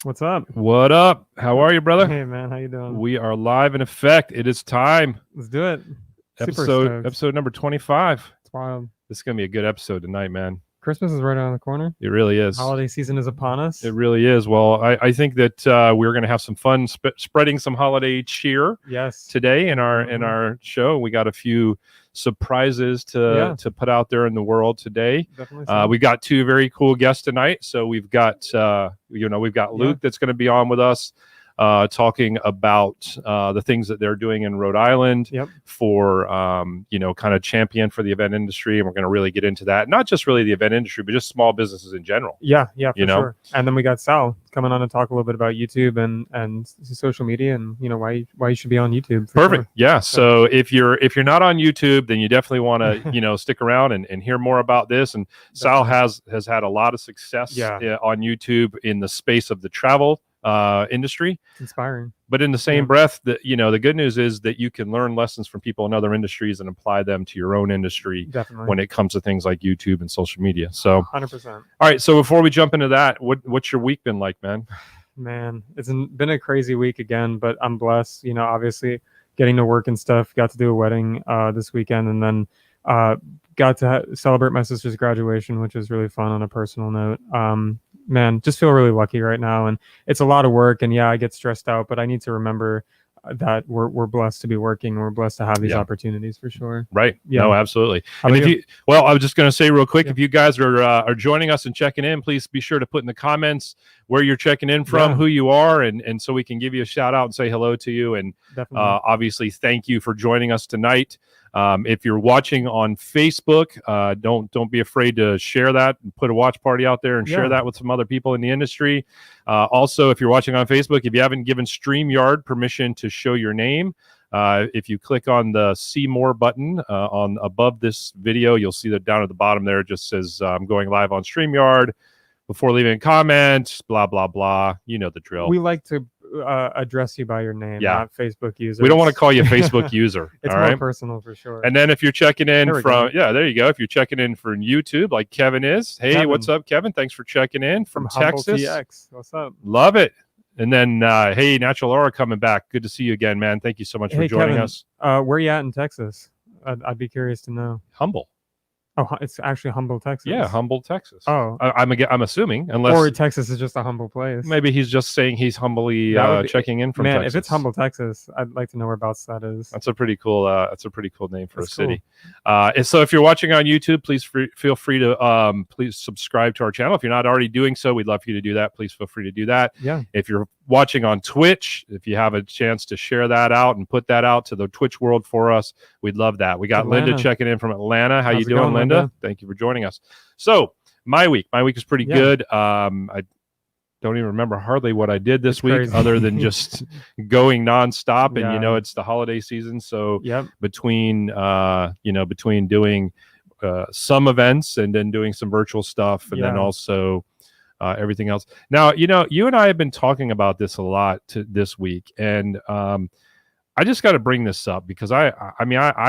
What's up? What up? How are you, brother? Hey, man. How you doing? We are live in effect. It is time. Let's do it. Episode number 25. It's wild. This is going to be a good episode tonight, man. Christmas is right around the corner. It really is. Holiday season is upon us. It really is. Well, I think that we're going to have some fun spreading some holiday cheer. Yes. Today in our show, we got a few surprises to put out there in the world today. Definitely. So. We've got two very cool guests tonight. So we've got Luke that's going to be on with us. Talking about the things that they're doing in Rhode Island for, kind of champion for the event industry. And we're going to really get into that. Not just really the event industry, but just small businesses in general. Yeah, for sure. And then we got Sal coming on to talk a little bit about YouTube and social media and, why you should be on YouTube. Perfect. Sure. Yeah. So if you're not on YouTube, then you definitely want to, stick around and hear more about this. And Sal has had a lot of success on YouTube in the space of the travel industry. It's inspiring. But in the same breath, that the good news is that you can learn lessons from people in other industries and apply them to your own industry. Definitely. When it comes to things like YouTube and social media. So 100%. All right, so before we jump into that, what's your week been like, man? Man, it's been a crazy week again, but I'm blessed, obviously getting to work and stuff. Got to do a wedding this weekend, and then got to celebrate my sister's graduation, which was really fun on a personal note. Man, just feel really lucky right now, and it's a lot of work, and I get stressed out, but I need to remember that we're blessed to be working. We're blessed to have these opportunities for sure. Right. Yeah. No, absolutely. How and about I was just going to say real quick, if you guys are joining us and checking in, please be sure to put in the comments where you're checking in from, who you are, and so we can give you a shout out and say hello to you. And obviously, thank you for joining us tonight. If you're watching on Facebook, don't be afraid to share that and put a watch party out there and share that with some other people in the industry. Also, if you're watching on Facebook, if you haven't given StreamYard permission to show your name, if you click on the See More button on above this video, you'll see that down at the bottom there it just says I'm going live on StreamYard. Before leaving a comment, blah, blah, blah. You know the drill. We like to address you by your name, not Facebook user. We don't want to call you a Facebook user. It's more personal for sure. And then if you're checking in there you go. If you're checking in from YouTube, like Kevin is. Hey, Kevin. What's up, Kevin? Thanks for checking in from Texas. TX. What's up? Love it. And then, hey, Natural Aura coming back. Good to see you again, man. Thank you so much for joining us. Where you at in Texas? I'd be curious to know. Humble. Oh, it's actually Humble, Texas. Yeah, Humble, Texas. Oh, I'm assuming, unless or Texas is just a humble place. Maybe he's just saying he's humbly checking in from Texas. Man, if it's Humble, Texas, I'd like to know whereabouts that is. That's a pretty cool. Name for a city. And so, if you're watching on YouTube, please feel free to please subscribe to our channel. If you're not already doing so, we'd love for you to do that. Please feel free to do that. Yeah. If you're watching on Twitch, if you have a chance to share that out and put that out to the Twitch world for us, we'd love that. We got Linda checking in from Atlanta. How's you doing, Linda? Thank you for joining us. So my week is pretty good. I don't even remember hardly what I did this week other than just going nonstop. And it's the holiday season, so between doing some events and then doing some virtual stuff, and then also everything else. Now, you and I have been talking about this a lot this week, and I just got to bring this up because I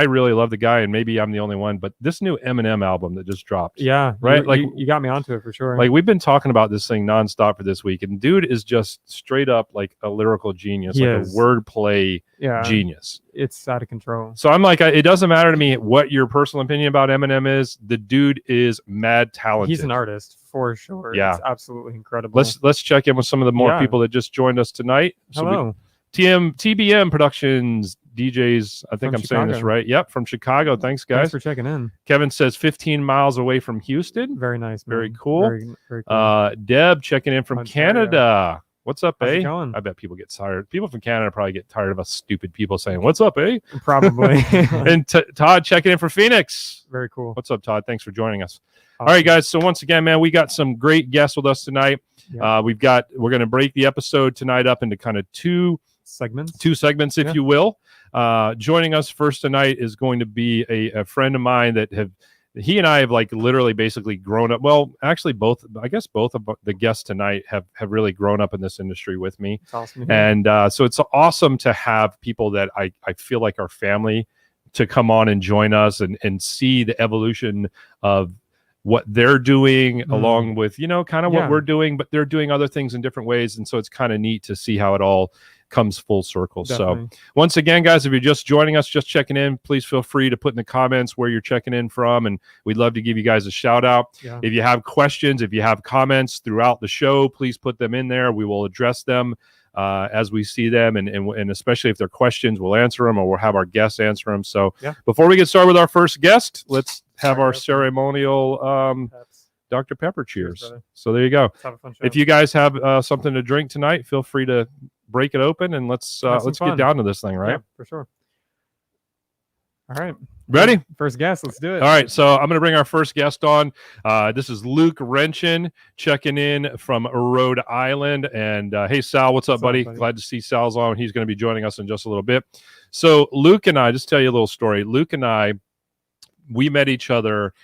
really love the guy, and maybe I'm the only one, but this new Eminem album that just dropped. Yeah. Right. Like you got me onto it for sure. Like we've been talking about this thing nonstop for this week, and dude is just straight up like a lyrical genius, a wordplay genius. It's out of control. So I'm like, it doesn't matter to me what your personal opinion about Eminem is. The dude is mad talented. He's an artist for sure. Yeah. It's absolutely incredible. Let's check in with some of the more people that just joined us tonight. Hello. TBM Productions DJs. I think I'm saying this right. Yep, from Chicago. Thanks, guys. Thanks for checking in. Kevin says 15 miles away from Houston. Very nice, man. Very cool. Very cool. Deb checking in from Canada. What's up, How's it going? I bet people get tired. People from Canada probably get tired of us stupid people saying, "What's up, eh?" Probably. And Todd checking in from Phoenix. Very cool. What's up, Todd? Thanks for joining us. Awesome. All right, guys. So once again, man, we got some great guests with us tonight. Yeah. We're going to break the episode tonight up into kind of two segments, if you will. Joining us first tonight is going to be a friend of mine that he and I have like literally basically grown up. Well, actually both of the guests tonight have really grown up in this industry with me. That's awesome. And so it's awesome to have people that I feel like are family to come on and join us and see the evolution of what they're doing along with, you know, kind of what Yeah. we're doing, but they're doing other things in different ways. And so it's kind of neat to see how it all comes full circle. Definitely. So once again, guys, if you're just joining us, just checking in, please feel free to put in the comments where you're checking in from, and we'd love to give you guys a shout out. Yeah. If you have questions, if you have comments throughout the show, please put them in there. We will address them as we see them, and especially if they're questions, we'll answer them, or we'll have our guests answer them. So before we get started with our first guest, let's have our ceremonial Dr. Pepper cheers. So there you go. Let's have a fun show. If you guys have something to drink tonight, feel free to break it open, and let's get down to this thing, right? Yeah, for sure. All right. Ready? First guest. Let's do it. All right. So I'm going to bring our first guest on. This is Luke Renchan checking in from Rhode Island. And hey, Sal, what's up, buddy? Glad to see Sal's on. He's going to be joining us in just a little bit. So Luke and I, just tell you a little story. Luke and I, we met each other.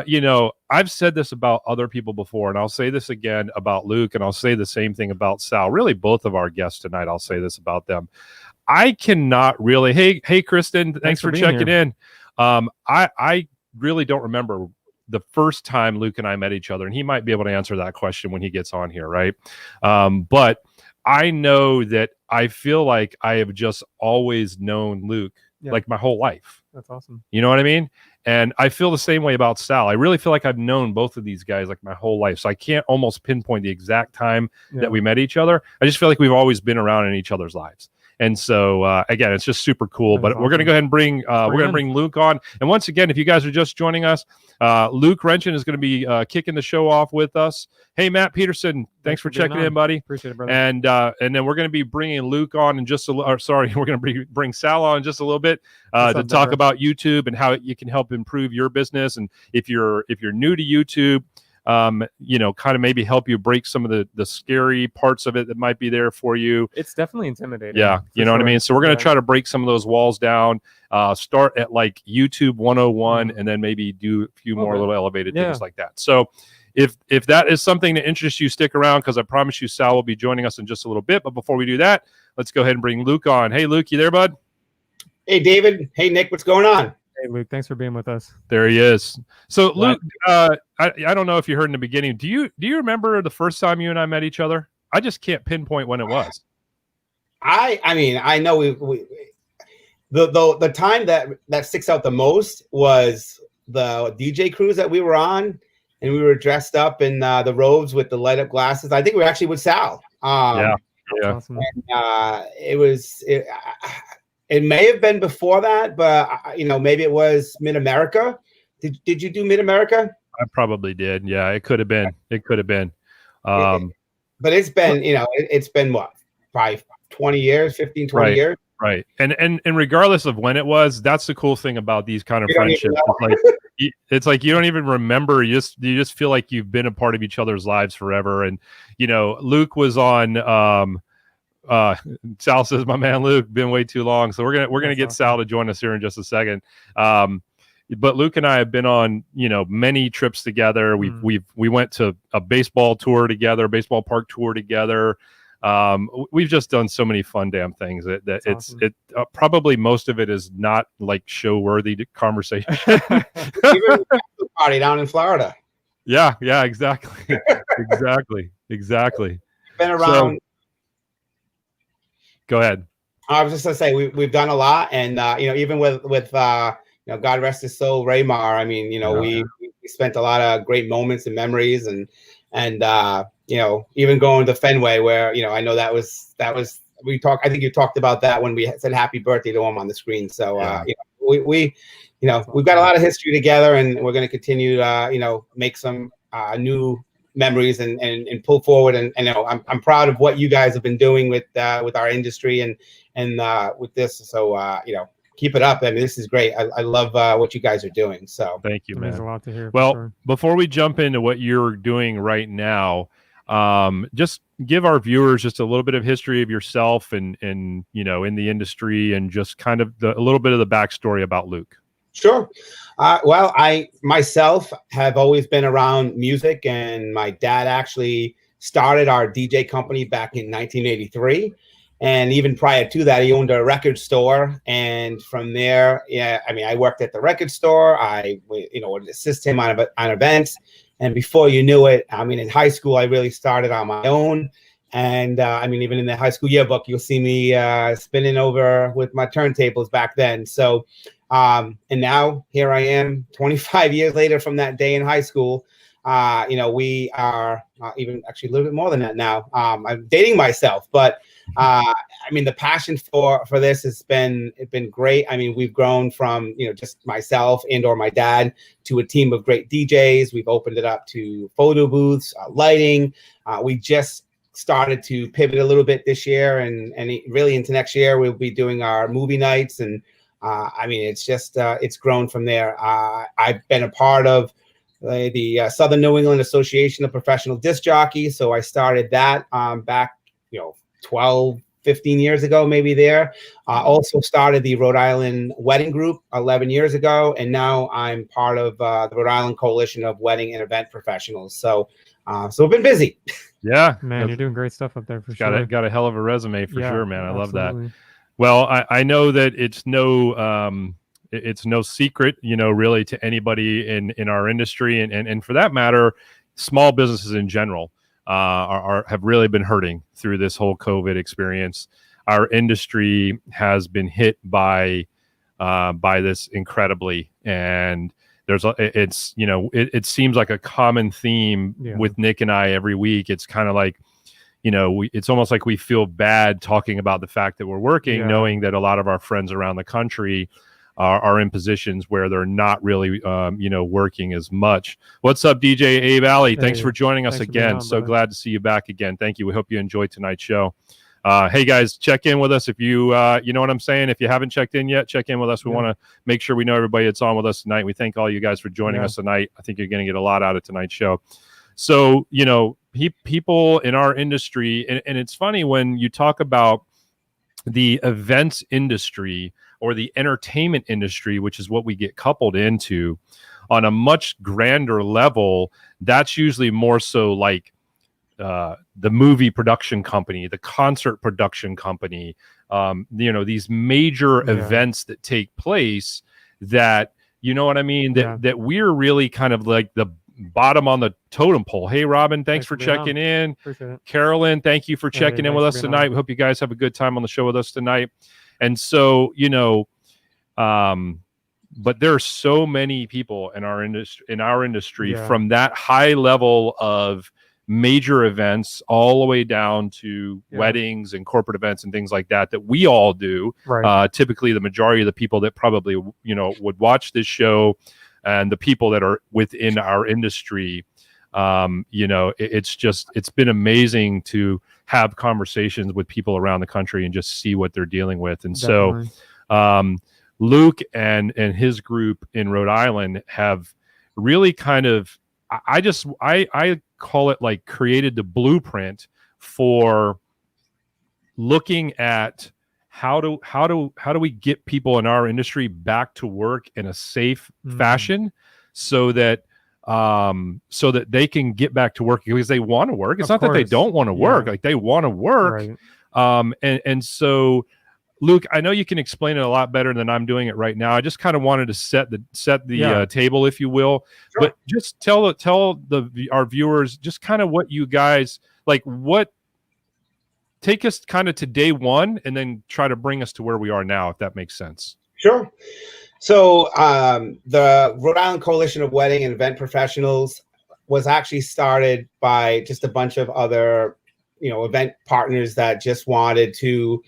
You know, I've said this about other people before, and I'll say this again about Luke, and I'll say the same thing about Sal. Really, both of our guests tonight, I'll say this about them. I cannot really. Hey, Kristen, thanks for checking in. I really don't remember the first time Luke and I met each other, and he might be able to answer that question when he gets on here, right? But I know that I feel like I have just always known Luke like my whole life. That's awesome. You know what I mean? And I feel the same way about Sal. I really feel like I've known both of these guys like my whole life. So I can't almost pinpoint the exact time that we met each other. I just feel like we've always been around in each other's lives. And so, again, it's just super cool. But we're going to go ahead and bring Luke on. And once again, if you guys are just joining us, Luke Renchan is going to be kicking the show off with us. Hey, Matt Peterson, thanks for checking in, buddy. Appreciate it, brother. And then we're going to be bringing Luke on in just a little. Sorry, we're going to bring Sal on in just a little bit to talk about YouTube and how you can help improve your business. And if you're new to YouTube, you know, kind of maybe help you break some of the scary parts of it that might be there for you. It's definitely intimidating. Yeah, you know what I mean? So we're going to try to break some of those walls down, start at like YouTube 101, and then maybe do a few more little elevated things like that. So if that is something that interests you, stick around, because I promise you Sal will be joining us in just a little bit. But before we do that, let's go ahead and bring Luke on. Hey, Luke, you there, bud? Hey, David. Hey, Nick. What's going on? Hey, Luke, thanks for being with us. There he is. So, Luke, I don't know if you heard in the beginning. Do you remember the first time you and I met each other? I just can't pinpoint when it was. I mean, I know the time that sticks out the most was the DJ cruise that we were on, and we were dressed up in the robes with the light up glasses. I think we were actually with Sal. Yeah. Awesome. And, it may have been before that, but you know, maybe it was Mid-America. Did you do Mid-America? I probably did. Yeah, it could have been. It could have been. But it's been, you know, it's been what, probably 20 years, 15, 20 years. Right. And regardless of when it was, that's the cool thing about these kind of friendships. It's like you don't even remember. You just feel like you've been a part of each other's lives forever. And you know, Luke was on Sal says, my man Luke, been way too long. So we're gonna get Sal to join us here in just a second. But Luke and I have been on, you know, many trips together. We went to a baseball tour together, baseball park tour together. We've just done so many fun damn things that it's awesome. Probably most of it is not like show worthy conversation. Even the party down in Florida. Yeah, exactly. exactly. Been around. Go ahead. I was just gonna say we've done a lot, and you know, even with you know, God rest his soul, Raymar. I mean, you know, we spent a lot of great moments and memories, and you know, even going to Fenway, where you know, I know that was we talked. I think you talked about that when we said happy birthday to him on the screen. So you know, we you know, we've got a lot of history together, and we're going to continue you know, make some new memories and pull forward, and you know, I'm proud of what you guys have been doing with our industry and with this. So you know, keep it up. I mean, this is great. I love what you guys are doing. So thank you, man. There's a lot to hear. Well, before we jump into what you're doing right now, just give our viewers just a little bit of history of yourself and you know, in the industry, and just kind of a little bit of the backstory about Luke. Sure. Well, I myself have always been around music, and my dad actually started our DJ company back in 1983. And even prior to that, he owned a record store. And from there, yeah, I mean, I worked at the record store. I, would assist him on events. And before you knew it, I mean, in high school, I really started on my own. And I mean, even in the high school yearbook, you'll see me spinning over with my turntables back then. So, and now here I am 25 years later from that day in high school. We are even actually a little bit more than that now. I'm dating myself, but I mean, the passion for this it's been great. I mean, we've grown from, just myself or my dad to a team of great DJs. We've opened it up to photo booths, lighting. We just started to pivot a little bit this year and really into next year, we'll be doing our movie nights. And I mean, it's just, it's grown from there. I've been a part of the Southern New England Association of Professional Disc Jockeys. So I started that back, 12, 15 years ago, maybe there. Also started the Rhode Island Wedding Group 11 years ago. And now I'm part of the Rhode Island Coalition of Wedding and Event Professionals. So I've been busy. Yeah, man, you're doing great stuff up there for sure. Got a hell of a resume for sure, man. I love that. Well, I know that it's no secret, really to anybody in our industry and for that matter, small businesses in general have really been hurting through this whole COVID experience. Our industry has been hit by this incredibly, and it seems like a common theme with Nick and I every week. It's kind of like, it's almost like we feel bad talking about the fact that we're working, knowing that a lot of our friends around the country are in positions where they're not really, working as much. What's up, DJ Abe Alley? Thanks for joining us again. So glad to see you back again. Thank you. We hope you enjoyed tonight's show. Hey guys, check in with us if you know what I'm saying. If you haven't checked in yet, check in with us. We want to make sure we know everybody that's on with us tonight. We thank all you guys for joining us tonight. I think you're going to get a lot out of tonight's show. So, people in our industry, and it's funny when you talk about the events industry or the entertainment industry, which is what we get coupled into on a much grander level, that's usually more so like the movie production company, the concert production company, these major events that take place that, what I mean? That we're really kind of like the bottom on the totem pole. Hey, Robin, thanks for checking in. Carolyn, thank you for checking in with us tonight. We hope you guys have a good time on the show with us tonight. And so, but there are so many people in our industry from that high level of major events all the way down to weddings and corporate events and things like that we all do. Typically the majority of the people that probably, would watch this show and the people that are within our industry, it's been amazing to have conversations with people around the country and just see what they're dealing with. And so Luke and his group in Rhode Island have really kind of, I call it like created the blueprint for looking at how do we get people in our industry back to work in a safe fashion so that they can get back to work because they want to work. It's not that they don't want to work, like they want to work. And so Luke, I know you can explain it a lot better than I'm doing it right now. I just kind of wanted to set the table, if you will, but just tell our viewers just kind of what you guys like. Take us kind of to day one, and then try to bring us to where we are now, if that makes sense. Sure. So the Rhode Island Coalition of Wedding and Event Professionals was actually started by just a bunch of other, event partners that just wanted to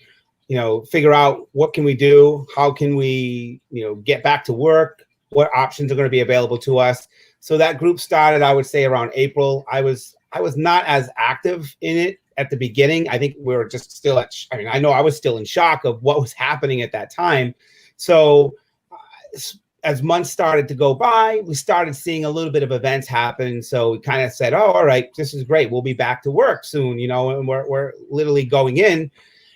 figure out what can we do, how can we, get back to work, what options are going to be available to us. So that group started, I would say, around April. I was not as active in it at the beginning. I think we were just still I know I was still in shock of what was happening at that time. So as months started to go by, we started seeing a little bit of events happen. So we kind of said, oh, all right, this is great. We'll be back to work soon, and we're literally going in.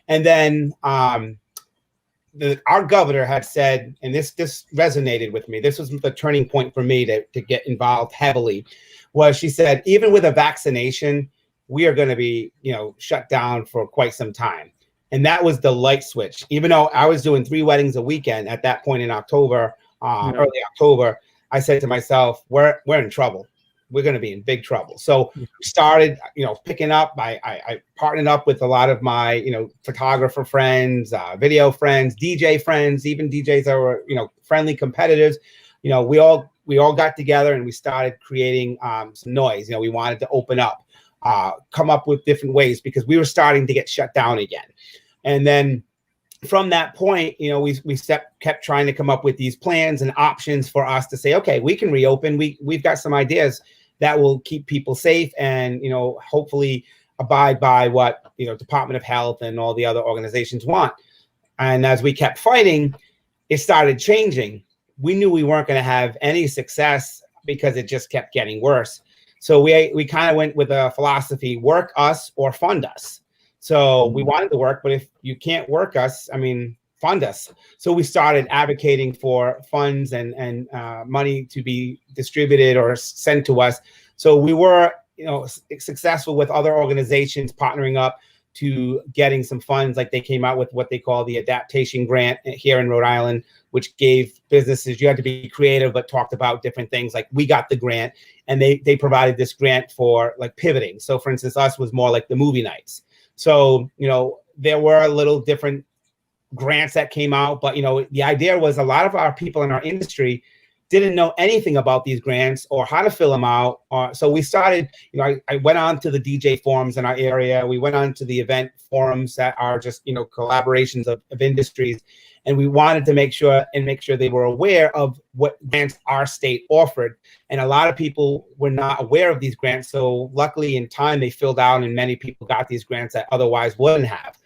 And then our governor had said, and this resonated with me, this was the turning point for me to get involved heavily, was she said, even with a vaccination, we are going to be, shut down for quite some time. And that was the light switch. Even though I was doing 3 weddings a weekend at that point in October, early October, I said to myself, we're in trouble. We're going to be in big trouble. So we started, picking up. I partnered up with a lot of my, photographer friends, video friends, DJ friends, even DJs that were, friendly competitors. We all got together and we started creating some noise. We wanted to open up, come up with different ways because we were starting to get shut down again. And then from that point, we kept trying to come up with these plans and options for us to say, okay, we can reopen. We've got some ideas that will keep people safe and, hopefully abide by what, Department of Health and all the other organizations want. And as we kept fighting, it started changing. We knew we weren't going to have any success because it just kept getting worse. So we kind of went with a philosophy, work us or fund us. So we wanted to work, but if you can't work us, fund us. So we started advocating for funds and money to be distributed or sent to us. So we were, successful with other organizations partnering up to getting some funds. Like they came out with what they call the adaptation grant here in Rhode Island, which gave businesses, you had to be creative, but talked about different things. Like we got the grant and they provided this grant for like pivoting. So for instance, us was more like the movie nights. So, there were a little different grants that came out, but the idea was a lot of our people in our industry didn't know anything about these grants or how to fill them out. So we started, I went on to the DJ forums in our area. We went on to the event forums that are just, collaborations of industries. And we wanted to make sure they were aware of what grants our state offered. And a lot of people were not aware of these grants. So luckily in time, they filled out and many people got these grants that otherwise wouldn't have.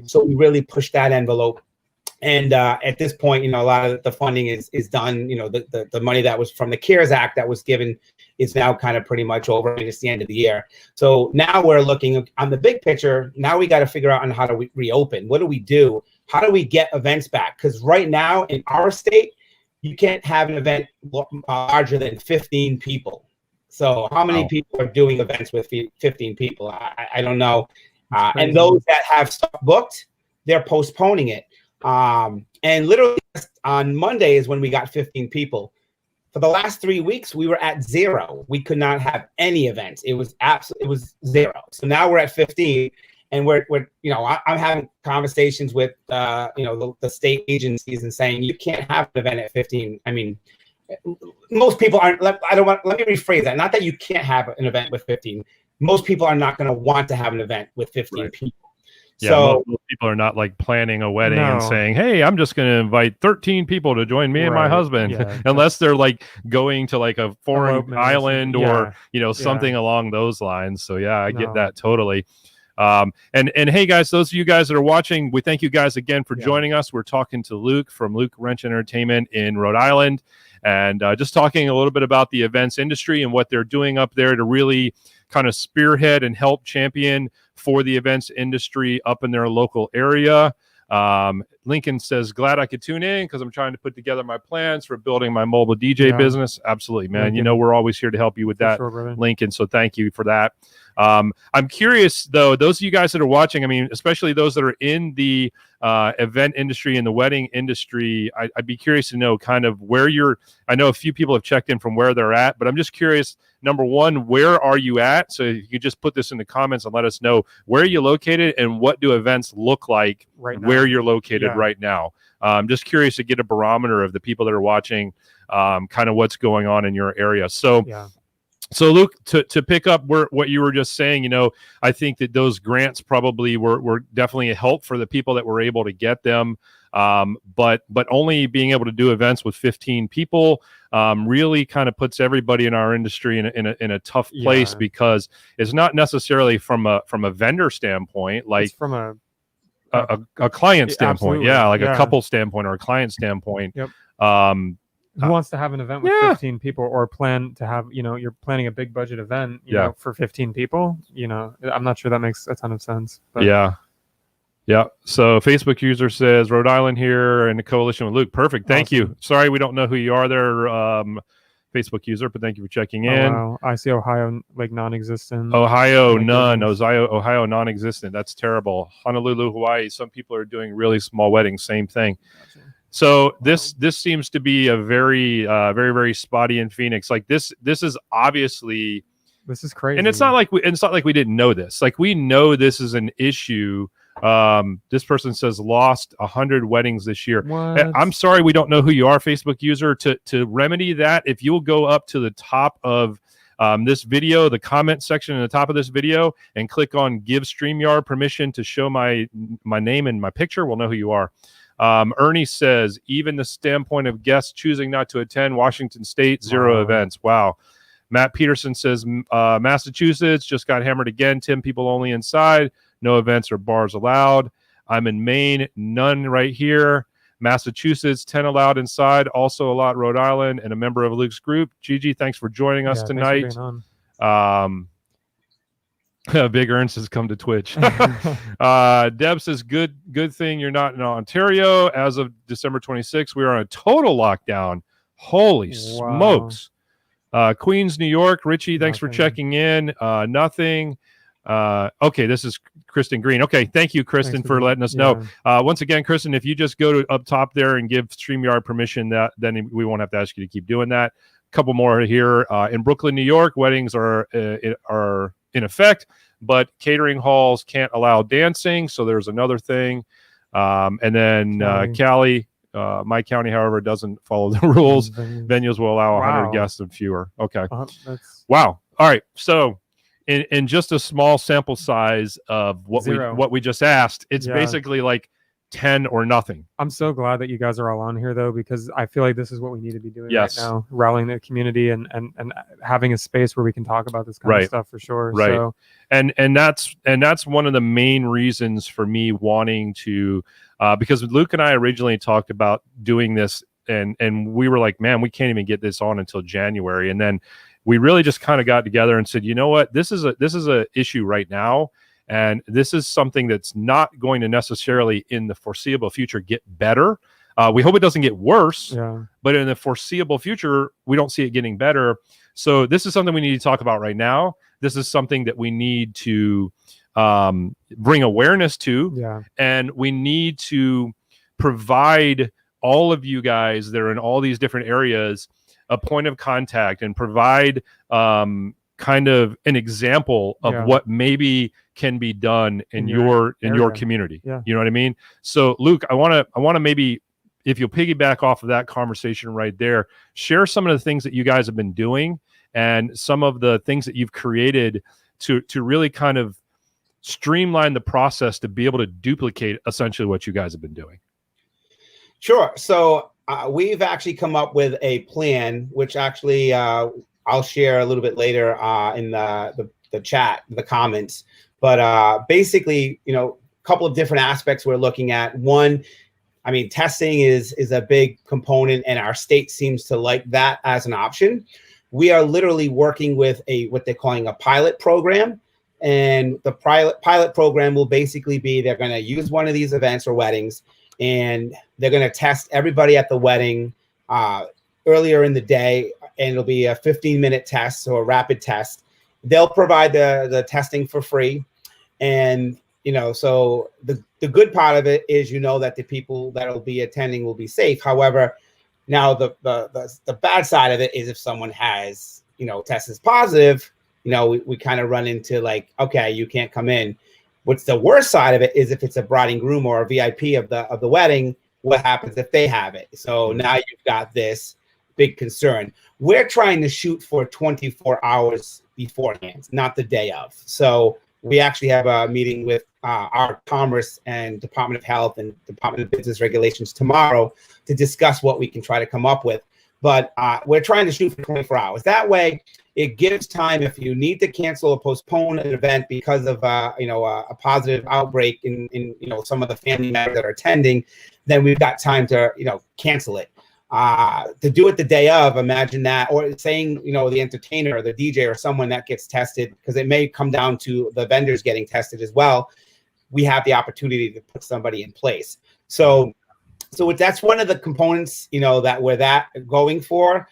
So we really pushed that envelope. And at this point, a lot of the funding is done. The money that was from the CARES Act that was given is now kind of pretty much over. It's the end of the year. So now we're looking on the big picture. Now we got to figure out on how to reopen. What do we do? How do we get events back? Because right now in our state, you can't have an event larger than 15 people. So how many people are doing events with 15 people? I don't know. And those that have stuff booked, they're postponing it. And literally on Monday is when we got 15 people. For the last 3 weeks, we were at 0. We could not have any events. It was 0. So now we're at 15, and we're I'm having conversations with the state agencies and saying you can't have an event at 15. Most people aren't. Let me rephrase that. Not that you can't have an event with 15. Most people are not going to want to have an event with 15 people. Yeah, so most people are not like planning a wedding and saying, hey, I'm just going to invite 13 people to join me and my husband, unless they're like going to like a foreign island or, something along those lines. So yeah, I get that totally. And hey guys, those of you guys that are watching, we thank you guys again for joining us. We're talking to Luke from Luke Renchan Entertainment in Rhode Island, and just talking a little bit about the events industry and what they're doing up there to really kind of spearhead and help champion for the events industry up in their local area. Lincoln says, glad I could tune in because I'm trying to put together my plans for building my mobile DJ business. Absolutely, man. Lincoln, we're always here to help you with that, Lincoln. So thank you for that. I'm curious, though, those of you guys that are watching, especially those that are in the event industry and the wedding industry, I'd be curious to know kind of where I know a few people have checked in from where they're at, but I'm just curious, number one, where are you at? So if you could just put this in the comments and let us know where are you located and what do events look like where you're located right now. I'm just curious to get a barometer of the people that are watching, kind of what's going on in your area. So So Luke, to pick up what you were just saying, I think that those grants probably were definitely a help for the people that were able to get them. But only being able to do events with 15 people really kind of puts everybody in our industry in a tough place, because it's not necessarily from a vendor standpoint, like it's from a client standpoint, a couple standpoint or a client standpoint. Who wants to have an event with 15 people, or plan to have, you're planning a big budget event, for 15 people, I'm not sure that makes a ton of sense. But. Yeah. So Facebook user says Rhode Island here in the coalition with Luke. Perfect. Thank you. Sorry, we don't know who you are there. Facebook user, but thank you for checking Oh, in. wow. I see Ohio like non-existent. Ohio, none. Ohio, non-existent. That's terrible. Honolulu, Hawaii. Some people are doing really small weddings. Same thing. Gotcha. So this seems to be a very, very spotty in Phoenix. Like this is obviously. This is crazy. And it's not like we didn't know this. Like we know this is an issue. This person says lost 100 weddings this year. What? I'm sorry, we don't know who you are, Facebook user. To remedy that, if you'll go up to the top of this video, the comment section in the top of this video, and click on give StreamYard permission to show my name and my picture, we'll know who you are. Ernie says, even the standpoint of guests choosing not to attend Washington State, 0 events. Wow. Matt Peterson says, Massachusetts just got hammered again. 10 people only inside. No events or bars allowed. I'm in Maine. None right here. Massachusetts, 10 allowed inside. Also a lot Rhode Island and a member of Luke's group. Gigi, thanks for joining us tonight. Thanks for being on. Big Ernst has come to Twitch. Deb says, good thing you're not in Ontario. As of December 26th, we are on a total lockdown. Holy smokes. Queens, New York. Richie, thanks for checking in. Nothing. Okay, this is Kristen Green. Okay, thank you, Kristen, for letting us know. Once again, Kristen, if you just go to up top there and give StreamYard permission, then we won't have to ask you to keep doing that. A couple more here. In Brooklyn, New York, weddings are in effect, but catering halls can't allow dancing, so there's another thing. And then Cali, my county, however, doesn't follow the rules. Venues will allow 100 guests and fewer. Okay. Wow. All right. So in just a small sample size of what we just asked, it's basically like 10 or nothing. I'm so glad that you guys are all on here, though, because I feel like this is what we need to be doing right now, rallying the community and having a space where we can talk about this kind of stuff for sure. Right. So, and that's one of the main reasons for me wanting to, because Luke and I originally talked about doing this, and we were like, man, we can't even get this on until January. And then we really just kind of got together and said, you know what, this is a issue right now. And this is something that's not going to necessarily in the foreseeable future get better. We hope it doesn't get worse, but in the foreseeable future, we don't see it getting better. So this is something we need to talk about right now. This is something that we need to bring awareness to, and we need to provide all of you guys that are in all these different areas a point of contact and provide kind of an example of what maybe can be done in your community. You know what I mean? So Luke, I want to maybe, if you'll piggyback off of that conversation right there, share some of the things that you guys have been doing and some of the things that you've created to really kind of streamline the process to be able to duplicate essentially what you guys have been doing. Sure. So we've actually come up with a plan, which actually I'll share a little bit later in the chat, the comments. But basically, a couple of different aspects we're looking at. One, I mean, testing is a big component, and our state seems to like that as an option. We are literally working with what they're calling a pilot program. And the pilot program will basically be, they're going to use one of these events or weddings, and they're going to test everybody at the wedding earlier in the day, and it'll be a 15-minute test, so a rapid test. They'll provide the testing for free. And, so the good part of it is, that the people that will be attending will be safe. However, now the bad side of it is if someone has, tests positive, we kind of run into like, okay, you can't come in. What's the worst side of it is if it's a bride and groom or a VIP of the wedding, what happens if they have it? So now you've got this big concern. We're trying to shoot for 24 hours beforehand, not the day of. So we actually have a meeting with our Commerce and Department of Health and Department of Business Regulations tomorrow to discuss what we can try to come up with. But we're trying to shoot for 24 hours. That way, it gives time if you need to cancel or postpone an event because of a positive outbreak in some of the family members that are attending, then we've got time to cancel it. To do it the day of, imagine that, or saying the entertainer or the DJ or someone that gets tested, because it may come down to the vendors getting tested as well. We have the opportunity to put somebody in place. So that's one of the components that we're going for.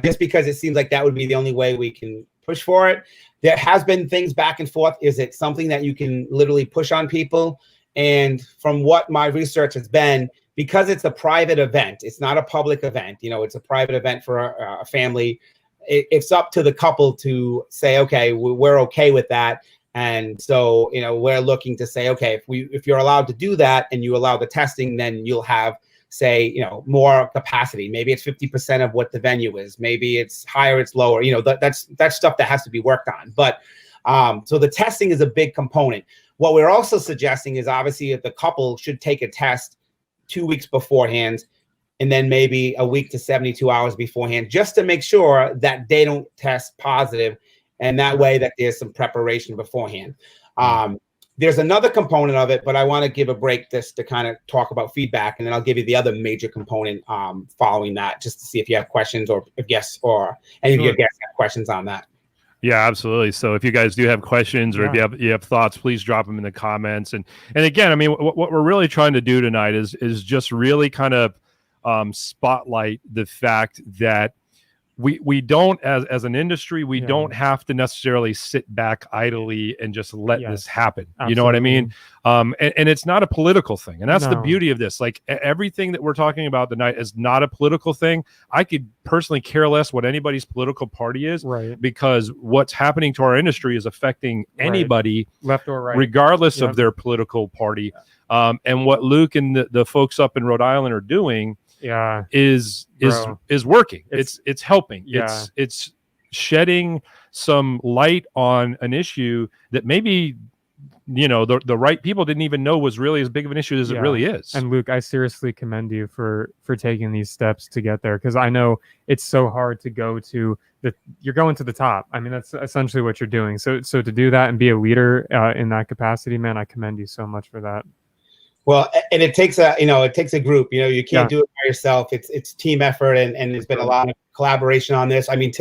just because it seems like that would be the only way we can push for it. There has been things back and forth. Is it something that you can literally push on people? And from what my research has been, because it's a private event, it's not a public event, it's a private event for a family. It's up to the couple to say, okay, we're okay with that. And so, we're looking to say, okay, if you're allowed to do that and you allow the testing, then you'll have, say, more capacity. Maybe it's 50% of what the venue is. Maybe it's higher, it's lower. That's stuff that has to be worked on. But so the testing is a big component. What we're also suggesting is obviously if the couple should take a test 2 weeks beforehand, and then maybe a week to 72 hours beforehand, just to make sure that they don't test positive, and that way that there's some preparation beforehand. There's another component of it, but I want to give a break just to kind of talk about feedback, and then I'll give you the other major component following that, just to see if you have questions, or if guests or any of your guests have questions on that. Yeah, absolutely. So if you guys do have questions, or if you have thoughts, please drop them in the comments. And again, I mean, what we're really trying to do tonight is just really kind of spotlight the fact that we don't, as an industry, we don't have to necessarily sit back idly and just let this happen. Absolutely. You know what I mean? And it's not a political thing. And that's the beauty of this. Like, everything that we're talking about tonight is not a political thing. I could personally care less what anybody's political party is, because what's happening to our industry is affecting anybody, left or right, regardless of their political party. And what Luke and the folks up in Rhode Island are doing is working. It's helping. It's shedding some light on an issue that maybe the right people didn't even know was really as big of an issue as it really is. And Luke, I seriously commend you for taking these steps to get there, because I know it's so hard to go to you're going to the top. I mean, that's essentially what you're doing. So to do that and be a leader in that capacity, man, I commend you so much for that. Well, and it takes a group. You can't do it by yourself. It's team effort, and there's been a lot of collaboration on this. I mean,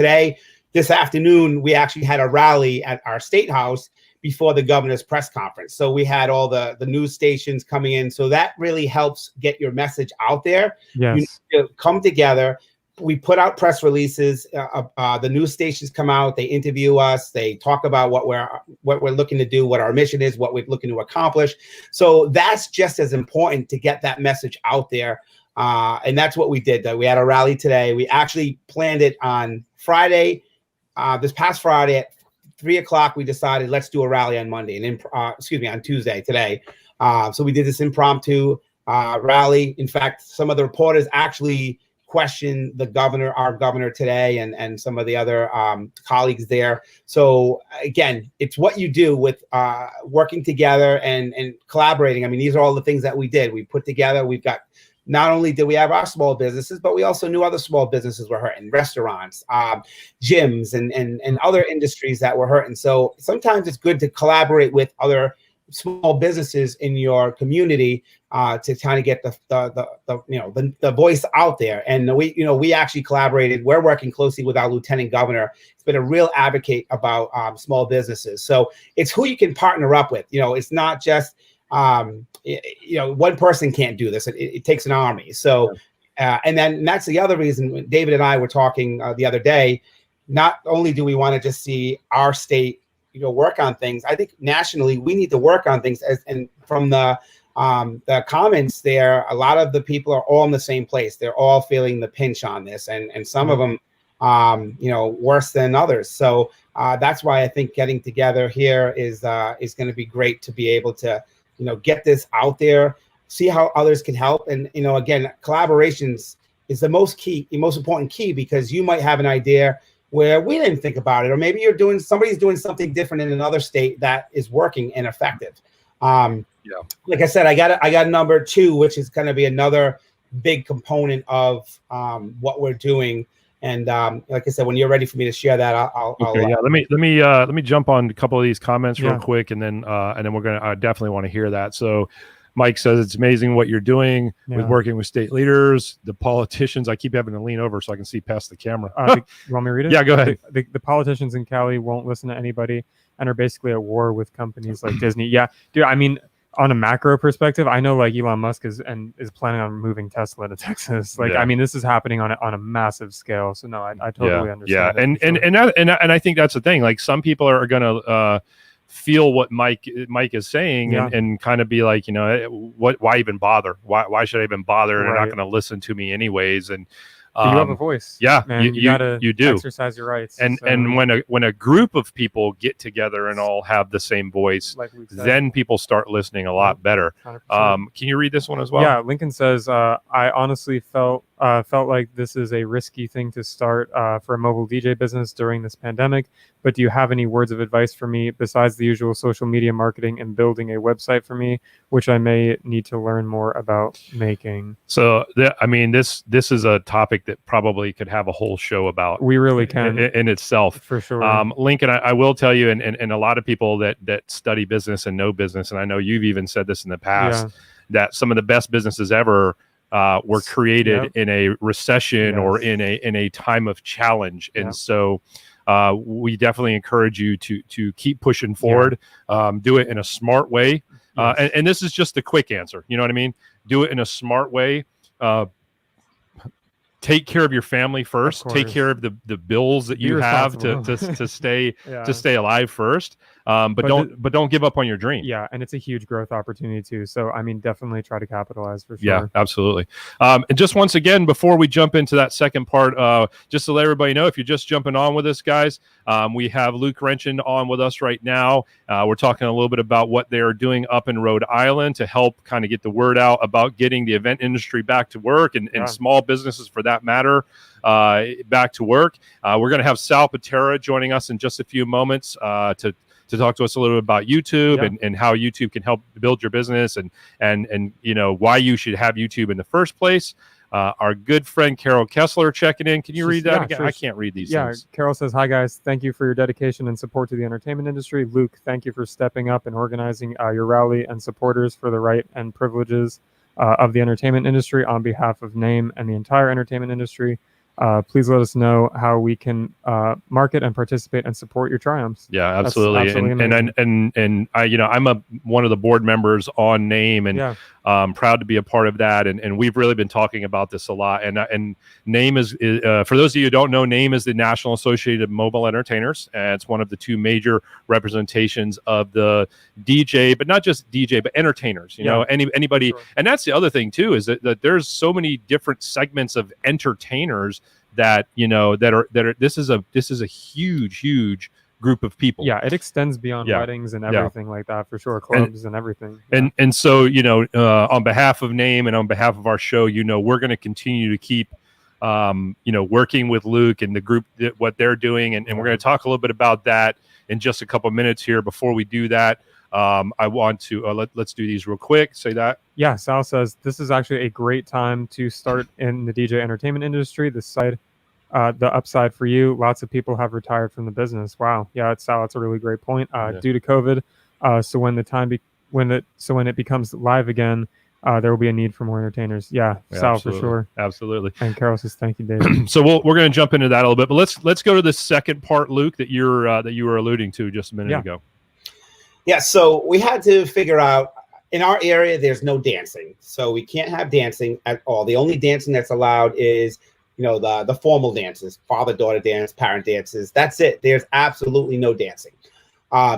this afternoon, we actually had a rally at our state house before the governor's press conference. So we had all the news stations coming in. So that really helps get your message out there. Yes. You need to come together. We put out press releases. The news stations come out. They interview us. They talk about what we're looking to do, what our mission is, what we're looking to accomplish. So that's just as important to get that message out there. And that's what we did. We had a rally today. We actually planned it on Friday. This past Friday at 3 o'clock, we decided let's do a rally on Monday and on Tuesday today. So we did this impromptu rally. In fact, some of the reporters actually question our governor today, and some of the other colleagues there. So again, it's what you do with working together and collaborating. I mean, these are all the things that we did. We put together. We've got, not only did we have our small businesses, but we also knew other small businesses were hurting, restaurants, gyms, and other industries that were hurting. So sometimes it's good to collaborate with other small businesses in your community to kind of get the voice out there. And we actually collaborated. We're working closely with our lieutenant governor. He's been a real advocate about small businesses. So it's who you can partner up with. It's not just one person can't do this. It takes an army. So and that's the other reason David and I were talking the other day. Not only do we want to just see our state work on things, I think nationally we need to work on things. And from the comments there, a lot of the people are all in the same place. They're all feeling the pinch on this, and some of them, worse than others. So that's why I think getting together here is going to be great, to be able to, get this out there, see how others can help. And, again, collaborations is the most important key, because you might have an idea where we didn't think about it, or maybe somebody's doing something different in another state that is working and effective. Like I said, I got number 2, which is going to be another big component of what we're doing. And like I said, when you're ready for me to share that, I'll let me jump on a couple of these comments real quick, and then we're gonna definitely want to hear that. So Mike says it's amazing what you're doing with working with state leaders, the politicians. I keep having to lean over so I can see past the camera. You want me to read it? Yeah, go ahead. The politicians in Cali won't listen to anybody and are basically at war with companies like Disney. Yeah, dude. I mean, on a macro perspective, I know like Elon Musk is planning on moving Tesla to Texas. Like, I mean, this is happening on a massive scale. So no, I totally understand. Yeah, and I think that's the thing. Like, some people are gonna feel what Mike is saying and kind of be like, why even bother? Why should I even bother? And they're not going to listen to me anyways. And you have a voice. Yeah, man. You gotta do exercise your rights. And when a group of people get together and all have the same voice, like then people start listening a lot better. 100%. Can you read this one as well? Yeah, Lincoln says, I honestly felt like this is a risky thing to start for a mobile DJ business during this pandemic. But do you have any words of advice for me besides the usual social media marketing and building a website for me, which I may need to learn more about making? So, this is a topic that probably could have a whole show about. We really can in itself, for sure. Lincoln, I will tell you, and a lot of people that study business and know business, and I know you've even said this in the past, that some of the best businesses ever were created in a recession or in a time of challenge, and so. We definitely encourage you to keep pushing forward, do it in a smart way. And this is just the quick answer. You know what I mean? Do it in a smart way. Take care of your family first. Take care of the bills that you have to stay alive first. But don't give up on your dream. Yeah, and it's a huge growth opportunity too. So I mean, definitely try to capitalize for sure. Yeah, absolutely. And just once again, before we jump into that second part, just to let everybody know, if you're just jumping on with us, guys, we have Luke Renchan on with us right now. We're talking a little bit about what they are doing up in Rhode Island to help kind of get the word out about getting the event industry back to work and small businesses for that matter back to work. We're going to have Sal Pitera joining us in just a few moments to talk to us a little bit about YouTube and how YouTube can help build your business and why you should have YouTube in the first place. Our good friend Carol Kessler checking in. Can you read that again? Sure. I can't read these things. Carol says, "Hi guys, thank you for your dedication and support to the entertainment industry. Luke, thank you for stepping up and organizing your rally and supporters for the right and privileges of the entertainment industry on behalf of NAME and the entire entertainment industry. Please let us know how we can market and participate and support your triumphs." Yeah, absolutely. And I'm one of the board members on NAME, and proud to be a part of that. And we've really been talking about this a lot. And NAME is for those of you who don't know, NAME is the National Association of Mobile Entertainers, and it's one of the two major representations of the DJ, but not just DJ, but entertainers. You know, anybody. Sure. And that's the other thing too, is that there's so many different segments of entertainers that this is a huge group of people. Yeah, it extends beyond weddings and everything like that, for sure. Clubs and everything. And so on behalf of NAME and on behalf of our show, we're going to continue to keep working with Luke and the group, what they're doing, and we're going to talk a little bit about that in just a couple of minutes here. Before we do that, I want to let's do these real quick. Say that. Yeah, Sal says this is actually a great time to start in the DJ entertainment industry. The upside for you. Lots of people have retired from the business. Wow. Yeah, Sal, that's a really great point. Due to COVID, so when it becomes live again, there will be a need for more entertainers. Yeah, Sal, absolutely. For sure. Absolutely. And Carol says, "Thank you, David." So we're going to jump into that a little bit, but let's go to the second part, Luke, that you were alluding to just a minute ago. Yeah. So we had to figure out, in our area, there's no dancing, so we can't have dancing at all. The only dancing that's allowed is the formal dances, father-daughter dance, parent dances. That's it. There's absolutely no dancing.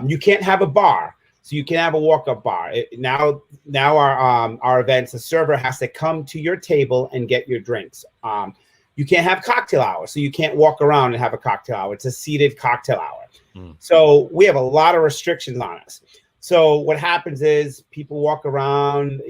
You can't have a bar, so you can have a walk-up bar. Now our events, the server has to come to your table and get your drinks. You can't have cocktail hour, so you can't walk around and have a cocktail hour. It's a seated cocktail hour. So we have a lot of restrictions on us. So what happens is people walk around,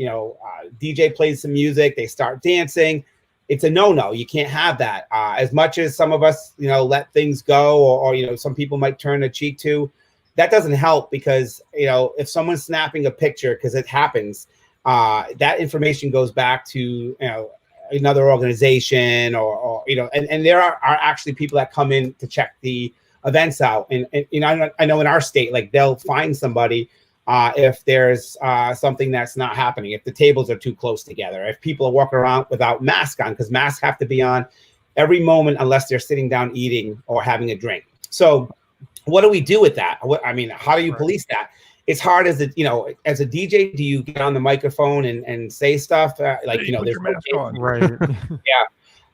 DJ plays some music, they start dancing. It's a no-no. You can't have that. As much as some of us, let things go, or some people might turn a cheek to, that doesn't help, because, if someone's snapping a picture, because it happens, that information goes back to, another organization or and there are actually people that come in to check the events out. And I know in our state, like, they'll find somebody if there's something that's not happening, if the tables are too close together, if people are walking around without masks on, because masks have to be on every moment unless they're sitting down eating or having a drink. So what do we do with that? How do you police that? it's hard as as a DJ. Do you get on the microphone and say stuff like, Hey, put there's your mask on. Right. yeah.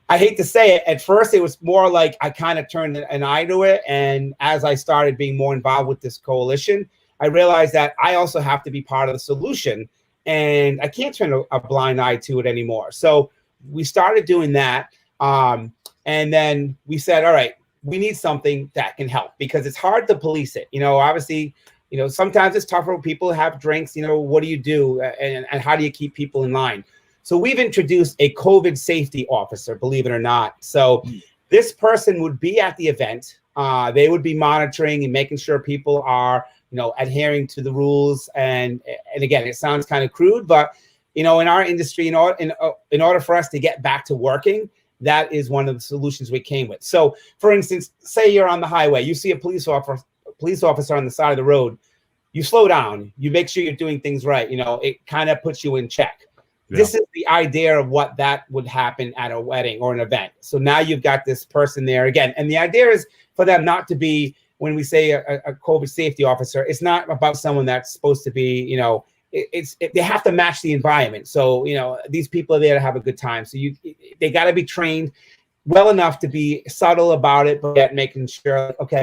I hate to say it. At first, it was more like I kind of turned an eye to it. And as I started being more involved with this coalition, I realized that I also have to be part of the solution. And I can't turn a blind eye to it anymore. So we started doing that. And then we said, all right, we need something that can help, because it's hard to police it. Obviously, sometimes it's tougher when people have drinks. What do you do? And how do you keep people in line? So we've introduced a COVID safety officer, believe it or not. So this person would be at the event. They would be monitoring and making sure people are, adhering to the rules. And again, it sounds kind of crude, but, in our industry, in order for us to get back to working, that is one of the solutions we came with. So, for instance, say you're on the highway, you see a police officer on the side of the road, you slow down, you make sure you're doing things right. It kind of puts you in check. Yeah. This is the idea of what that would happen at a wedding or an event. So now you've got this person there again. And the idea is for them not to be, when we say a COVID safety officer, it's not about someone that's supposed to be, they have to match the environment. So, these people are there to have a good time. So they got to be trained well enough to be subtle about it, but yet making sure, okay,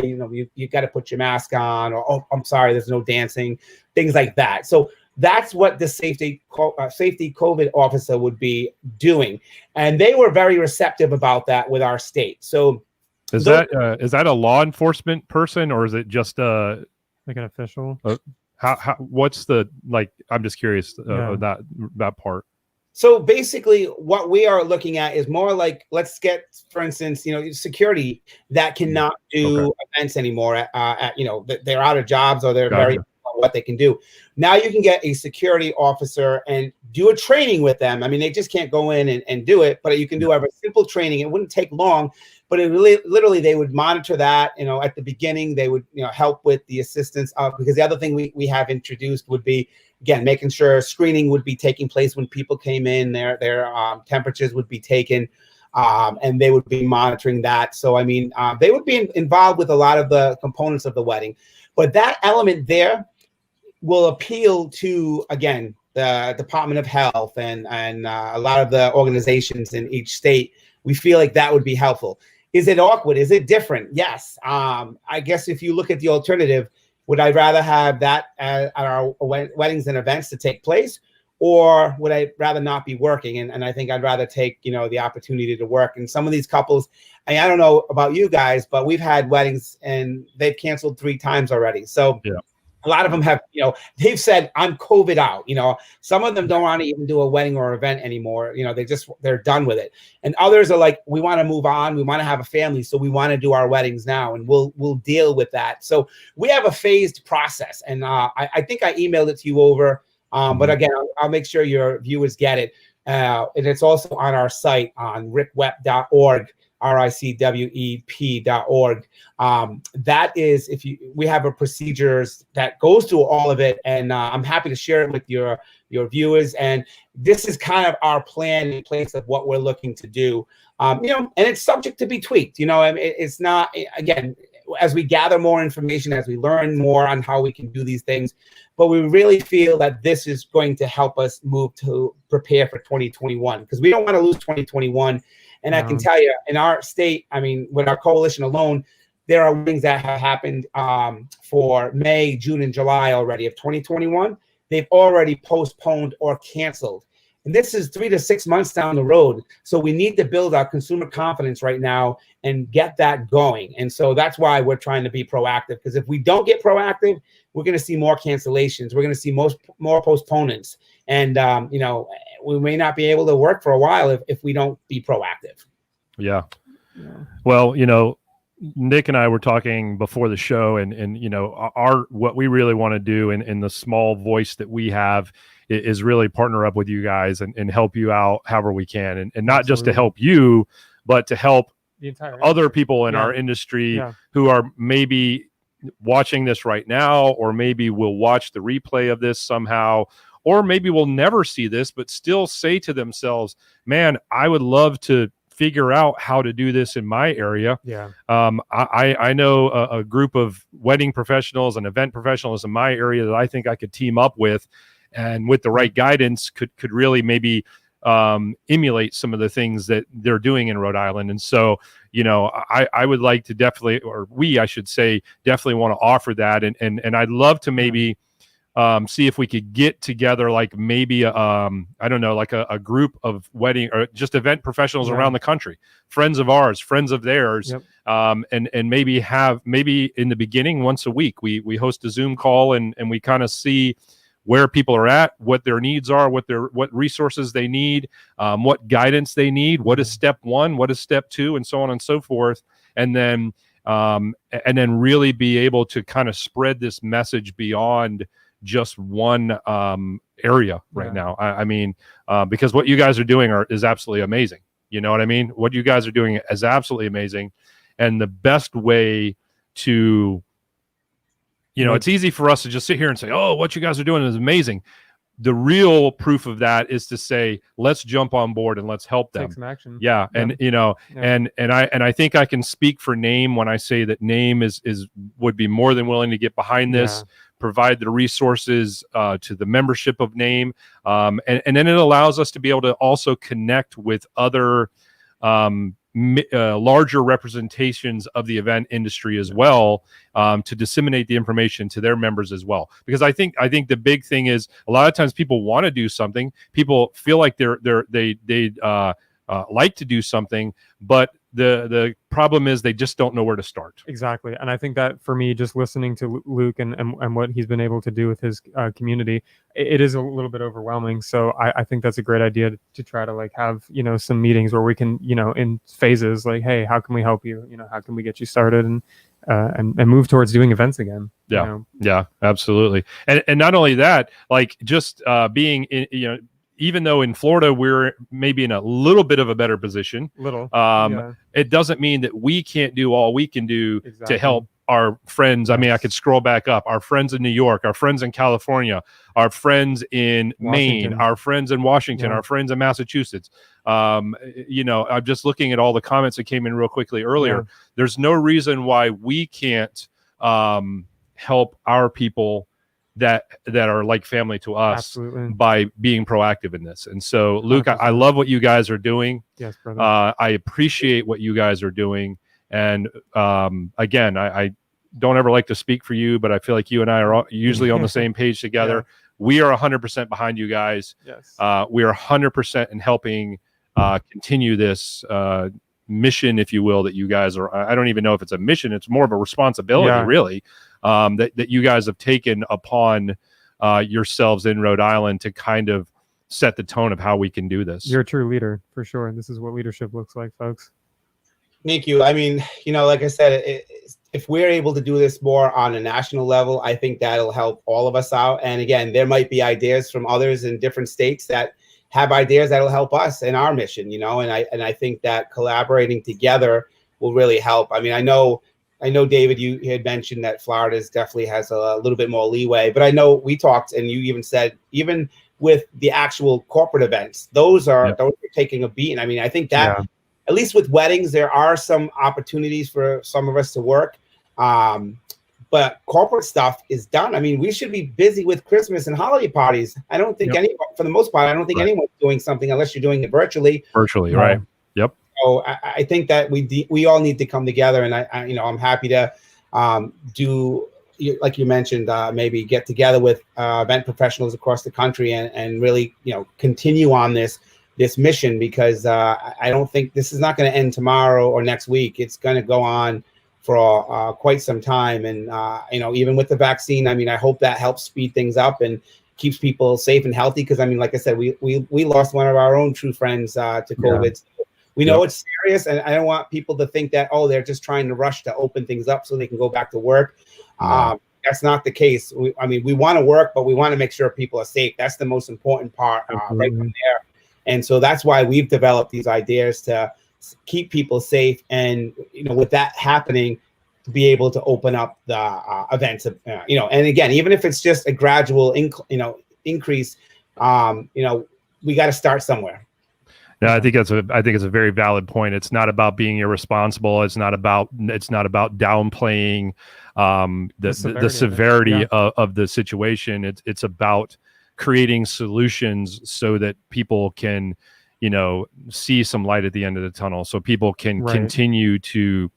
you got to put your mask on, or, oh, I'm sorry, there's no dancing, things like that. So that's what the safety COVID officer would be doing. And they were very receptive about that with our state. So is that a law enforcement person, or is it just like an official? How what's the, like, I'm just curious of that part. So basically what we are looking at is more like, let's get, for instance, security that cannot do events anymore. They're out of jobs, or they're very what they can do. Now you can get a security officer and do a training with them. I mean, they just can't go in and do it, but you can do a simple training. It wouldn't take long, but it literally they would monitor that. At the beginning, they would help with the assistance of, because the other thing we have introduced would be, again, making sure screening would be taking place when people came in, their temperatures would be taken, and they would be monitoring that. So, I mean, they would be involved with a lot of the components of the wedding, but that element there will appeal to, again, the Department of Health and a lot of the organizations in each state. We feel like that would be helpful. Is it awkward? Is it different? Yes. I guess if you look at the alternative, would I rather have that at our weddings and events to take place, or would I rather not be working? And I think I'd rather take, the opportunity to work. And some of these couples, I don't know about you guys, but we've had weddings and they've canceled 3 times already. So yeah. A lot of them have, they've said, I'm COVID out. Some of them don't want to even do a wedding or event anymore. They're done with it. And others are like, we want to move on. We want to have a family. So we want to do our weddings now, and we'll deal with that. So we have a phased process. And I think I emailed it to you over. But again, I'll make sure your viewers get it. And it's also on our site on ricwep.org. RICWEP.org. That is, we have a procedures that goes through all of it, and I'm happy to share it with your viewers. And this is kind of our plan in place of what we're looking to do. And it's subject to be tweaked. I mean, it's not, again, as we gather more information, as we learn more on how we can do these things, but we really feel that this is going to help us move to prepare for 2021, because we don't want to lose 2021. And I can tell you, in our state, I mean, with our coalition alone, there are things that have happened for May, June, and July already of 2021. They've already postponed or canceled. And this is 3 to 6 months down the road. So we need to build our consumer confidence right now and get that going. And so that's why we're trying to be proactive, because if we don't get proactive, we're going to see more cancellations. We're going to see more postponements. And, we may not be able to work for a while if we don't be proactive. Yeah. Well, Nick and I were talking before the show, and what we really want to do in the small voice that we have is really partner up with you guys and help you out however we can. And not just to help you, but to help the entire other people in our industry who are maybe watching this right now, or maybe will watch the replay of this somehow, or maybe will never see this, but still say to themselves, man, I would love to figure out how to do this in my area. Yeah. I know a group of wedding professionals and event professionals in my area that I think I could team up with, and with the right guidance could really maybe emulate some of the things that they're doing in Rhode Island. And so, you know, I would like to definitely, or I should say, definitely want to offer that. And I'd love to maybe see if we could get together, like maybe, I don't know, like a group of wedding or just event professionals around the country, friends of ours, friends of theirs. And maybe in the beginning, once a week, we host a Zoom call and we kind of see where people are at, what their needs are, what resources they need, what guidance they need, what is step one, what is step two, and so on and so forth. And then really be able to kind of spread this message beyond just one area right now. I mean, because what you guys are doing is absolutely amazing. You know what I mean? What you guys are doing is absolutely amazing. And the best way to, you know, it's easy for us to just sit here and say, oh, what you guys are doing is amazing. The real proof of that is to say, let's jump on board and let's help them. Take some action. Yeah. And, you know, and I think I can speak for NAME when I say that NAME would be more than willing to get behind this, provide the resources to the membership of NAME. And then it allows us to be able to also connect with other larger representations of the event industry as well, to disseminate the information to their members as well. Because I think the big thing is a lot of times people want to do something, people feel like they like to do something, but the problem is they just don't know where to start. Exactly. And I think that for me, just listening to Luke and what he's been able to do with his community, it is a little bit overwhelming. So I think that's a great idea to try to like have, you know, some meetings where we can, you know, in phases, like, hey, how can we help you? You know, how can we get you started and move towards doing events again? Yeah. You know? Yeah, absolutely. And not only that, like just being in, you know, even though in Florida we're maybe in a little bit of a better position, it doesn't mean that we can't do all we can do to help our friends. I mean, I could scroll back up. Our friends in New York, our friends in California, our friends in Maine, our friends in Washington, our friends in Massachusetts. You know, I'm just looking at all the comments that came in real quickly earlier. There's no reason why we can't help our people that are like family to us by being proactive in this. And so, Luke, I love what you guys are doing. Yes, brother. I appreciate what you guys are doing. And again, I don't ever like to speak for you, but I feel like you and I are usually on the same page together. We are 100% behind you guys. Yes. We are 100% in helping continue this mission, if you will, that you guys are. I don't even know if it's a mission. It's more of a responsibility, really, that you guys have taken upon yourselves in Rhode Island to kind of set the tone of how we can do this. You're a true leader, for sure. This is what leadership looks like, folks. Thank you. I mean, you know, like I said, if we're able to do this more on a national level, I think that'll help all of us out. And again, there might be ideas from others in different states that have ideas that'll help us in our mission, you know, and I think that collaborating together will really help. I mean, I know, David, you had mentioned that Florida definitely has a little bit more leeway, but I know we talked and you even said, even with the actual corporate events, those are taking a beating. I mean, I think that at least with weddings, there are some opportunities for some of us to work. But corporate stuff is done. I mean, we should be busy with Christmas and holiday parties. I don't think anyone, for the most part, I don't think anyone's doing something unless you're doing it virtually. Virtually, right? Yep. So I think that we all need to come together, and I you know, I'm happy to do, like you mentioned, maybe get together with event professionals across the country and really, you know, continue on this mission, because I don't think this is not going to end tomorrow or next week. It's going to go on for quite some time. And, you know, even with the vaccine, I mean, I hope that helps speed things up and keeps people safe and healthy. Because, I mean, like I said, we lost one of our own true friends to COVID. So we know it's serious, and I don't want people to think that, oh, they're just trying to rush to open things up so they can go back to work. That's not the case. I mean, we want to work, but we want to make sure people are safe. That's the most important part right from there. And so that's why we've developed these ideas to keep people safe. And, you know, with that happening, to be able to open up the events, you know, and again, even if it's just a gradual, increase, you know, we got to start somewhere. Yeah, I think it's a very valid point. It's not about being irresponsible. It's not about downplaying the severity of the situation. It's about creating solutions so that people can, see some light at the end of the tunnel, so people can continue to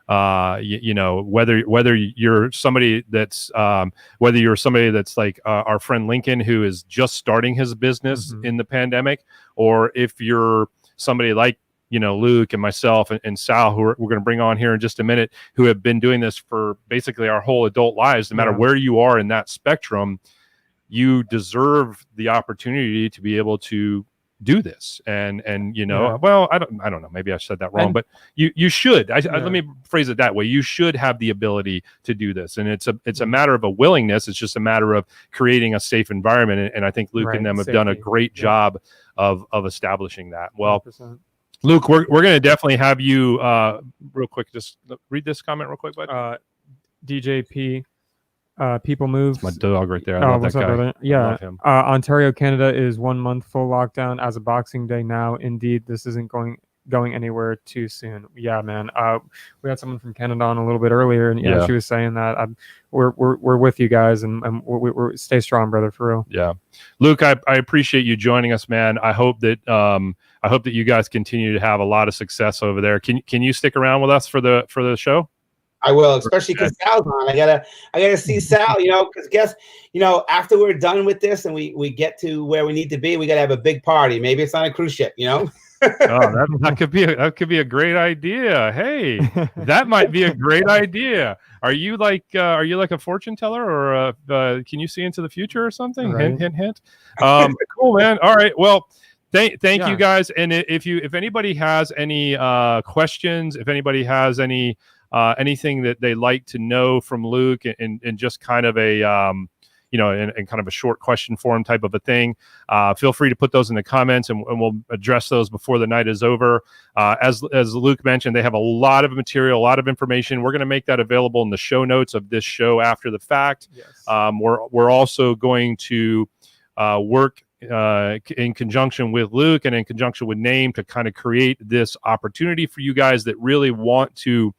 whether you're somebody that's like our friend Lincoln, who is just starting his business in the pandemic, or if you're somebody like Luke and myself and Sal, who we're going to bring on here in just a minute, who have been doing this for basically our whole adult lives. No matter where you are in that spectrum, you deserve the opportunity to be able to do this. And well, I don't know, maybe I said that wrong, but you should. Let me phrase it that way. You should have the ability to do this, and it's a matter of a willingness. It's just a matter of creating a safe environment, and I think Luke and them have done a great job of establishing that. Well, 100%. Luke, we're going to definitely have you real quick. Just read this comment real quick, bud. DJP. People move. It's my dog right there. I love that guy. Brother? Yeah. I love him. Ontario, Canada is 1 month full lockdown as of Boxing Day now. Indeed, this isn't going anywhere too soon. Yeah, man. We had someone from Canada on a little bit earlier, and she was saying that we're with you guys, and we're stay strong, brother, for real. Yeah, Luke, I appreciate you joining us, man. I hope that you guys continue to have a lot of success over there. Can you stick around with us for the show? I will, especially because Sal's on. I gotta see Sal, because after we're done with this and we get to where we need to be, we gotta have a big party. Maybe it's on a cruise ship, Oh, that could be a great idea. Hey, that might be a great idea. Are you like a fortune teller, or can you see into the future or something? Right. Hint. Cool, man. All right. Well, thank you guys. And if anybody has any questions, if anybody has anything that they like to know from Luke, and just kind of a and kind of a short question form type of a thing, feel free to put those in the comments, and we'll address those before the night is over. As Luke mentioned, they have a lot of material, a lot of information. We're going to make that available in the show notes of this show after the fact. Yes. We're also going to work in conjunction with Luke and in conjunction with Name to kind of create this opportunity for you guys that really want to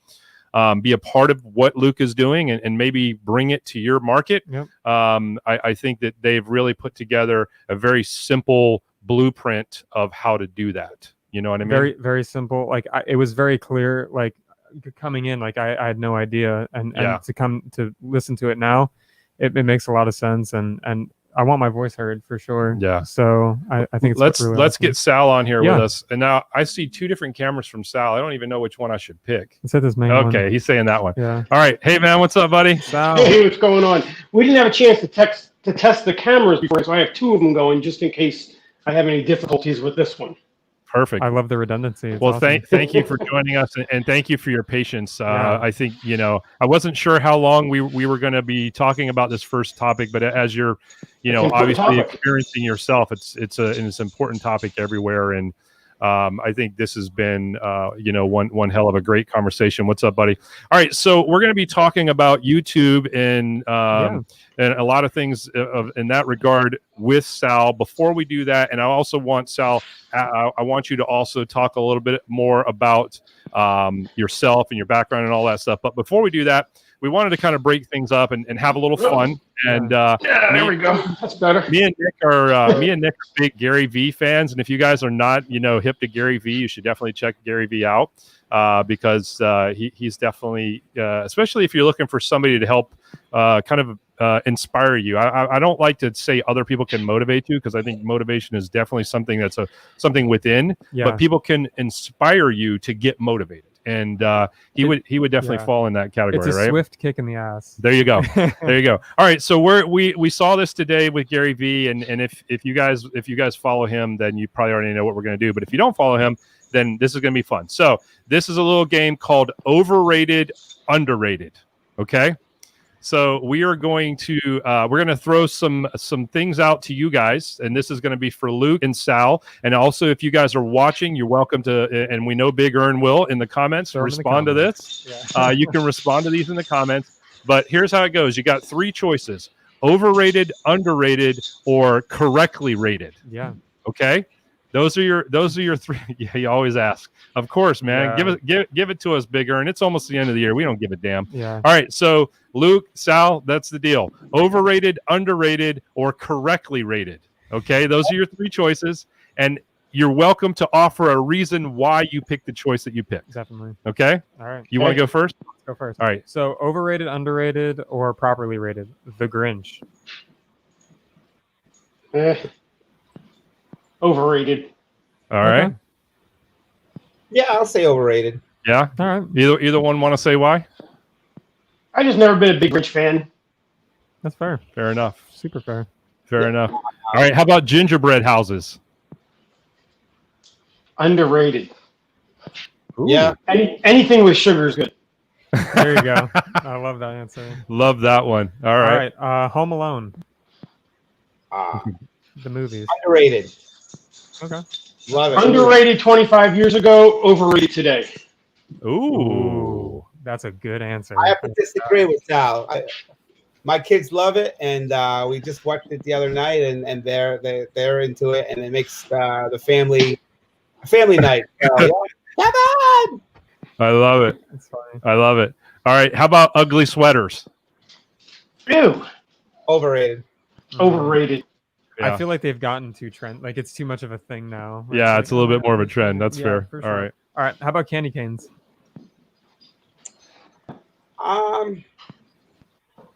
be a part of what Luke is doing, and maybe bring it to your market. Yep. I think that they've really put together a very simple blueprint of how to do that. You know what I mean? Very, very simple. Like it was very clear, like coming in, like I had no idea, and to come to listen to it now, it makes a lot of sense, and I want my voice heard for sure. Yeah. So I think it's let's get Sal on here with us. And now I see 2 different cameras from Sal. I don't even know which one I should pick. Let's hit this main one. Okay, he's saying that one. Yeah. All right. Hey man, what's up, buddy? Sal. Hey, what's going on? We didn't have a chance to test the cameras before, so I have 2 of them going just in case I have any difficulties with this one. Perfect. I love the redundancy. It's well, awesome. thank you for joining us, and thank you for your patience. I think I wasn't sure how long we were going to be talking about this first topic, but as you're obviously experiencing yourself, it's an important topic everywhere, and I think this has been one hell of a great conversation. What's up, buddy? All right, so we're going to be talking about YouTube and a lot of things in that regard with Sal. Before we do that, and I also want Sal, I want you to also talk a little bit more about yourself and your background and all that stuff. But before we do that, we wanted to kind of break things up and have a little fun. And there we go. That's better. Me and Nick are big Gary Vee fans, and if you guys are not hip to Gary Vee, you should definitely check Gary Vee out, because he's definitely especially if you're looking for somebody to help kind of inspire you. I don't like to say other people can motivate you, because I think motivation is definitely something that's something within, but people can inspire you to get motivated. And he would definitely fall in that category. It's a right? Swift kick in the ass. There you go. There you go. All right, so we saw this today with Gary Vee, and if you guys follow him, then you probably already know what we're going to do. But if you don't follow him, then this is going to be fun. So this is a little game called Overrated, Underrated. Okay. So we are going to throw some things out to you guys, and this is going to be for Luke and Sal. And also, if you guys are watching, you're welcome to, and we know Big Earn will in the comments respond to this. Yeah. You can respond to these in the comments. But here's how it goes: you got 3 choices: overrated, underrated, or correctly rated. Yeah. Okay. Those are your three. Yeah, you always ask. Of course, man. Yeah. Give it to us, Big Earn. It's almost the end of the year. We don't give a damn. Yeah. All right. So Luke, Sal, that's the deal. Overrated, underrated, or correctly rated. Okay, those are your three choices, and you're welcome to offer a reason why you picked the choice that you picked. Definitely. Okay. All right. You want to go first? Let's go first. All right. So overrated, underrated, or properly rated? The Grinch. Overrated. All right. Okay. Yeah, I'll say overrated. Yeah. All right. Either one want to say why? I just never been a big Grinch fan. That's fair. Fair enough. Super fair. Fair enough. All right. How about gingerbread houses? Underrated. Ooh. Yeah. Anything with sugar is good. There you go. I love that answer. Love that one. All right. All right. Home Alone. The movies. Underrated. Okay. Love it. Underrated 25 years ago, overrated today. Ooh. That's a good answer. I have to disagree with Sal. My kids love it, and we just watched it the other night, and they're into it, and it makes the family night. Come on! I love it. It's funny. I love it. All right. How about ugly sweaters? Ew. Overrated. Overrated. Yeah. I feel like they've gotten too trend. Like it's too much of a thing now. Where Yeah, like, it's a little oh, bit more of a trend. That's yeah, fair. for All sure. right. All right. How about candy canes? I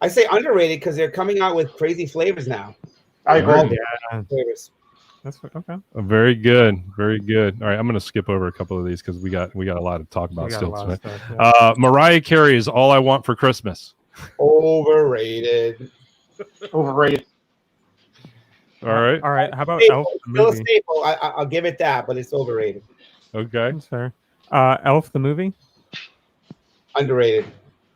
say underrated because they're coming out with crazy flavors now. I agree. All Yeah. flavors. That's okay. Very good. Very good. All right. I'm going to skip over a couple of these because we got a lot to talk about We got a still lot of tonight. stuff, yeah. Mariah Carey is All I Want for Christmas. Overrated. Overrated. All right. All right. How about Staple. Elf the Still a movie? staple. I'll give it that, but it's overrated. Okay. That's fair. Elf the movie. Underrated.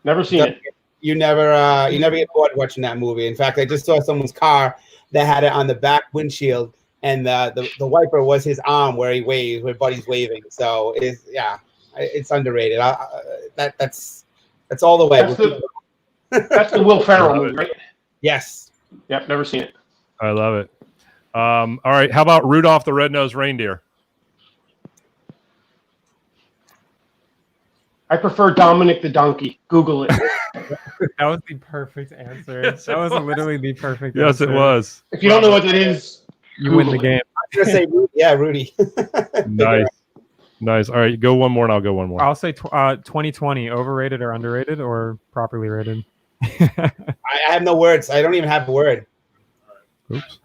Never seen it. You never get bored watching that movie. In fact, I just saw someone's car that had it on the back windshield, and the wiper was his arm where he waves, where Buddy's waving. So it's underrated. That's all the way. That's the Will Ferrell movie, right? Yes. Yep, never seen it. I love it. All right. How about Rudolph the Red-Nosed Reindeer? I prefer Dominic the Donkey. Google it. That was the perfect answer. Yes, that it was was. literally the perfect Yes, answer. it was. If you don't know what that is, You win the Google it. game. I'm gonna say Rudy. Nice. Nice. All right. Go one more and I'll go one more. I'll say 2020, overrated or underrated or properly rated. I have no words. I don't even have a word. Oops.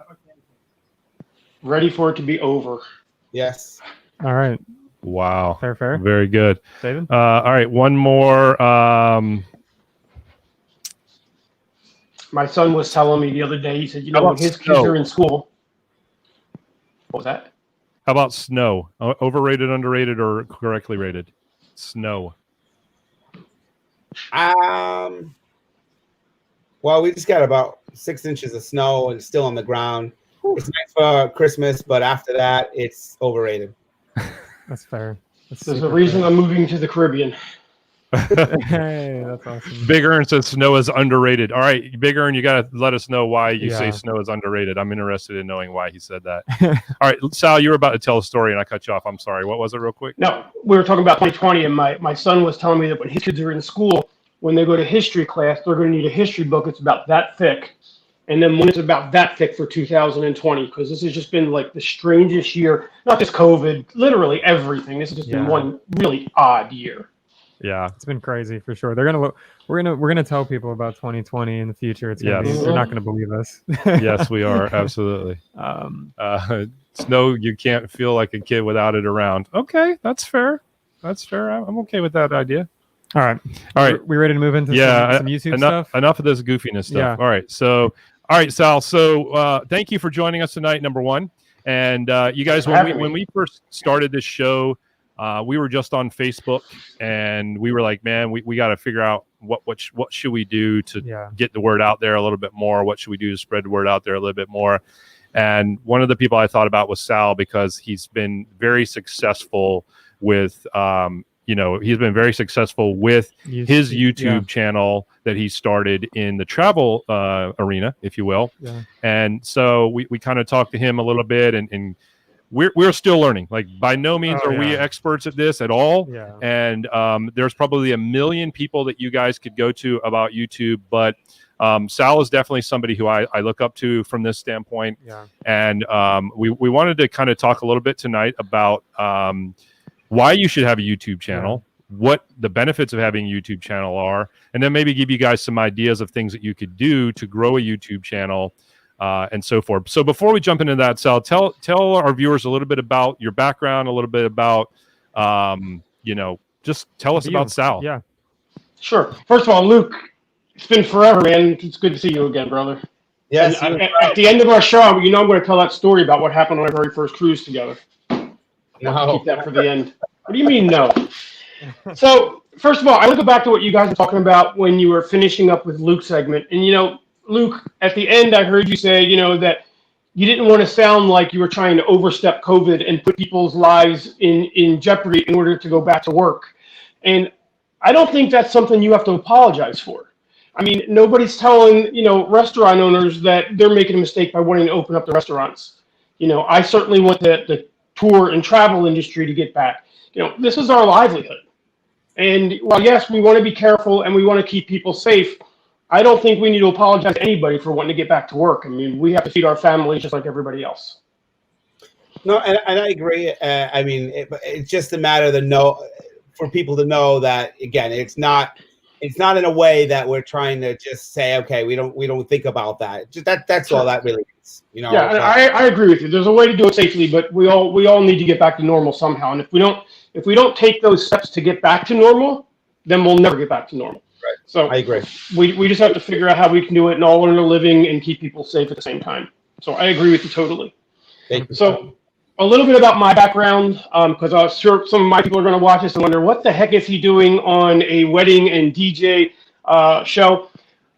Ready for it to be over. Yes. All right. Wow. Fair. Very good. David? All right. One more. My son was telling me the other day, he said, How when about his kids snow? are in school. What was that? How about snow? Overrated, underrated, or correctly rated? Snow. Well, we just got about 6 inches of snow and still on the ground. It's nice for Christmas, but after that, it's overrated. That's fair. That's There's a super reason fair. I'm moving to the Caribbean. Hey, that's awesome. Big Earn says snow is underrated. All right, Big Earn, you got to let us know why you say Yeah. snow is underrated. I'm interested in knowing why he said that. All right, Sal, you were about to tell a story and I cut you off. I'm sorry. What was it, real quick? No, we were talking about 2020, and my son was telling me that when his kids are in school, when they go to history class, they're going to need a history book. It's about that thick. And then one is about that thick for 2020, because this has just been like the strangest year. Not just COVID, literally everything. This has just been Yeah. one really odd year. Yeah. It's been crazy for sure. They're gonna look. We're gonna tell people about 2020 in the future. It's gonna Yes. be, they're not gonna believe us. Yes, we are. Absolutely. Snow, you can't feel like a kid without it around. Okay, that's fair. That's fair. I'm okay with that idea. All right. All right. We ready to move into Yeah, some YouTube enough, stuff? enough of this goofiness stuff. Yeah. All right. So, all right, Sal. So, thank you for joining us tonight, number one. And you guys, when we first started this show, we were just on Facebook, and we were like, man, we got to figure out what should we do to get the word out there a little bit more. What should we do to spread the word out there a little bit more? And one of the people I thought about was Sal, because he's been very successful with he's been very successful with his YouTube channel that he started in the travel arena, if you will. Yeah. And so we kind of talked to him a little bit and we're still learning. Like, by no means are we experts at this at all. Yeah. And there's probably a million people that you guys could go to about YouTube, but Sal is definitely somebody who I look up to from this standpoint. Yeah. And we wanted to kind of talk a little bit tonight about why you should have a YouTube channel, what the benefits of having a YouTube channel are, and then maybe give you guys some ideas of things that you could do to grow a YouTube channel and so forth. So before we jump into that, Sal, tell our viewers a little bit about your background, a little bit about, just tell us about Sal. Yeah. Sure. First of all, Luke, it's been forever, man. It's good to see you again, brother. Yes. At the end of our show, I'm going to tell that story about what happened on our very first cruise together. No. Keep that for the end. What do you mean, no? So, first of all, I want to go back to what you guys were talking about when you were finishing up with Luke's segment. And, Luke, at the end, I heard you say, that you didn't want to sound like you were trying to overstep COVID and put people's lives in jeopardy in order to go back to work. And I don't think that's something you have to apologize for. I mean, nobody's telling, restaurant owners that they're making a mistake by wanting to open up the restaurants. I certainly want the tour and travel industry to get back. This is our livelihood. And while, yes, we want to be careful and we want to keep people safe, I don't think we need to apologize to anybody for wanting to get back to work. I mean, we have to feed our families just like everybody else. No, and I agree. It's just a matter of for people to know that, again, it's not in a way that we're trying to just say, okay, we don't think about that. Just that's all that really is. Yeah, I agree with you. There's a way to do it safely, but we all need to get back to normal somehow. And if we don't take those steps to get back to normal, then we'll never get back to normal. Right. So I agree. We just have to figure out how we can do it and all earn a living and keep people safe at the same time. So I agree with you totally. So a little bit about my background, because I'm sure some of my people are going to watch this and wonder, what the heck is he doing on a wedding and DJ show?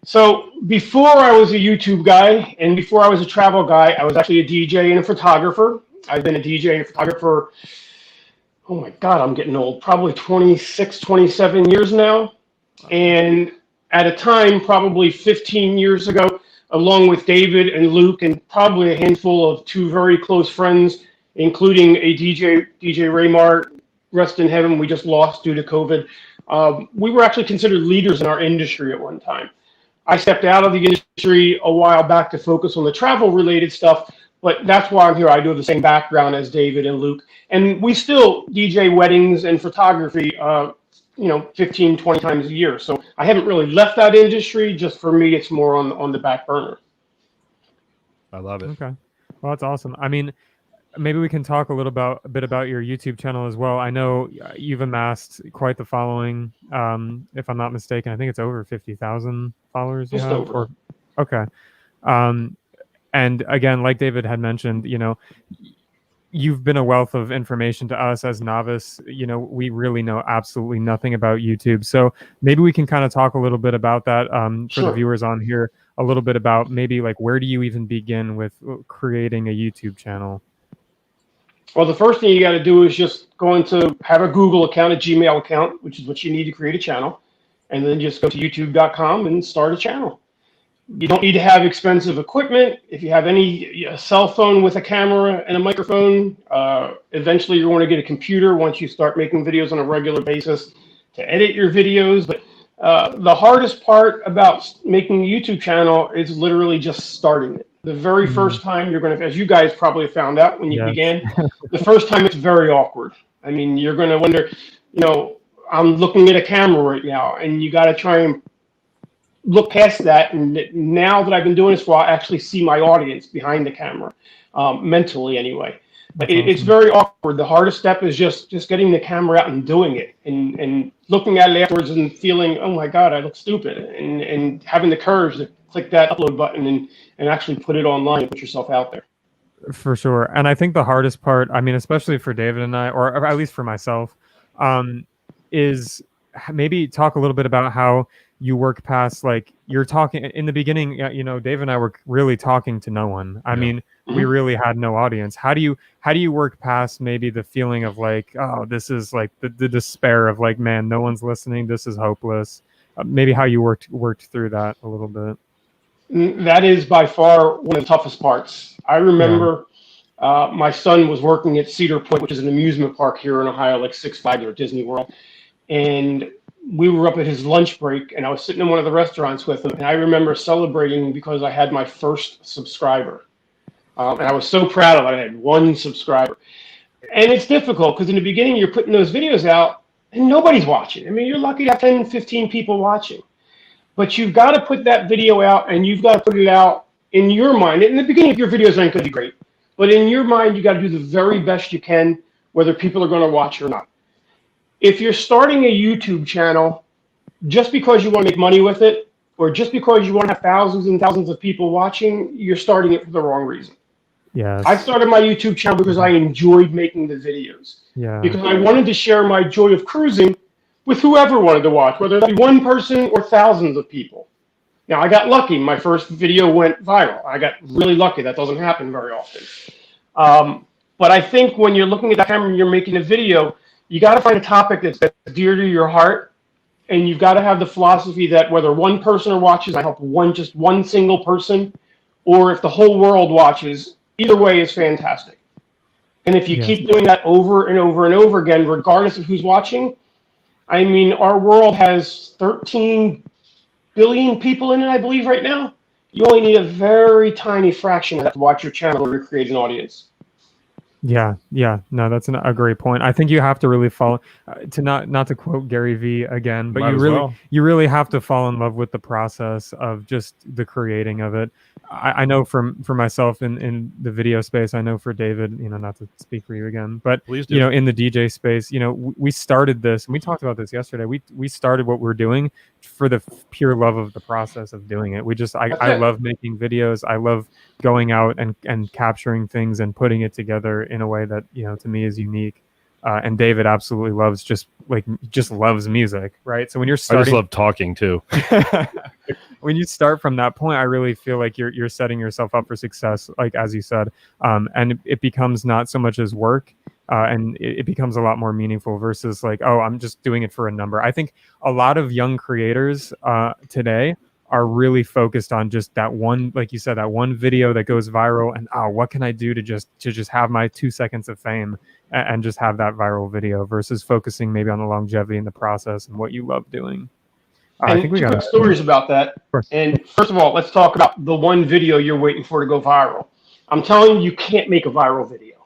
So before I was a YouTube guy and before I was a travel guy, I was actually a DJ and a photographer. I've been a DJ and a photographer, oh my God, I'm getting old, probably 26, 27 years now. And at a time, probably 15 years ago, along with David and Luke and probably a handful of two very close friends, including a DJ Raymar, rest in heaven, we just lost due to COVID. We were actually considered leaders in our industry at one time. I stepped out of the industry a while back to focus on the travel-related stuff, but that's why I'm here. I do have the same background as David and Luke, and we still DJ weddings and photography, 15, 20 times a year. So I haven't really left that industry. Just for me, it's more on the back burner. I love it. Okay. Well, that's awesome. I mean, maybe we can talk a bit about your YouTube channel as well. I know you've amassed quite the following. If I'm not mistaken, I think it's over 50,000 followers. Just over. Okay. And again, like David had mentioned, you've been a wealth of information to us as novice. We really know absolutely nothing about YouTube. So maybe we can kind of talk a little bit about that for the viewers on here, a little bit about maybe like, where do you even begin with creating a YouTube channel? Well, the first thing you got to do is just go into have a Google account, a Gmail account, which is what you need to create a channel. And then just go to youtube.com and start a channel. You don't need to have expensive equipment. If you have a cell phone with a camera and a microphone, eventually you're going to get a computer once you start making videos on a regular basis to edit your videos. But the hardest part about making a YouTube channel is literally just starting it. The very first time you're going to, as you guys probably found out when you began, the first time it's very awkward. I mean, you're going to wonder, I'm looking at a camera right now, and you got to try and look past that. And now that I've been doing this for a while, I actually see my audience behind the camera, mentally anyway. But it's very awkward. The hardest step is just getting the camera out and doing it and looking at it afterwards and feeling, oh my God, I look stupid, and having the courage to click that upload button and actually put it online and put yourself out there. For sure. And I think the hardest part, I mean, especially for David and I, or at least for myself, is maybe talk a little bit about how you work past, like, you're talking in the beginning, Dave and I were really talking to no one. I mean, we really had no audience. How do you work past maybe the feeling of like, oh, this is like the despair of like, man, no one's listening, this is hopeless. Maybe how you worked through that a little bit. That is by far one of the toughest parts. I remember My son was working at Cedar Point, which is an amusement park here in Ohio, like Six Flags or Disney World. And we were up at his lunch break, and I was sitting in one of the restaurants with him. And I remember celebrating because I had my first subscriber. And I was so proud of it. I had one subscriber. And it's difficult because in the beginning, you're putting those videos out and nobody's watching. I mean, you're lucky to have 10, 15 people watching. But you've got to put that video out, and you've got to put it out in your mind. In the beginning, your videos aren't going to be great. But in your mind, you got to do the very best you can, whether people are going to watch or not. If you're starting a YouTube channel just because you want to make money with it, or just because you want to have thousands and thousands of people watching, you're starting it for the wrong reason. Yeah. I started my YouTube channel because I enjoyed making the videos. Yeah. Because I wanted to share my joy of cruising with whoever wanted to watch, whether that be one person or thousands of people. Now, I got lucky. My first video went viral. I got really lucky. That doesn't happen very often. But I think when you're looking at the camera and you're making a video, you got to find a topic that's dear to your heart. And you've got to have the philosophy that whether one person watches, I help just one single person, or if the whole world watches, either way is fantastic. And if you keep doing that over and over and over again, regardless of who's watching, I mean, our world has 13 billion people in it, I believe, right now. You only need a very tiny fraction of that to watch your channel to create an audience. Yeah, no, that's a great point. I think you have to really fall to not to quote Gary Vee again, but you really have to fall in love with the process of just the creating of it. I know for myself in the video space, I know for David, not to speak for you again, but in the DJ space, we started this, and we talked about this yesterday. We started what we're doing for the pure love of the process of doing it. I love making videos. I love going out and capturing things and putting it together in a way that to me is unique. And David absolutely loves loves music, right? So when you're starting, I just love talking too. When you start from that point, I really feel like you're setting yourself up for success, like as you said, and it becomes not so much as work, and it becomes a lot more meaningful versus like, oh, I'm just doing it for a number. I think a lot of young creators today are really focused on just that one, like you said, that one video that goes viral, and what can I do to just have my 2 seconds of fame and just have that viral video versus focusing maybe on the longevity in the process and what you love doing. I think we got stories about that. And first of all, let's talk about the one video you're waiting for to go viral. I'm telling you can't make a viral video.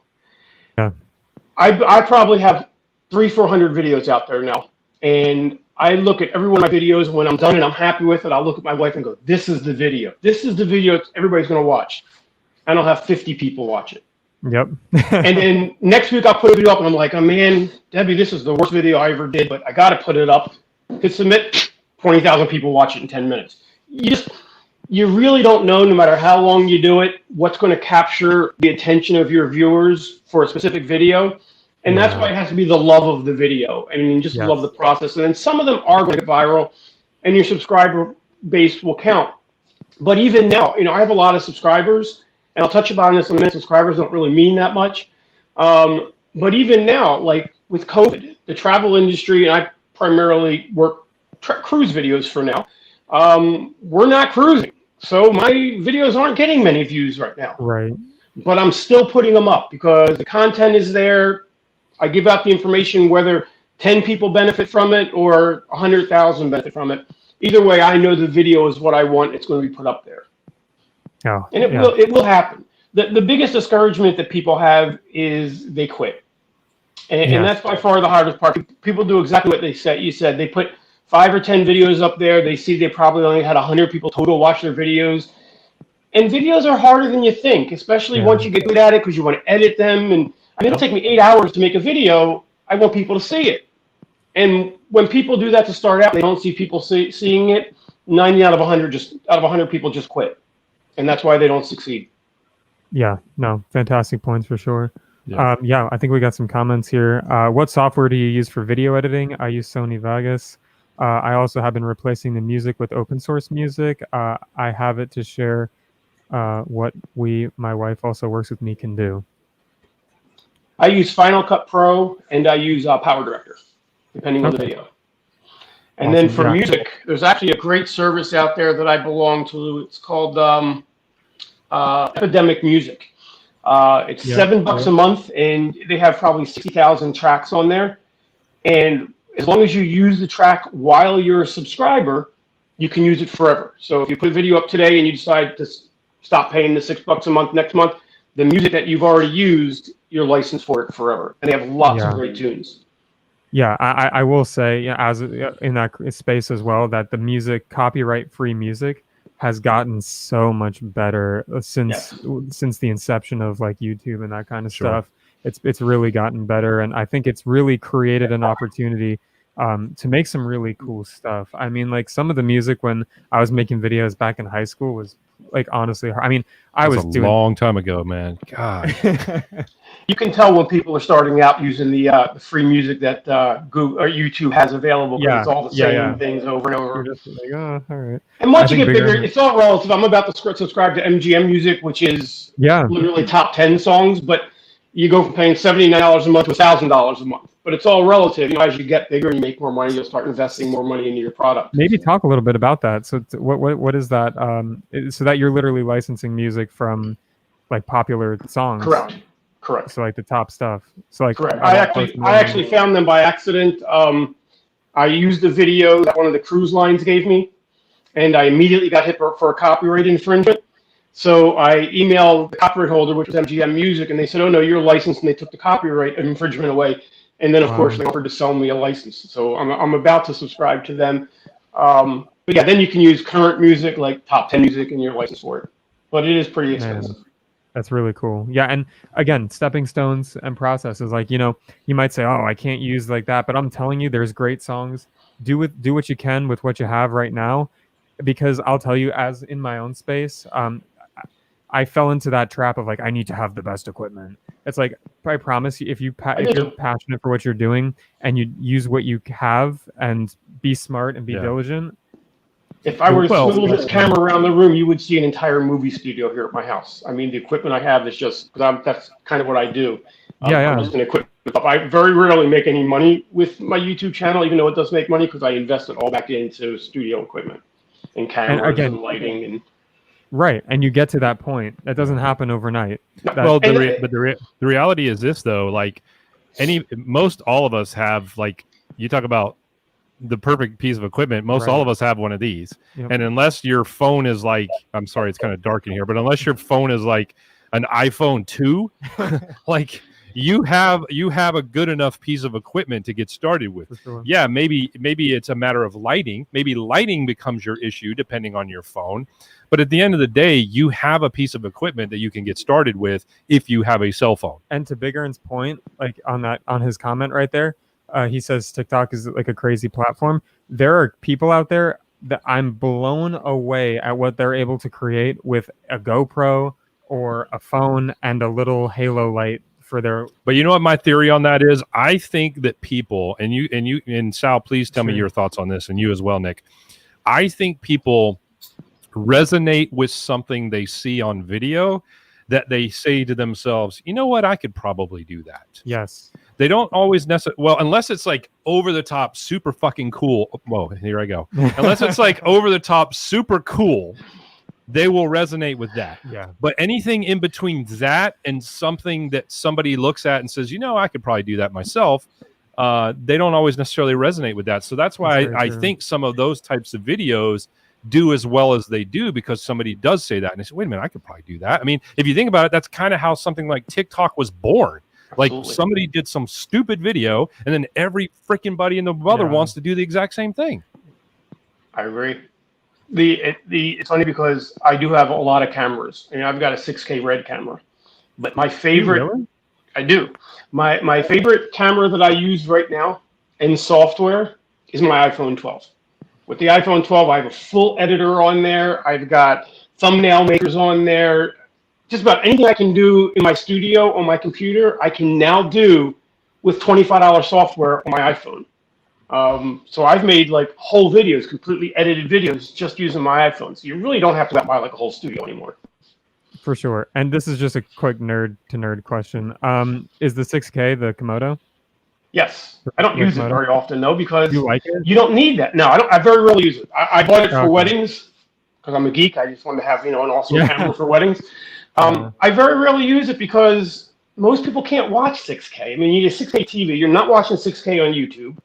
Yeah. I probably have 300-400 videos out there now, and I look at every one of my videos. When I'm done and I'm happy with it, I'll look at my wife and go, this is the video. This is the video everybody's going to watch. And I'll have 50 people watch it. Yep. And then next week I'll put a video up and I'm like, oh man, Debbie, this is the worst video I ever did, but I got to put it up. Hit submit, 20,000 people watch it in 10 minutes. You really don't know, no matter how long you do it, what's going to capture the attention of your viewers for a specific video. And that's why it has to be the love of the video. I mean, just love the process. And then some of them are going to get viral and your subscriber base will count. But even now, I have a lot of subscribers, and I'll touch upon this in a minute. Subscribers don't really mean that much. But even now, like with COVID, the travel industry, and I primarily work cruise videos for now, we're not cruising. So my videos aren't getting many views right now. Right. But I'm still putting them up because the content is there. I give out the information whether 10 people benefit from it or 100,000 benefit from it. Either way, I know the video is what I want. It's going to be put up there. Oh, and it will happen. The biggest discouragement that people have is they quit. And that's by far the hardest part. People do exactly what you said. They put 5 or 10 videos up there. They see they probably only had 100 people total watch their videos. And videos are harder than you think, especially once you get good at it because you want to edit them. And it'll take me 8 hours to make a video. I want people to see it. And when people do that to start out, they don't see people seeing it. 90 out of 100 people just quit. And that's why they don't succeed. Yeah, no, fantastic points for sure. Yeah. I think we got some comments here. What software do you use for video editing? I use Sony Vegas. I also have been replacing the music with open source music. I have it to share what my wife also works with me can do. I use Final Cut Pro and I use Power Director, depending on the video. And then for music, there's actually a great service out there that I belong to. It's called Epidemic Music. It's $7 a month, and they have probably 60,000 tracks on there. And as long as you use the track while you're a subscriber, you can use it forever. So if you put a video up today and you decide to stop paying the $6 a month next month, the music that you've already used, you're licensed for it forever. And they have lots of great tunes. Yeah, I will say, as in that space as well, that the music, copyright-free music, has gotten so much better since the inception of like YouTube and that kind of stuff. It's really gotten better, and I think it's really created an opportunity to make some really cool stuff. I mean, like some of the music when I was making videos back in high school was like honestly, I mean, I was doing a long time ago, man. God. You can tell when people are starting out using the free music that Google or YouTube has available, because it's all the same things over and over. You're just like, oh, all right. And once you get bigger, it's all relative. I'm about to subscribe to MGM Music, which is literally top 10 songs, but you go from paying $79 a month to $1,000 a month. But it's all relative. You know, as you get bigger and you make more money, you'll start investing more money into your product. Maybe talk a little bit about that. So what is that? So that you're literally licensing music from like popular songs. Correct. So like the top stuff. So like correct. I actually found them by accident. I used a video that one of the cruise lines gave me, and I immediately got hit for a copyright infringement. So I emailed the copyright holder, which was MGM Music, and they said, "Oh no, you're licensed," and they took the copyright infringement away. And then, of course, they offered to sell me a license. So I'm about to subscribe to them. But yeah, then you can use current music, like top 10 music, and you're licensed for it. But it is pretty expensive. Man, that's really cool. Yeah, and again, stepping stones and processes. Like, you know, you might say, "Oh, I can't use like that," but I'm telling you, there's great songs. Do what you can with what you have right now, because I'll tell you, as in my own space, I fell into that trap of like, I need to have the best equipment. It's like, I promise you, if you're passionate for what you're doing and you use what you have and be smart and be diligent. If I were to swivel this camera around the room, you would see an entire movie studio here at my house. I mean, the equipment I have is just, that's kind of what I do. I'm just an equipment. I very rarely make any money with my YouTube channel, even though it does make money, because I invest it all back into studio equipment and cameras and lighting and. Right, and you get to that point. That doesn't happen overnight. Well, the reality is this though. Like, most all of us have, like, you talk about the perfect piece of equipment. Most all of us have one of these, and unless your phone is like, I'm sorry, it's kind of dark in here, but unless your phone is like an iPhone 2, like. You have a good enough piece of equipment to get started with. Sure. Yeah, maybe it's a matter of lighting. Maybe lighting becomes your issue depending on your phone. But at the end of the day, you have a piece of equipment that you can get started with if you have a cell phone. And to Big Earn's point, like on his comment right there, he says TikTok is like a crazy platform. There are people out there that I'm blown away at what they're able to create with a GoPro or a phone and a little halo light. But you know what my theory on that is? I think that people, and Sal, please tell me your thoughts on this, and you as well, Nick. I think people resonate with something they see on video that they say to themselves, you know what, I could probably do that. Yes. They don't always necessarily, well, unless it's like over the top, super fucking cool. Whoa, here I go. Unless it's like over the top, super cool. They will resonate with that. Yeah. But anything in between that and something that somebody looks at and says, you know, I could probably do that myself, they don't always necessarily resonate with that. So that's why I think some of those types of videos do as well as they do, because somebody does say that. And they say, wait a minute, I could probably do that. I mean, if you think about it, that's kind of how something like TikTok was born. Like somebody did some stupid video, and then every freaking buddy and the brother wants to do the exact same thing. I agree. It's funny because I do have a lot of cameras. I mean, I've got a 6K red camera, but my favorite, I do. My favorite camera that I use right now in software is my iPhone 12. With the iPhone 12, I have a full editor on there. I've got thumbnail makers on there. Just about anything I can do in my studio on my computer, I can now do with $25 software on my iPhone. So I've made like whole videos, completely edited videos, just using my iPhone. So you really don't have to buy like a whole studio anymore. For sure. And this is just a quick nerd to nerd question. Is the 6K the Komodo? Yes. I don't use it very often though, because you like it? You don't need that. No, I don't. I very rarely use it. I bought it for weddings because I'm a geek. I just wanted to have, an awesome camera for weddings. I very rarely use it because most people can't watch 6K. I mean, you need a 6K TV. You're not watching 6K on YouTube.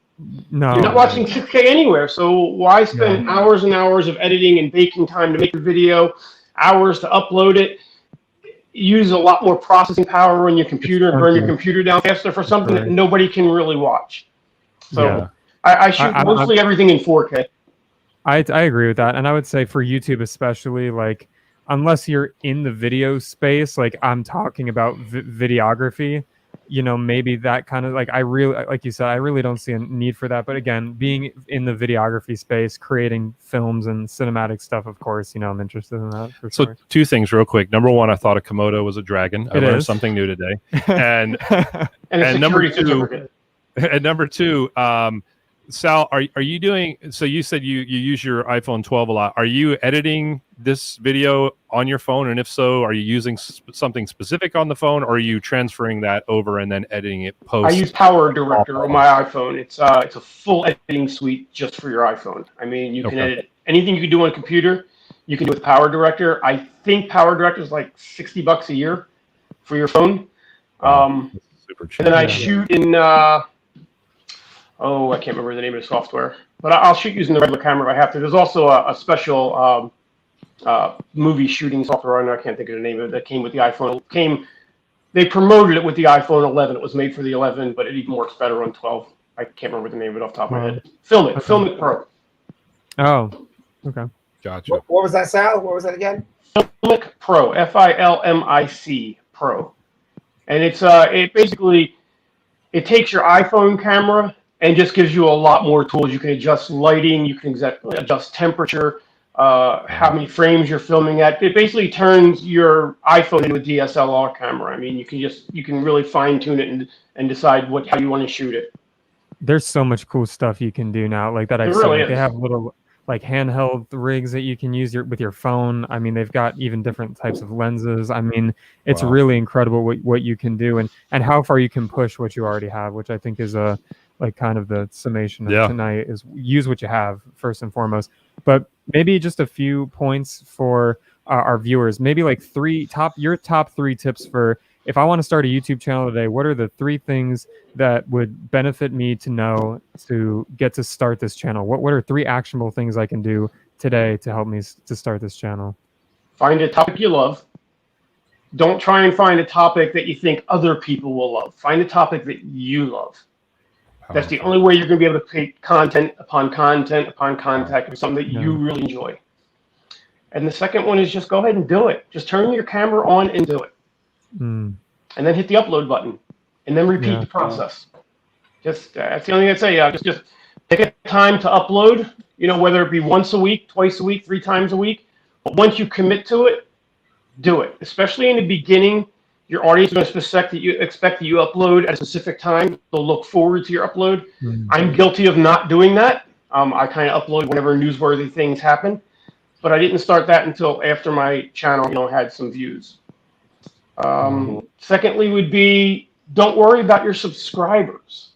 No, you're not watching 6K anywhere. So why spend hours and hours of editing and baking time to make a video, hours to upload it? Use a lot more processing power on your computer and burn your computer down faster for something that nobody can really watch. So I shoot mostly everything in 4K. I agree with that, and I would say for YouTube especially, like unless you're in the video space, like I'm talking about videography, you know, maybe that kind of like I really, like you said, I really don't see a need for that. But again, being in the videography space, creating films and cinematic stuff, of course, you know, I'm interested in that. For sure. Two things real quick. Number one, I thought a Komodo was a dragon. I learned something new today. And and number two, Sal, are you doing? So you said you use your iPhone 12 a lot. Are you editing this video on your phone? And if so, are you using something specific on the phone, or are you transferring that over and then editing it post? I use Power Director on my iPhone. It's a full editing suite just for your iPhone. I mean, you can edit anything you can do on a computer. You can do with Power Director. I think Power Director is like $60 a year for your phone. Super cheap. And then I shoot in. I can't remember the name of the software, but I'll shoot using the regular camera if I have to. There's also a special movie shooting software. I can't think of the name of it. That came with the iPhone. They promoted it with the iPhone 11. It was made for the 11, but it even works better on 12. I can't remember the name of it off the top of my head. Film it Pro. Oh, okay. Gotcha. What was that, Sal? What was that again? Filmic Pro. Filmic Pro. And it's it basically takes your iPhone camera and just gives you a lot more tools. You can adjust lighting, you can adjust temperature, how many frames you're filming at. It basically turns your iPhone into a DSLR camera. I mean, you can really fine tune it and decide how you want to shoot it. There's so much cool stuff you can do now, like that. I've seen. They have little like handheld rigs that you can use with your phone. I mean, they've got even different types of lenses. I mean, it's really incredible what you can do and how far you can push what you already have, which I think is like kind of the summation of tonight is use what you have first and foremost. But maybe just a few points for our viewers, maybe like your top three tips for if I want to start a YouTube channel today. What are the 3 things that would benefit me to know to get to start this channel? What are 3 actionable things I can do today to help me to start this channel? Find a topic you love. Don't try and find a topic that you think other people will love. Find a topic that you love. That's the only way you're going to be able to create content upon content upon content with something that you really enjoy. And the second one is just go ahead and do it. Just turn your camera on and do it. And then hit the upload button and then repeat the process. Just that's the only thing I'd say. Just take a time to upload, you know, whether it be once a week, twice a week, 3 times a week. But once you commit to it, do it. Especially in the beginning, your audience is going to expect that you upload at a specific time. They'll look forward to your upload. I'm guilty of not doing that. I kind of upload whenever newsworthy things happen, but I didn't start that until after my channel, you know, had some views. Secondly would be, don't worry about your subscribers.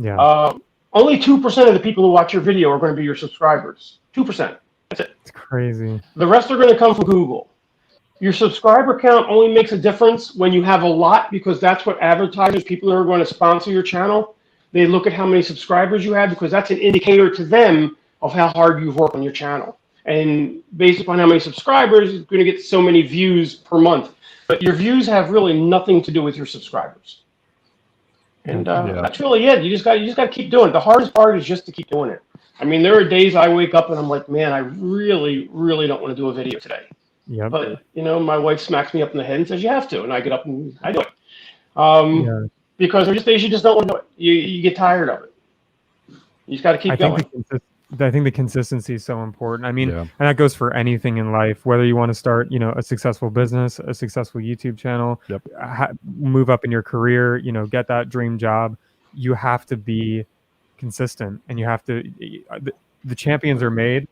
Only 2% of the people who watch your video are going to be your subscribers. 2%. That's it. It's crazy. The rest are going to come from Google. Your subscriber count only makes a difference when you have a lot, because that's what advertisers, people who are going to sponsor your channel, they look at how many subscribers you have, because that's an indicator to them of how hard you've worked on your channel. And based upon how many subscribers, you're going to get so many views per month. But your views have really nothing to do with your subscribers. And that's really it. You just got to keep doing it. The hardest part is just to keep doing it. I mean, there are days I wake up and I'm like, man, I really, really don't want to do a video today. But, you know, my wife smacks me up in the head and says, you have to. And I get up and I do it. Because there's just days you just don't want to do it. You get tired of it. You just got to keep going. I think the consistency is so important. I mean, and that goes for anything in life, whether you want to start, you know, a successful business, a successful YouTube channel, move up in your career, you know, get that dream job. You have to be consistent, and you have to, the champions are made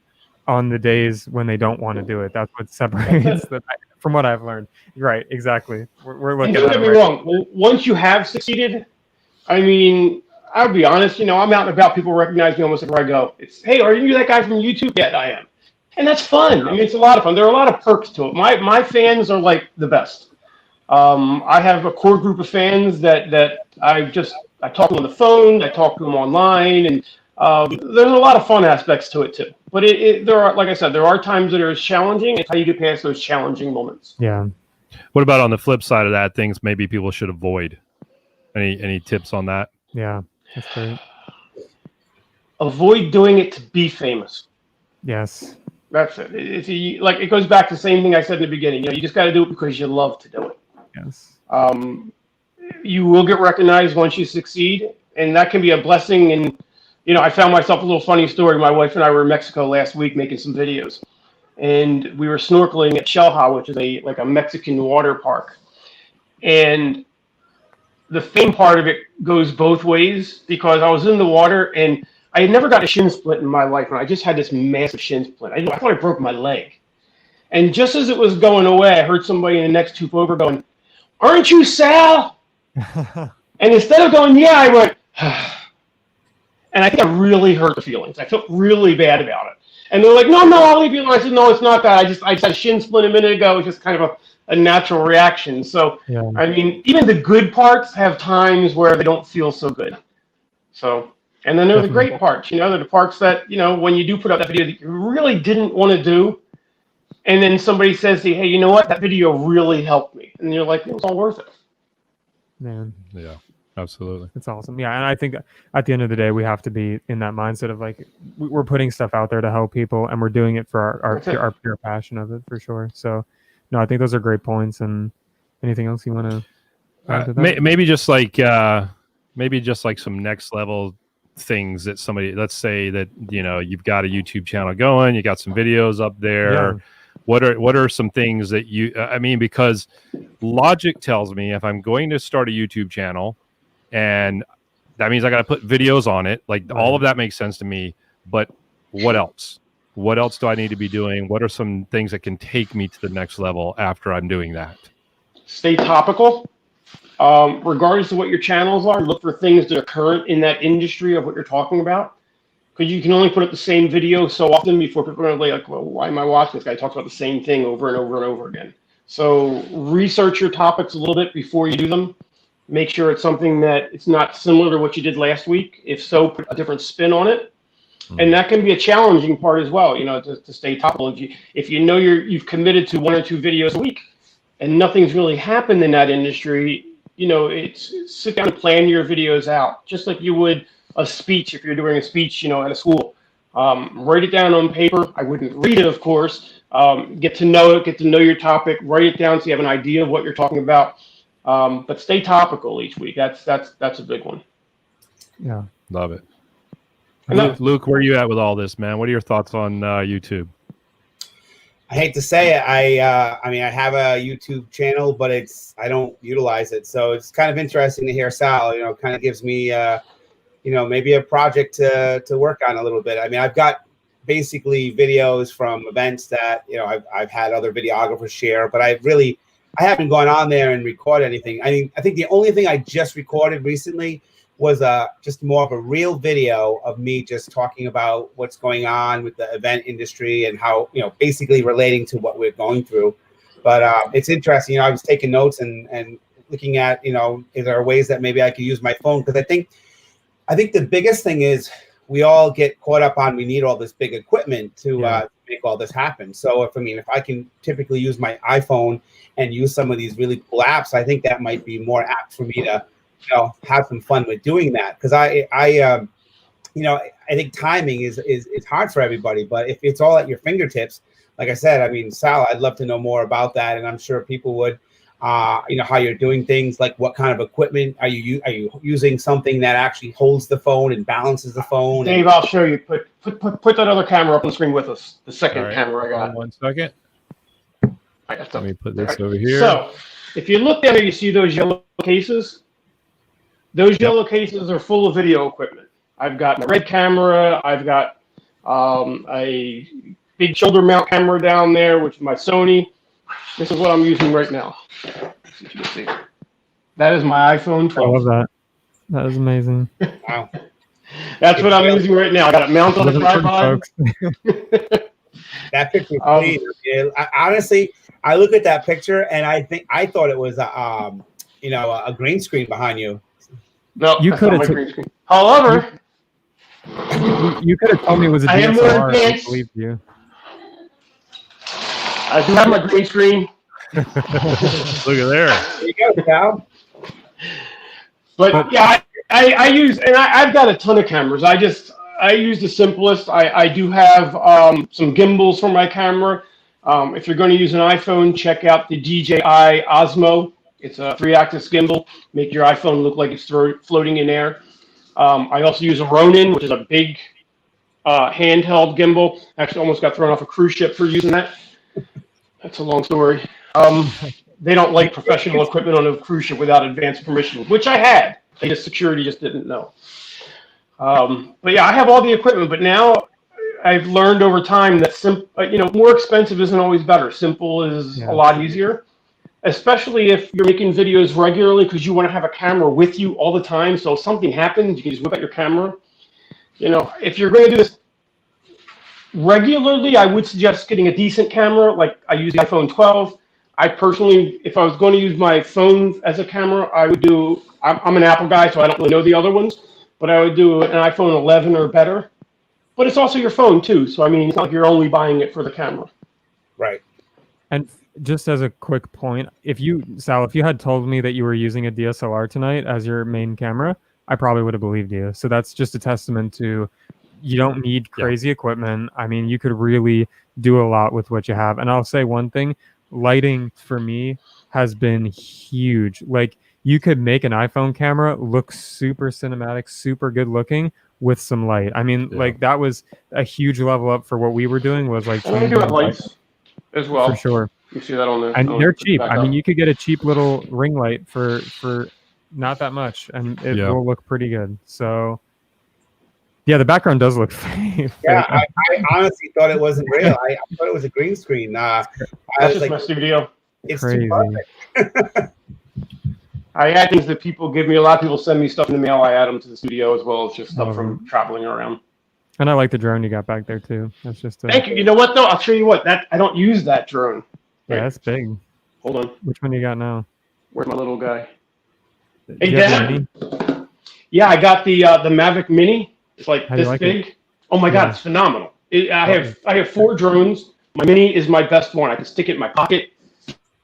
on the days when they don't want to do it. That's what separates them, from what I've learned. Right. Exactly. We're looking at it. Don't get me wrong. Once you have succeeded, I mean, I'll be honest, you know, I'm out and about. People recognize me almost everywhere I go. It's, hey, are you that guy from YouTube? Yeah, I am. And that's fun. I mean, it's a lot of fun. There are a lot of perks to it. My fans are like the best. I have a core group of fans that I talk to them on the phone, I talk to them online, and there's a lot of fun aspects to it too. But there are, like I said, there are times that are challenging. It's how you get past those challenging moments. Yeah. What about on the flip side of that, things maybe people should avoid? Any tips on that? Yeah, that's great. Avoid doing it to be famous. Yes. That's it. It goes back to the same thing I said in the beginning. You just got to do it because you love to do it. Yes. You will get recognized once you succeed, and that can be a blessing. And I found myself a little funny story. My wife and I were in Mexico last week making some videos, and we were snorkeling at Xel-Há, which is a Mexican water park. And the fame part of it goes both ways, because I was in the water and I had never got a shin splint in my life, and I just had this massive shin splint. I thought I broke my leg. And just as it was going away, I heard somebody in the next tube over going, "Aren't you Sal?" And instead of going, "Yeah," I went, and I think I really hurt the feelings. I felt really bad about it. And they're like, "No, I'll leave you alone." I said, "No, it's not that. I just had a shin splint a minute ago. It's just kind of a natural reaction." So, yeah. I mean, even the good parts have times where they don't feel so good. So, and then there are the great parts. They're the parts that, when you do put up that video that you really didn't want to do, and then somebody says to you, "Hey, you know what? That video really helped me." And you're like, "It was all worth it." Man. Yeah, absolutely. It's awesome. Yeah, and I think at the end of the day, we have to be in that mindset of like, we're putting stuff out there to help people, and we're doing it for our pure passion of it, for sure. So, no, I think those are great points. And anything else you want to add to that? Maybe just like some next level things that somebody, let's say that you've got a YouTube channel going, you got some videos up there. Yeah. What are some things that because logic tells me if I'm going to start a YouTube channel, and that means I got to put videos on it, like all of that makes sense to me, but what else? What else do I need to be doing? What are some things that can take me to the next level after I'm doing that? Stay topical. Regardless of what your channels are, look for things that are current in that industry of what you're talking about. Because you can only put up the same video so often before people are like, "Well, why am I watching this guy talks about the same thing over and over and over again?" So research your topics a little bit before you do them. Make sure it's something that it's not similar to what you did last week. If so, put a different spin on it. And that can be a challenging part as well, to stay topical. If you know you've committed to 1 or 2 videos a week and nothing's really happened in that industry, it's sit down and plan your videos out, just like you would a speech. If you're doing a speech, at a school, write it down on paper. I wouldn't read it, of course. Get to know it, get to know your topic, write it down so you have an idea of what you're talking about. But stay topical each week. That's a big one. Yeah, love it. Luke, where are you at with all this, man? What are your thoughts on YouTube? I hate to say it. I have a YouTube channel, but I don't utilize it. So it's kind of interesting to hear Sal. Kind of gives me, maybe a project to work on a little bit. I mean, I've got basically videos from events that I've had other videographers share, but I haven't gone on there and record anything. I think the only thing I just recorded recently was just more of a real video of me just talking about what's going on with the event industry and how, basically relating to what we're going through. But it's interesting. I was taking notes and looking at, is there ways that maybe I could use my phone? Because I think the biggest thing is we all get caught up on we need all this big equipment to make all this happen. So if I can typically use my iPhone and use some of these really cool apps, I think that might be more apt for me to have some fun with doing that. Because I think timing is hard for everybody, but if it's all at your fingertips, like I said, Sal, I'd love to know more about that, and I'm sure people would. How you're doing things, like what kind of equipment are you using? Something that actually holds the phone and balances the phone. Dave, I'll show you. Put that other camera up on the screen with us. The second camera I got. 1 second. Let me put this over here. So, if you look down there, you see those yellow cases. Those yellow cases are full of video equipment. I've got my Red camera. I've got a big shoulder mount camera down there, which is my Sony. This is what I'm using right now. Let's see if you can see. That is my iPhone 12. I love that. That is amazing. Wow. That's what I'm using right now. I got it mounted on the tripod. That picture is clean. Honestly, I look at that picture and I thought it was a green screen behind you. No, You that's could not have my green screen. However, you could have told me it was a I am more DSLR. I advanced. believed you. I do have my green screen. Look at there. There you go, Sal. But yeah, I use, and I've got a ton of cameras. I use the simplest. I do have some gimbals for my camera. If you're going to use an iPhone, check out the DJI Osmo. It's a 3-axis gimbal. Make your iPhone look like it's floating in air. I also use a Ronin, which is a big handheld gimbal. Actually, almost got thrown off a cruise ship for using that. That's a long story. They don't like professional equipment on a cruise ship without advance permission, which I had. Security just didn't know. But yeah, I have all the equipment, but now I've learned over time that more expensive isn't always better. Simple is a lot easier, especially if you're making videos regularly because you want to have a camera with you all the time. So if something happens, you can just whip out your camera. If you're going to do this regularly, I would suggest getting a decent camera. Like I use the iPhone 12. I personally, if I was going to use my phone as a camera, I'm an Apple guy, so I don't really know the other ones, but I would do an iPhone 11 or better. But it's also your phone too, so I mean, it's not like you're only buying it for the camera. Right. And just as a quick point, Sal, if you had told me that you were using a DSLR tonight as your main camera, I probably would have believed you. So that's just a testament to you don't need crazy equipment. I mean, you could really do a lot with what you have. And I'll say one thing, lighting for me has been huge. Like you could make an iPhone camera look super cinematic, super good looking with some light. I mean, like that was a huge level up for what we were doing was like. And we do have lights as well. For sure. You see that on the. And they're cheap. I mean, you could get a cheap little ring light for not that much, and it will look pretty good. So, yeah, the background does look fake. Yeah, I honestly thought it wasn't real. I thought it was a green screen. That's just my studio. It's crazy. too perfect. I add things that people give me. A lot of people send me stuff in the mail. I add them to the studio as well as just stuff from traveling around. And I like the drone you got back there too. That's just thank you. You know what though? I'll show you what I don't use that drone. Yeah, that's big. Hold on. Which one you got now? Where's my little guy? Hey, Dad. Yeah, I got the Mavic Mini. It's like this big. It? Oh my God, it's phenomenal. I have 4 drones. My Mini is my best one. I can stick it in my pocket.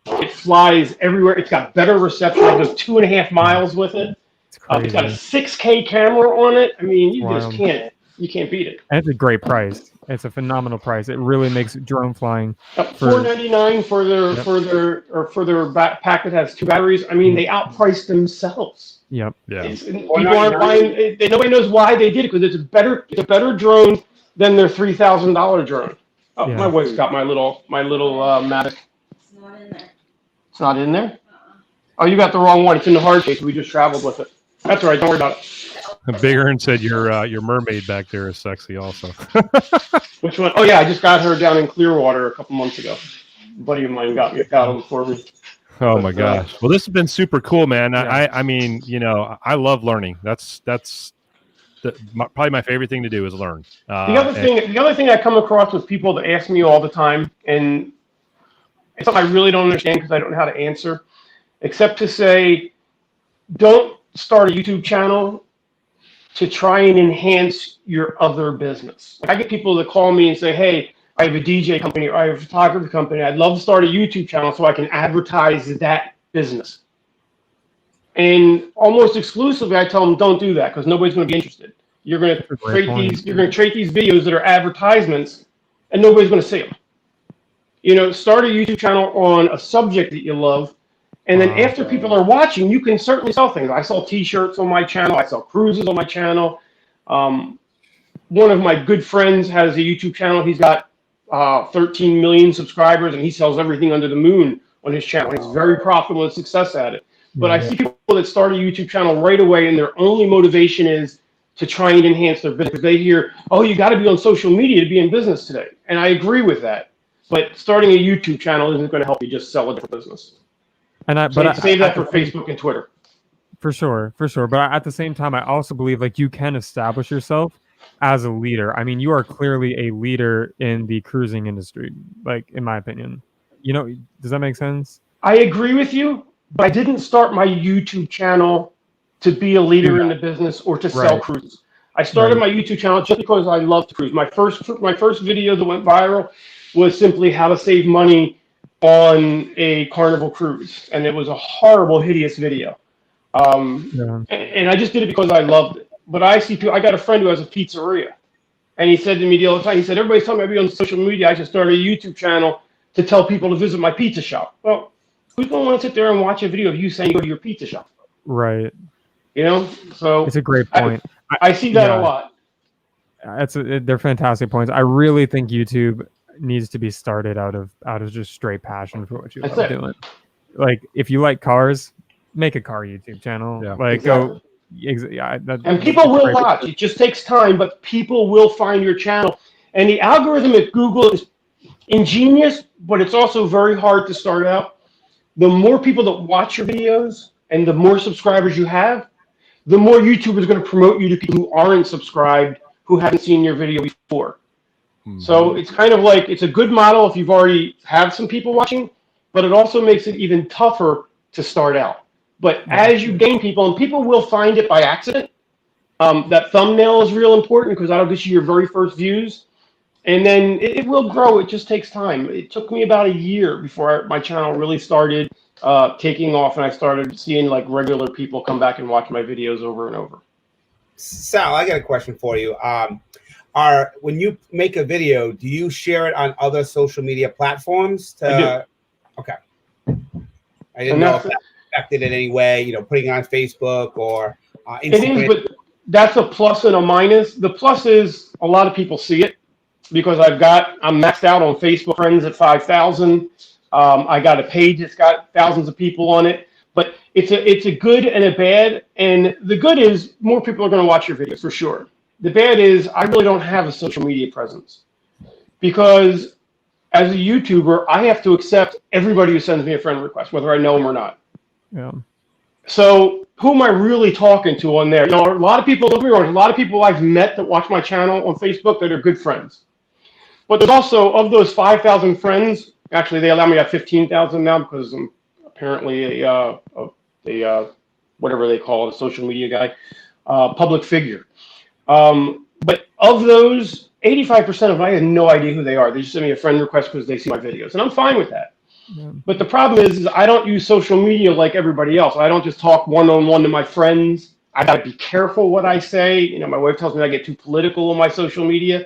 It flies everywhere. It's got better reception. I go 2.5 miles with it. It's got a 6K camera on it. I mean, you just can't beat it. And it's a great price. It's a phenomenal price. It really makes drone flying. $499 for their pack that has 2 batteries. I mean, they outpriced themselves. Yep. Yeah. People aren't buying. Nobody knows why they did it because it's a better drone than their $3,000 drone. Oh, my wife's got my little Mavic. It's not in there. It's not in there? Oh, you got the wrong one. It's in the hard case. We just traveled with it. That's all right. Don't worry about it. Big Earn said your mermaid back there is sexy also. Which one? Oh, yeah. I just got her down in Clearwater a couple months ago. A buddy of mine got them for me. Oh, my gosh. Well, this has been super cool, man. Yeah. I mean, I love learning. That's probably my favorite thing to do is learn. The other thing I come across with people that ask me all the time, and it's something I really don't understand because I don't know how to answer, except to say, don't start a YouTube channel to try and enhance your other business. I get people that call me and say, hey, I have a DJ company or I have a photography company. I'd love to start a YouTube channel so I can advertise that business. And almost exclusively, I tell them, don't do that because nobody's going to be interested. You're going to create these videos that are advertisements, and nobody's going to see them. Start a YouTube channel on a subject that you love, and then after people are watching, you can certainly sell things. I sell T-shirts on my channel. I sell cruises on my channel. One of my good friends has a YouTube channel. He's got 13 million subscribers, and he sells everything under the moon on his channel. He's very profitable and success at it. But I see people that start a YouTube channel right away, and their only motivation is to try and enhance their business. They hear, oh, you got to be on social media to be in business today. And I agree with that. But starting a YouTube channel isn't going to help you just sell a different business. Save that for Facebook and Twitter. For sure. But at the same time, I also believe like you can establish yourself as a leader. I mean, you are clearly a leader in the cruising industry, like in my opinion. You know, does that make sense? I agree with you, but I didn't start my YouTube channel to be a leader in the business or to sell cruises. I started my YouTube channel just because I love to cruise. My first video that went viral was simply how to save money on a Carnival cruise, and it was a horrible, hideous video. And I just did it because I loved it. But I see people. I got a friend who has a pizzeria, and he said to me the other time, he said, everybody's telling me to be on social media. I should start a YouTube channel to tell people to visit my pizza shop. Well, who's going to want to sit there and watch a video of you saying go to your pizza shop? Right. You know, so it's a great point. I see that a lot. They're fantastic points. I really think YouTube needs to be started out of just straight passion for what you love doing. Like, if you like cars, make a car YouTube channel. Yeah. Like, go. And people will watch. It just takes time, but people will find your channel. And the algorithm at Google is ingenious, but it's also very hard to start out. The more people that watch your videos and the more subscribers you have, the more YouTube is going to promote you to people who aren't subscribed, who haven't seen your video before. So it's kind of like, it's a good model if you've already have some people watching, but it also makes it even tougher to start out. But as you gain people, and people will find it by accident, that thumbnail is real important because that'll get you your very first views. And then it will grow. It just takes time. It took me about a year before my channel really started taking off, and I started seeing like regular people come back and watch my videos over and over. Sal, I got a question for you. When you make a video, do you share it on other social media platforms? I do. Okay. I didn't know if that affected it in any way, you know, putting it on Facebook or Instagram. It is, but that's a plus and a minus. The plus is a lot of people see it because I'm maxed out on Facebook friends at 5,000. I got a page that's got thousands of people on it, but it's a good and a bad. And the good is more people are going to watch your videos for sure. The bad is I really don't have a social media presence because as a YouTuber, I have to accept everybody who sends me a friend request, whether I know them or not. Yeah. So who am I really talking to on there? You know, a lot of people, don't get me wrong, a lot of people I've met that watch my channel on Facebook that are good friends. But there's also, of those 5,000 friends, actually they allow me to have 15,000 now because I'm apparently a whatever they call it, a social media guy, public figure. But of those, 85% of them, I have no idea who they are. They just send me a friend request because they see my videos, and I'm fine with that. Yeah. But the problem is I don't use social media like everybody else. I don't just talk one-on-one to my friends. I got to be careful what I say. You know, my wife tells me I get too political on my social media.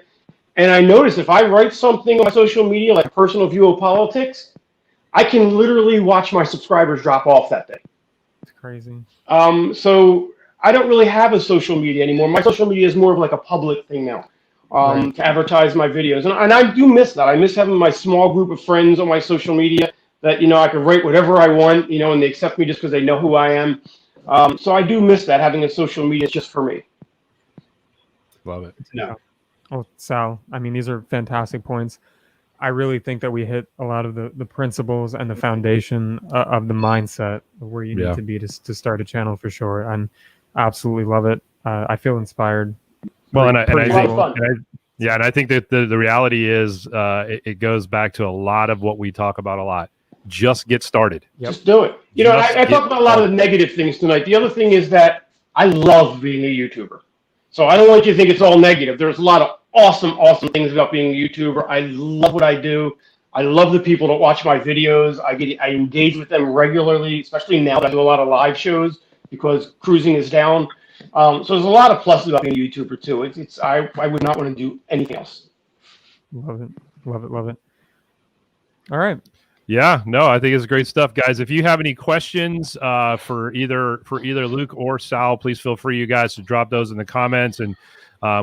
And I notice if I write something on my social media, like a personal view of politics, I can literally watch my subscribers drop off that day. It's crazy. So I don't really have a social media anymore. My social media is more of like a public thing now. To advertise my videos. And I do miss that. I miss having my small group of friends on my social media that, you know, I can write whatever I want, you know, and they accept me just because they know who I am. So I do miss that, having a social media just for me. Love it. No. Oh, Sal, I mean, these are fantastic points. I really think that we hit a lot of the principles and the foundation of the mindset of where you need to be to start a channel for sure. And absolutely love it. I feel inspired. Well, and I think that the reality is it goes back to a lot of what we talk about a lot. Just get started. Just do it. You know, I talked about a lot of the negative things tonight. The other thing is that I love being a YouTuber. So I don't want you to think it's all negative. There's a lot of awesome things about being a YouTuber. I love what I do. I love the people that watch my videos. I engage with them regularly, especially now that I do a lot of live shows because cruising is down. So there's a lot of pluses about being a YouTuber too. I would not want to do anything else. Love it. All right. Yeah, no, I think it's great stuff, guys. If you have any questions for either Luke or Sal, please feel free, you guys, to drop those in the comments, and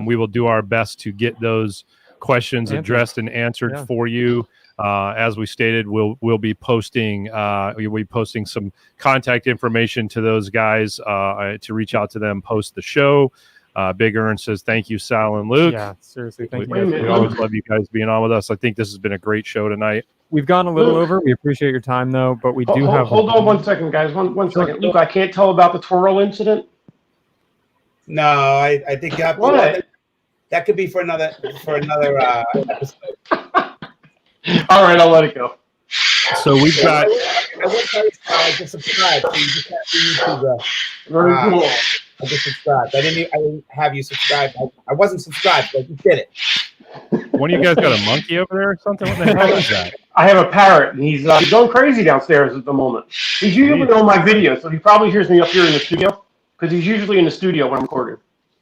we will do our best to get those questions addressed and answered for you. As we stated, we'll be posting some contact information to those guys to reach out to them post the show. Big Earn says thank you, Sal and Luke. Yeah, seriously, thank you. We always love you guys being on with us. I think this has been a great show tonight. We've gone a little over. We appreciate your time, though, but we do have. Hold on 1 second, guys. One second, Luke. I can't tell about the twirl incident. No, I think you have What? that could be for another episode. All right, I'll let it go. So we've got. I would tell you to subscribe. So you just have to YouTube. Very cool. I just subscribed. I didn't have you subscribe. I wasn't subscribed, but you did it. One of you guys got a monkey over there or something? What the hell is that? I have a parrot, and he's going crazy downstairs at the moment. He's usually on my video, so he probably hears me up here in the studio, because he's usually in the studio when I'm recording.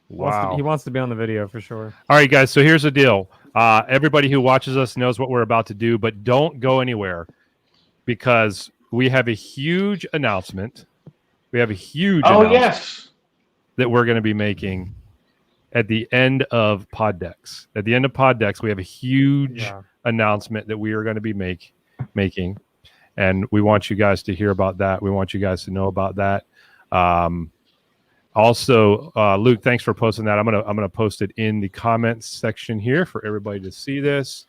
Wow. He wants to be on the video for sure. All right, guys. So here's the deal. Everybody who watches us knows what we're about to do, but don't go anywhere because we have a huge announcement. We have a huge announcement that we're going to be making at the end of Pod Decks. At the end of Pod Decks, we have a huge announcement that we are going to be making, and we want you guys to hear about that. We want you guys to know about that. Also, Luke, thanks for posting that. I'm gonna post it in the comments section here for everybody to see this.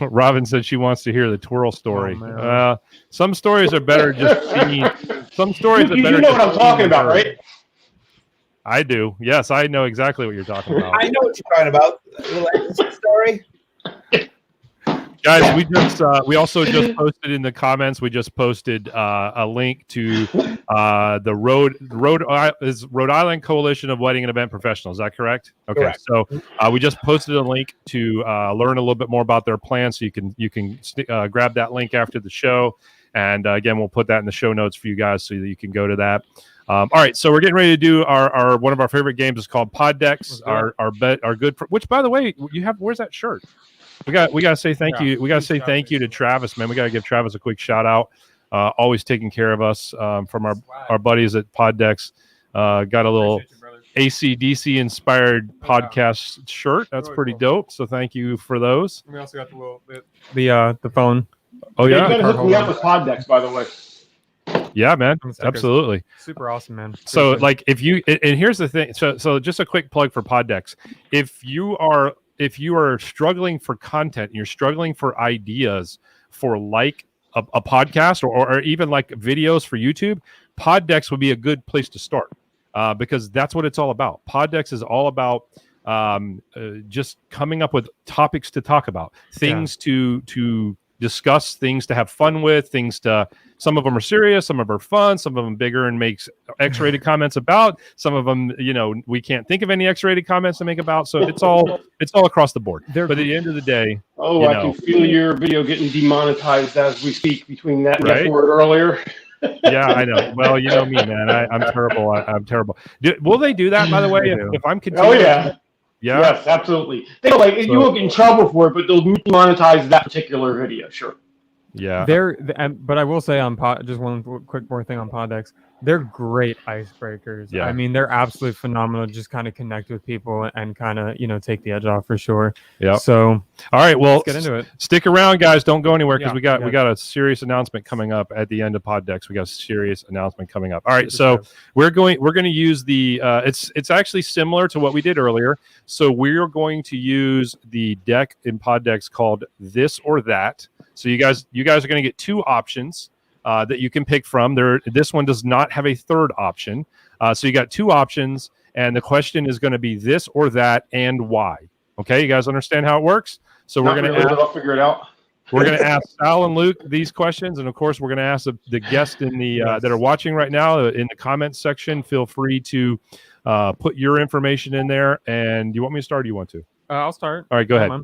Robin said she wants to hear the twirl story. Some stories are better just seen. Some stories are better. You know what I'm talking about, right? I do. Yes, I know exactly what you're talking about. I know what you're talking about. A little extra story. Guys, we also just posted in the comments. We just posted a link to the Rhode Island Coalition of Wedding and Event Professionals. Is that correct? Okay, correct. So we just posted a link to learn a little bit more about their plan. So you can grab that link after the show, and again, we'll put that in the show notes for you guys so that you can go to that. All right, so we're getting ready to do our one of our favorite games. Is called Pod Decks. Our good. Which, by the way, you have. Where's that shirt? We got to say thank you. We got to say thank you to Travis, man. We got to give Travis a quick shout out. Always taking care of us from our buddies at Pod Decks. Got a little AC/DC inspired podcast shirt. That's really pretty dope. So thank you for those. We also got the phone. Oh yeah, you got to hook me up with Pod Decks, by the way. Yeah, man, absolutely. Super awesome, man. So like if you and here's the thing. So just a quick plug for Pod Decks. If you are struggling for content, you're struggling for ideas for like a podcast or even like videos for YouTube, Pod Decks would be a good place to start because that's what it's all about. Pod Decks is all about just coming up with topics to talk about, things to discuss, things to have fun with, some of them are serious, some of them are fun, some of them bigger and makes X-rated comments about, some of them, we can't think of any X-rated comments to make about. So it's all across the board. But at the end of the day, I can feel your video getting demonetized as we speak between that and that word earlier. Yeah, I know. Well, you know me, man. I'm terrible. I'm terrible. Will they do that, by the way, if I'm continuing? Oh, yeah. Yeah. Yes, absolutely. You won't get in trouble for it, but they'll demonetize that particular video. Sure. Yeah. But I will say on just one quick more thing on Pod Decks, they're great icebreakers. Yeah. I mean, they're absolutely phenomenal. Just kind of connect with people and kind of take the edge off for sure. Yeah. So all right, well, let's get into it. Stick around, guys. Don't go anywhere because we got a serious announcement coming up at the end of Pod Decks. We got a serious announcement coming up. All right, so we're going to use the it's actually similar to what we did earlier. So we're going to use the deck in Pod Decks called This or That. So you guys are going to get two options that you can pick from. This one does not have a third option. So you got two options, and the question is going to be this or that and why. Okay, you guys understand how it works? So we're going to I'll figure it out. We're going to ask Sal and Luke these questions, and of course, we're going to ask the guests in the that are watching right now in the comments section. Feel free to put your information in there. And do you want me to start? Or do you want to? I'll start. All right, go ahead.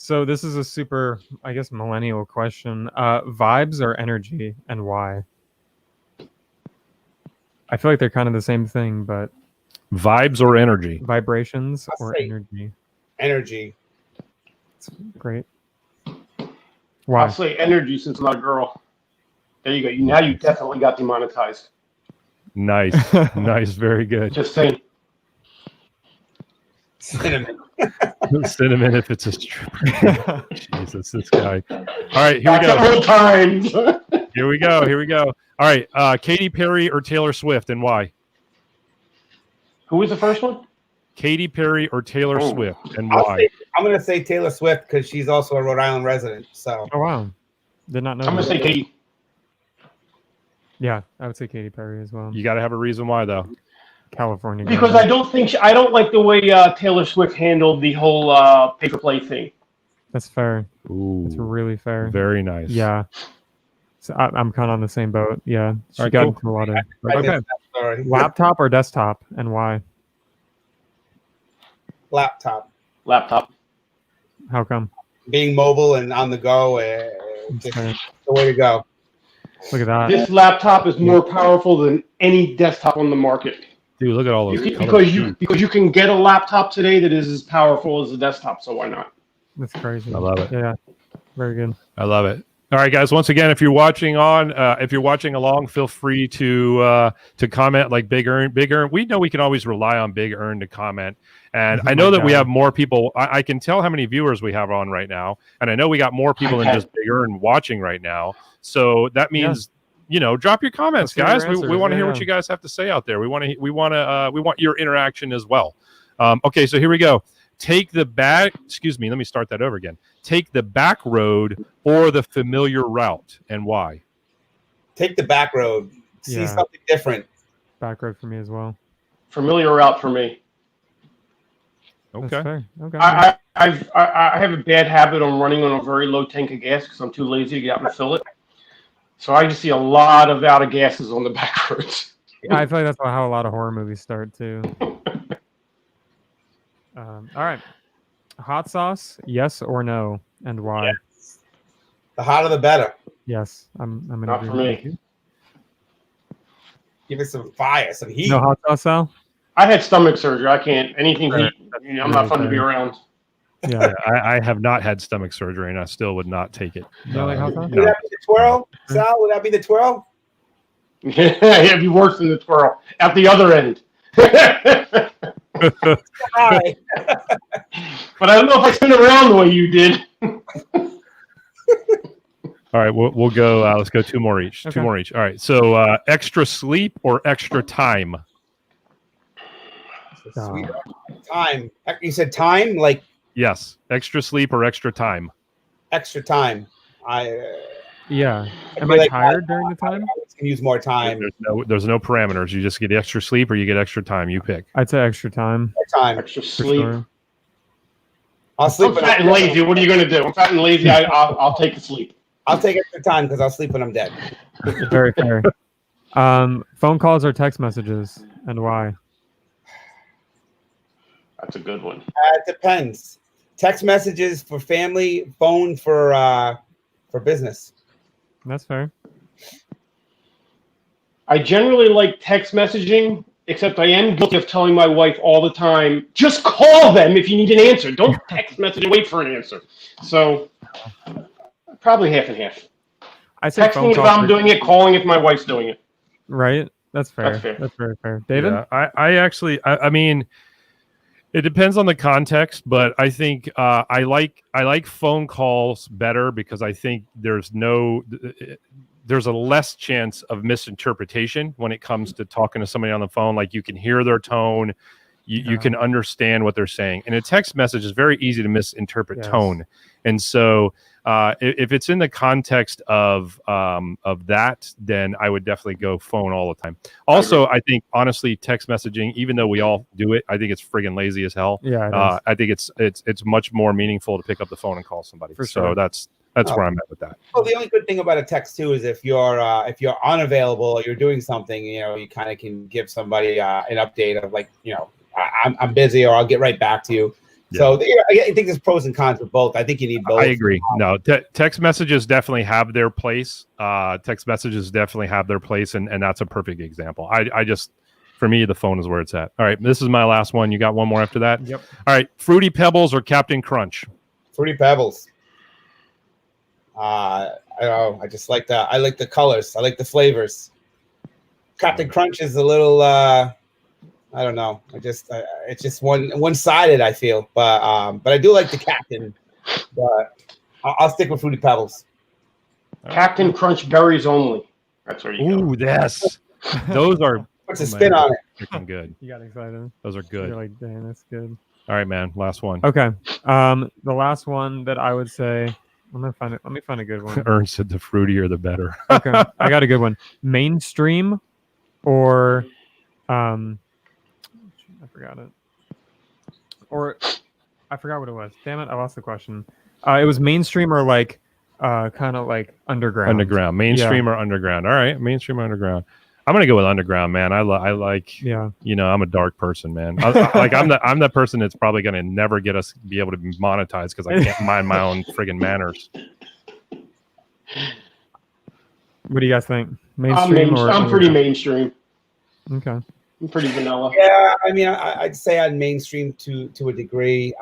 So this is a super, I guess, millennial question. Vibes or energy, and why? I feel like they're kind of the same thing, but vibes or energy? Vibrations or energy? Energy. That's great. Why? I'll say energy since I'm not a girl. There you go. Now you definitely got demonetized. Nice. Nice. Very good. Just saying. Cinnamon. Cinnamon if it's a stripper. Jesus, this guy. All right, here we go. Old times. Here we go. All right, Katy Perry or Taylor Swift, and why? Who was the first one? Katy Perry or Taylor Swift, and why? I'm going to say Taylor Swift because she's also a Rhode Island resident. So. Oh wow, did not know. I'm going to say Katy. Yeah, I would say Katy Perry as well. You got to have a reason why, though. California. Because I don't like the way Taylor Swift handled the whole pay-for-play thing. That's fair. Ooh, That's really fair. very nice. Yeah. So I'm kind of on the same boat. Yeah. She Alright, got cool. into a lot of. I Okay. missed that story. Laptop or desktop, and why? Laptop. Laptop. How come? Being mobile and on the go, just fair. the way to go. Look at that. This laptop is more powerful than any desktop on the market. Dude, look at all those. Because you can get a laptop today that is as powerful as a desktop. So why not? That's crazy. I love it. Yeah. Very good. I love it. All right, guys. Once again, if you're watching along, feel free to comment like Big Earn. Big Earn. We know we can always rely on Big Earn to comment, and I know that we have more people. I can tell how many viewers we have on right now, and I know we got more people than just Big Earn watching right now. So that means drop your comments, guys. We want to hear what you guys have to say out there. We want your interaction as well. Okay, so here we go. Take the back. Excuse me. Let me start that over again. Take the back road or the familiar route, and why? Take the back road. See something different. Back road for me as well. Familiar route for me. That's Okay. fair. Okay. I have a bad habit on running on a very low tank of gas because I'm too lazy to get out and fill it. So I just see a lot of out of gases on the back roads. I feel like that's how a lot of horror movies start too. All right. Hot sauce, yes or no, and why? Yes. The hotter the better. Yes, I'm in Not for agreement with me. you. Give it some fire, some heat. No hot sauce, Sal? I had stomach surgery. I can't anything Right. heat. I'm not fun to be around. Yeah. I have not had stomach surgery, and I still would not take it. You don't like hot sauce? Would that be the twirl, Sal? Would that be the twirl? Yeah, it'd be worse than the twirl at the other end. Hi. But I don't know if I spin around the way you did. All right, we'll go. Let's go two more each. Okay. Two more each. All right. So extra sleep or extra time? Sweet time. You said time, like Yes, extra sleep or extra time. extra time. Yeah. I Am feel I like tired during the time? I can use more time. There's no parameters. You just get extra sleep or you get extra time. You pick. I'd say extra time. More time. Extra For sleep. sure. I'll sleep. I'm when fat and lazy. What are you going to do? I'm fat and lazy. I'll take the sleep. I'll take extra time because I'll sleep when I'm dead. Very fair. Phone calls or text messages, and why? That's a good one. It depends. Text messages for family, phone for business. That's fair. I generally like text messaging, except I am guilty of telling my wife all the time, just call them if you need an answer. Don't text message and wait for an answer. So probably half and half. I say Texting phone if calls. I'm doing it, calling if my wife's doing it. Right. That's fair. That's fair. That's very fair. David? Yeah, I actually, I mean, it depends on the context, but I think I like phone calls better because I think there's a less chance of misinterpretation when it comes to talking to somebody on the phone. Like you can hear their tone, you can understand what they're saying. And a text message is very easy to misinterpret tone. And so if it's in the context of that, then I would definitely go phone all the time. Also, I think honestly, text messaging, even though we all do it, I think it's friggin' lazy as hell. Yeah. It is. I think it's much more meaningful to pick up the phone and call somebody. For So sure. that's where I'm at with that. Well, the only good thing about a text too is if you're unavailable or you're doing something, you kind of can give somebody an update of like, I'm busy or I'll get right back to you. Yeah. So I think there's pros and cons with both. I think you need both. I agree. No, text messages definitely have their place. Text messages definitely have their place, and that's a perfect example. I just, for me, the phone is where it's at. All right, this is my last one. You got one more after that? Yep. All right, Fruity Pebbles or Captain Crunch? Fruity Pebbles. I don't know. I just like that. I like the colors. I like the flavors. Captain Crunch is a little. I don't know. It's just one-sided. I feel, but I do like the Captain. But I'll stick with Fruity Pebbles. Captain Crunch berries only. That's where you go. Ooh, yes. Those are. What's a spin on it? Freaking good. You got excited. Those are good. You're like, dang, that's good. All right, man. Last one. Okay. The last one that I would say, I'm gonna find it. Let me find a good one. Ern said the fruitier the better. Okay, I got a good one. Mainstream or I forgot it. Or I forgot what it was. Damn it, I lost the question. It was mainstream or like kind of like underground. Underground, mainstream or underground. All right, mainstream or underground. I'm gonna go with underground, man. I like, yeah. You know, I'm a dark person, man. I'm the person that's probably gonna never be able to be monetized because I can't mind my own friggin' manners. What do you guys think? Mainstream I'm pretty mainstream. Okay. I'm pretty vanilla. Yeah, I mean, I'd say I'm mainstream to a degree.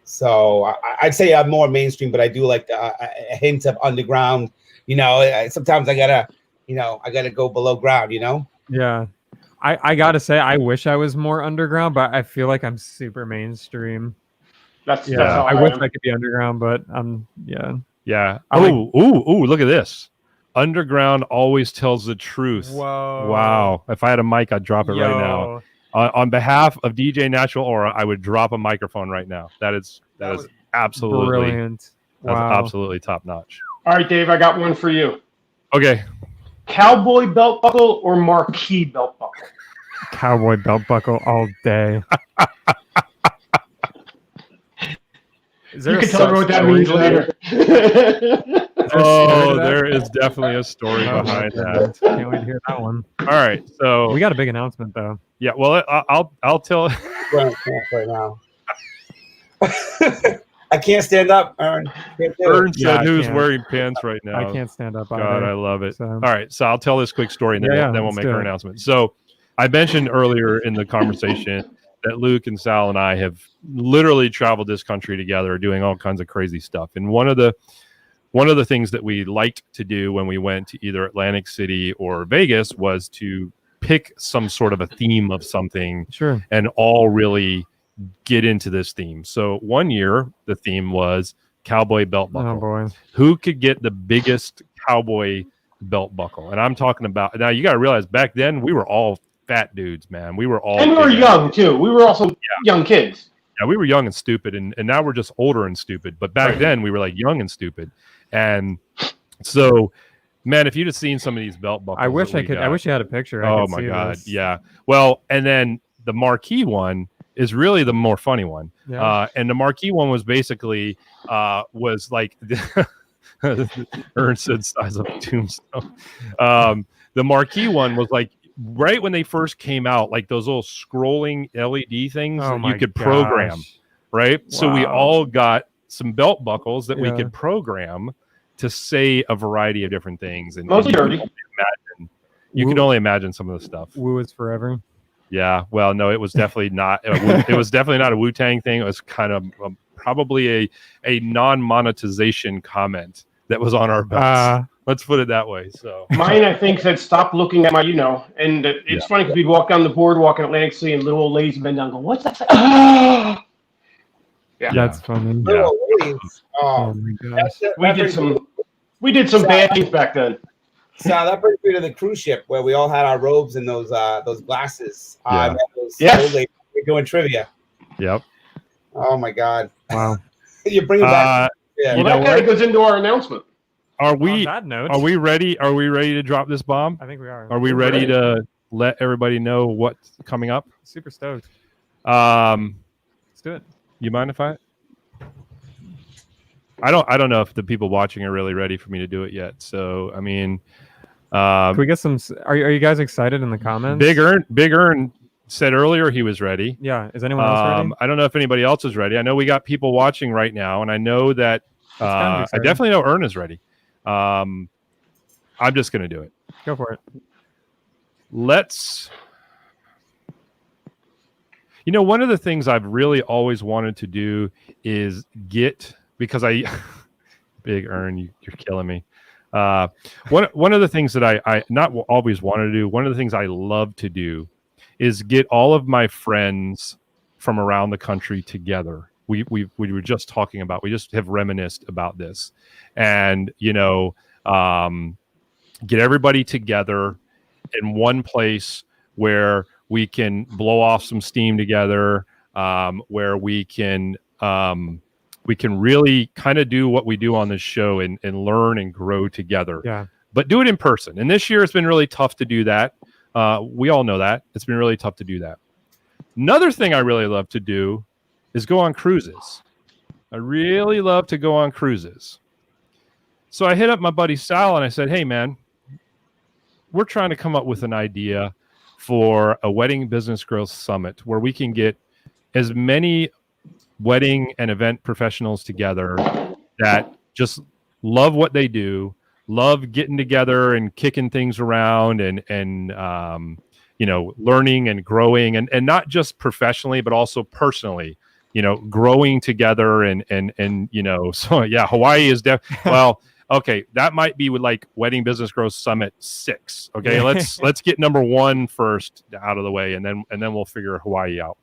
So I'd say I'm more mainstream, but I do like a hint of underground. You know, sometimes I gotta go below ground. You know. Yeah, I gotta say, I wish I was more underground, but I feel like I'm super mainstream. That's how I wish I could be underground, but yeah. Ooh, look at this. Underground always tells the truth. Whoa. Wow. If I had a mic, I'd drop it right now. On behalf of DJ Natural Aura, I would drop a microphone right now. That is absolutely brilliant. Wow. That's absolutely top notch. All right, Dave, I got one for you. Okay. Cowboy belt buckle or marquee belt buckle? Cowboy belt buckle all day. You can tell me what that means later. Oh, there is definitely a story behind that. Can't wait to hear that one. All right, so we got a big announcement though. Yeah, well, I'll tell. Right now. I can't stand up, Ern. Ern said who's wearing pants right now. I can't stand up. God, either, I love it. So. All right, so I'll tell this quick story and then we'll make our announcement. So I mentioned earlier in the conversation that Luke and Sal and I have literally traveled this country together, doing all kinds of crazy stuff. And one of the things that we liked to do when we went to either Atlantic City or Vegas was to pick some sort of a theme of something, sure, and all really get into this theme. So one year the theme was cowboy belt buckle. Oh boy, who could get the biggest cowboy belt buckle? And I'm talking about, now you got to realize back then we were all fat dudes, man. We were all, and we were young too. We were also young kids. Yeah, we were young and stupid, and now we're just older and stupid. But back then we were like young and stupid. And so, man, if you'd have seen some of these belt buckles, I wish you had a picture. Oh my God, yeah. Well, and then the marquee one is really the more funny one. Yeah. And the marquee one was basically was like Ern said size of a tombstone. The marquee one was like right when they first came out, like those little scrolling LED things that you could program, right? Wow. So we all got some belt buckles that we could program to say a variety of different things. And mostly dirty. You can only imagine some of the stuff. Woo is forever. Yeah. Well, no, it was definitely not. It was definitely not a Wu-Tang thing. It was kind of probably a non-monetization comment that was on our belts. Let's put it that way. So mine, I think, said stop looking at my, and it's funny because we'd walk down the boardwalk in Atlantic City and little old ladies bend down and go, what's that? Yeah, that's funny. Little ladies. Oh my gosh. We did some bad things back then. So that brings me to the cruise ship where we all had our robes and those glasses. We're doing trivia. Yep. Oh my God. Wow. You bring it back. Well, that kind of goes into our announcement. Are we ready? Are we ready to drop this bomb? I think we are. Are we ready to let everybody know what's coming up? Super stoked. Let's do it. You mind if I don't know if the people watching are really ready for me to do it yet. So I mean, can we get some? Are you guys excited in the comments? Big Ern said earlier he was ready. Yeah. Is anyone else ready? I don't know if anybody else is ready. I know we got people watching right now, and I know that I definitely know Ern is ready. I'm just gonna do it. Go for it. Let's. One of the things I've really always wanted to do is because Big Ern, you're killing me. One of the things that I not always wanted to do, one of the things I love to do is get all of my friends from around the country together. We were just talking about, we just have reminisced about this, and get everybody together in one place where we can blow off some steam together, where we can really kind of do what we do on this show and learn and grow together. Yeah. But do it in person. And this year it's been really tough to do that. We all know that. It's been really tough to do that. Another thing I really love to do is go on cruises. I really love to go on cruises. So I hit up my buddy Sal and I said, hey, man, we're trying to come up with an idea for a wedding business growth summit where we can get as many wedding and event professionals together that just love what they do, love getting together and kicking things around and learning and growing and not just professionally, but also personally, growing together and so yeah, Hawaii is well, okay, that might be with like Wedding Business Growth Summit 6. Okay, let's get number 1 first out of the way, and then we'll figure Hawaii out.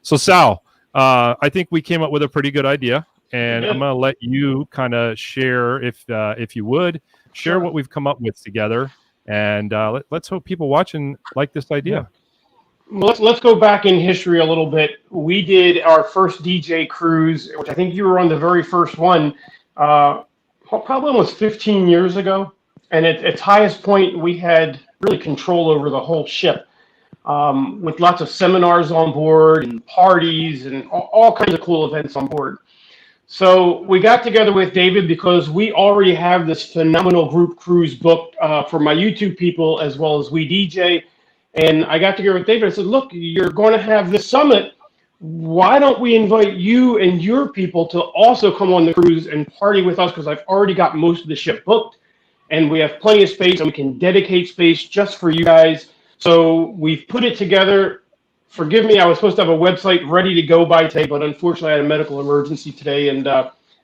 So Sal, I think we came up with a pretty good idea, and I'm going to let you kind of share, if you would, share what we've come up with together, and let's hope people watching like this idea. Well, let's go back in history a little bit. We did our first DJ cruise, which I think you were on the very first one, probably almost 15 years ago. And at its highest point, we had really control over the whole ship, with lots of seminars on board and parties and all kinds of cool events on board. So we got together with David because we already have this phenomenal group cruise booked for my YouTube people as well as We DJ. And I got together with David. I said, look, you're going to have this summit. Why don't we invite you and your people to also come on the cruise and party with us? Because I've already got most of the ship booked, and we have plenty of space, and we can dedicate space just for you guys. So we've put it together. Forgive me, I was supposed to have a website ready to go by today, but unfortunately I had a medical emergency today, and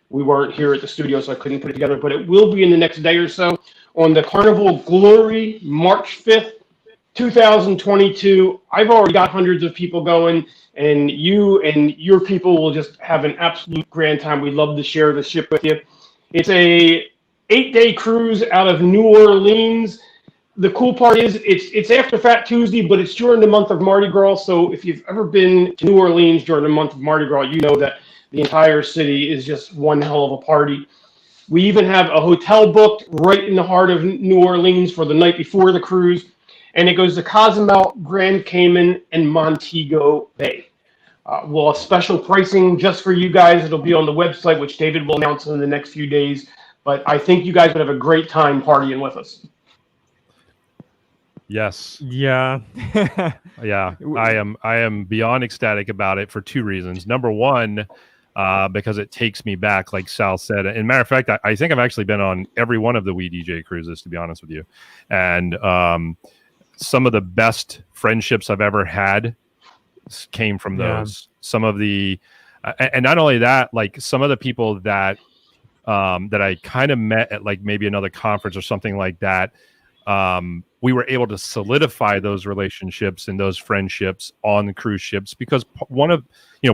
we weren't here at the studio, so I couldn't put it together. But it will be in the next day or so on the Carnival Glory, March 5th. 2022. I've already got hundreds of people going, and you and your people will just have an absolute grand time. We'd love to share the ship with you. It's a 8-day cruise out of New Orleans. The cool part is it's after Fat Tuesday, but it's during the month of Mardi Gras. So if you've ever been to New Orleans during the month of Mardi Gras, you know that the entire city is just one hell of a party. We even have a hotel booked right in the heart of New Orleans for the night before the cruise. And it goes to Cozumel, Grand Cayman, and Montego Bay. We'll have special pricing just for you guys. It'll be on the website, which David will announce in the next few days. But I think you guys would have a great time partying with us. Yes. Yeah. Yeah. I am beyond ecstatic about it for 2 reasons. Number one, because it takes me back, like Sal said. And matter of fact, I think I've actually been on every one of the We DJ cruises, to be honest with you. And some of the best friendships I've ever had came from those. Some of the, and not only that, like some of the people that I kind of met at like maybe another conference or something like that, we were able to solidify those relationships and those friendships on the cruise ships, because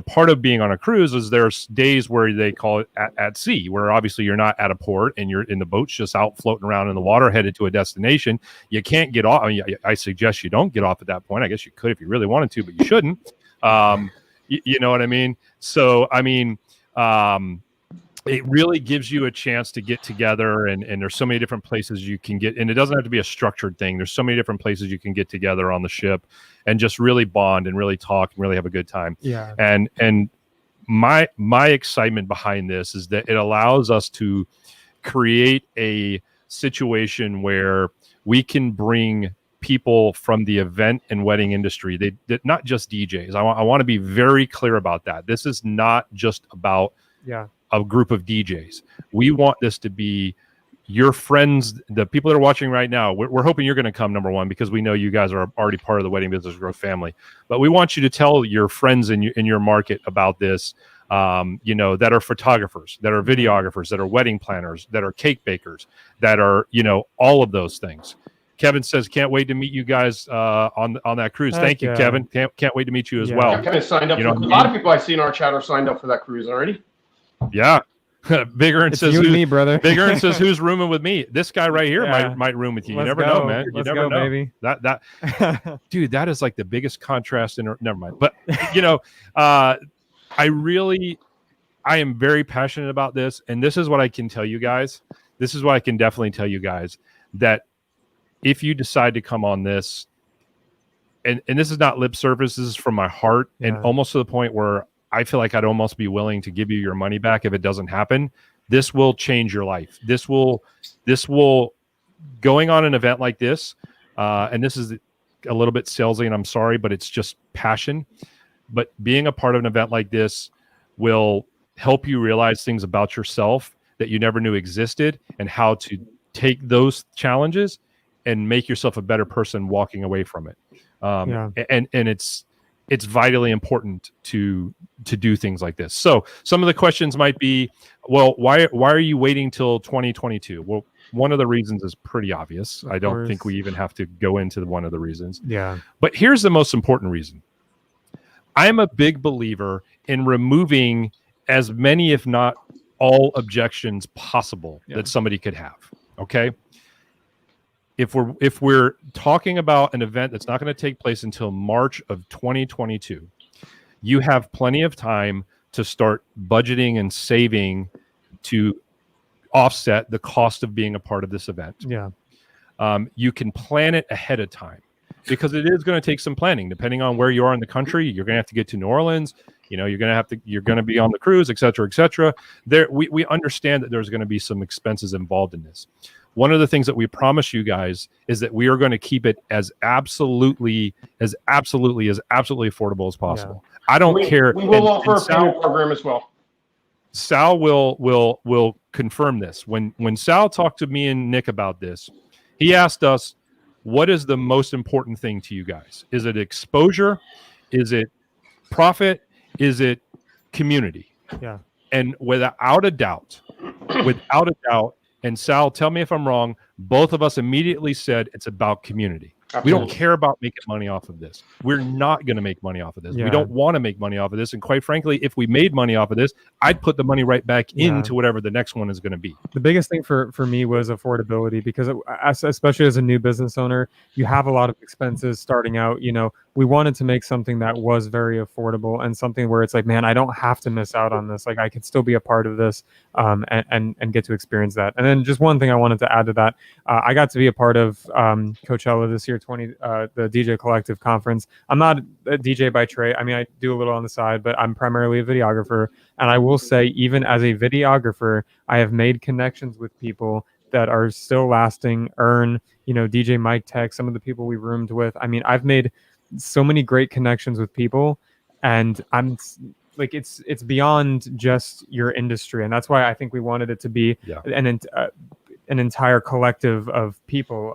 part of being on a cruise is there's days where they call it at sea, where obviously you're not at a port and you're in the boat's just out floating around in the water headed to a destination. You can't get off. I mean, I suggest you don't get off at that point. I guess you could if you really wanted to, but you shouldn't. You know what I mean? So, I mean, it really gives you a chance to get together, and there's so many different places you can get, and it doesn't have to be a structured thing. There's so many different places you can get together on the ship and just really bond and really talk and really have a good time. Yeah. And my excitement behind this is that it allows us to create a situation where we can bring people from the event and wedding industry. They not just DJs. I want to be very clear about that. This is not just about a group of DJs. We want this to be your friends, the people that are watching right now. We're hoping you're going to come, number one, because we know you guys are already part of the Wedding Business Growth family. But we want you to tell your friends in your market about this, that are photographers, that are videographers, that are wedding planners, that are cake bakers, that are, all of those things. Kevin says, can't wait to meet you guys on that cruise. Thank you, Kevin. Can't wait to meet you as well. Kevin signed up. A lot of people I see in our chat are signed up for that cruise already. Yeah. Big Earn says, you and me, brother. Big Earn says, who's rooming with me? This guy right here might room with you. You never know, man. You never know, baby. That dude, that is like the biggest contrast in. Never mind. But I am very passionate about this, and this is what I can tell you guys. This is what I can definitely tell you guys, that if you decide to come on this, and this is not lip service, this is from my heart, and almost to the point where I feel like I'd almost be willing to give you your money back if it doesn't happen. This will change your life. This will going on an event like this, and this is a little bit salesy, and I'm sorry, but it's just passion. But being a part of an event like this will help you realize things about yourself that you never knew existed, and how to take those challenges and make yourself a better person walking away from it. And it's vitally important to do things like this. So some of the questions might be, well, why are you waiting till 2022? Well, one of the reasons is pretty obvious. I don't think we even have to go into one of the reasons. Yeah. But here's the most important reason. I'm a big believer in removing as many, if not all, objections possible that somebody could have. Okay. If we're talking about an event that's not going to take place until March of 2022, you have plenty of time to start budgeting and saving to offset the cost of being a part of this event. Yeah. You can plan it ahead of time, because it is going to take some planning. Depending on where you are in the country, you're going to have to get to New Orleans. You're going to be on the cruise, et cetera, et cetera. We understand that there's going to be some expenses involved in this. One of the things that we promise you guys is that we are going to keep it as absolutely affordable as possible. Yeah. I don't care. We will offer a payment program as well. Sal will confirm this. When Sal talked to me and Nick about this, he asked us, what is the most important thing to you guys? Is it exposure? Is it profit? Is it community? Yeah. And without a doubt, and Sal, tell me if I'm wrong, both of us immediately said it's about community. Absolutely. We don't care about making money off of this. We're not going to make money off of this. Yeah. We don't want to make money off of this. And quite frankly, if we made money off of this, I'd put the money right back into whatever the next one is going to be. The biggest thing for me was affordability, because especially as a new business owner, you have a lot of expenses starting out. We wanted to make something that was very affordable, and something where it's like, man, I don't have to miss out on this. Like, I could still be a part of this and get to experience that. And then just one thing I wanted to add to that, I got to be a part of Coachella this year, the DJ Collective Conference. I'm not a DJ by trade. I mean, I do a little on the side, but I'm primarily a videographer. And I will say, even as a videographer, I have made connections with people that are still lasting. DJ Mike Tech, some of the people we roomed with. I mean, I've made so many great connections with people, and I'm like, it's beyond just your industry. And that's why I think we wanted it to be an entire collective of people,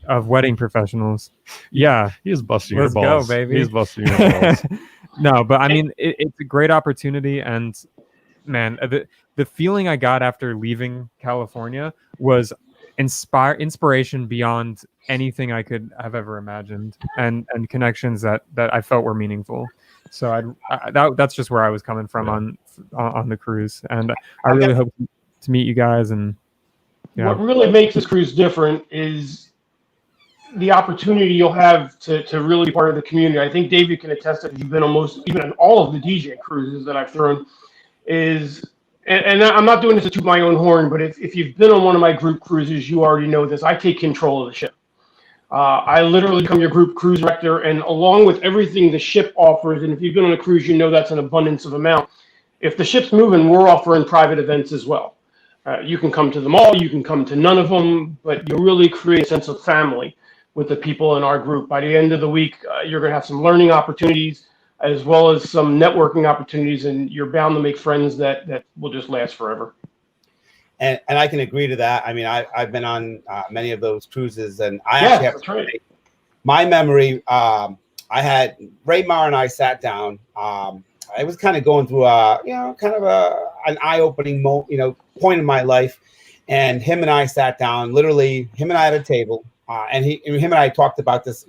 of wedding professionals. Yeah. He's busting your balls. Let's go, baby. He's busting your balls. No, but I mean, it's a great opportunity. And man, the feeling I got after leaving California was inspiration beyond anything I could have ever imagined, and connections that I felt were meaningful. So that's just where I was coming from on the cruise. And I really hope to meet you guys. And what really makes this cruise different is the opportunity you'll have to really be part of the community. I think David can attest that you've been even on all of the DJ cruises that I've thrown. And I'm not doing this to toot my own horn, but if you've been on one of my group cruises, you already know this. I take control of the ship. I literally become your group cruise director, and along with everything the ship offers, and if you've been on a cruise, you know that's an abundance of amount. If the ship's moving, we're offering private events as well. You can come to them all, you can come to none of them, but you really create a sense of family with the people in our group. By the end of the week, you're going to have some learning opportunities, as well as some networking opportunities, and you're bound to make friends that will just last forever. And I can agree to that. I mean, I've been on many of those cruises, and I actually have to say, my memory, I had Raymar and I sat down. I was kind of going through an eye-opening point in my life, and him and I sat down. Literally, him and I at a table, and him and I talked about this,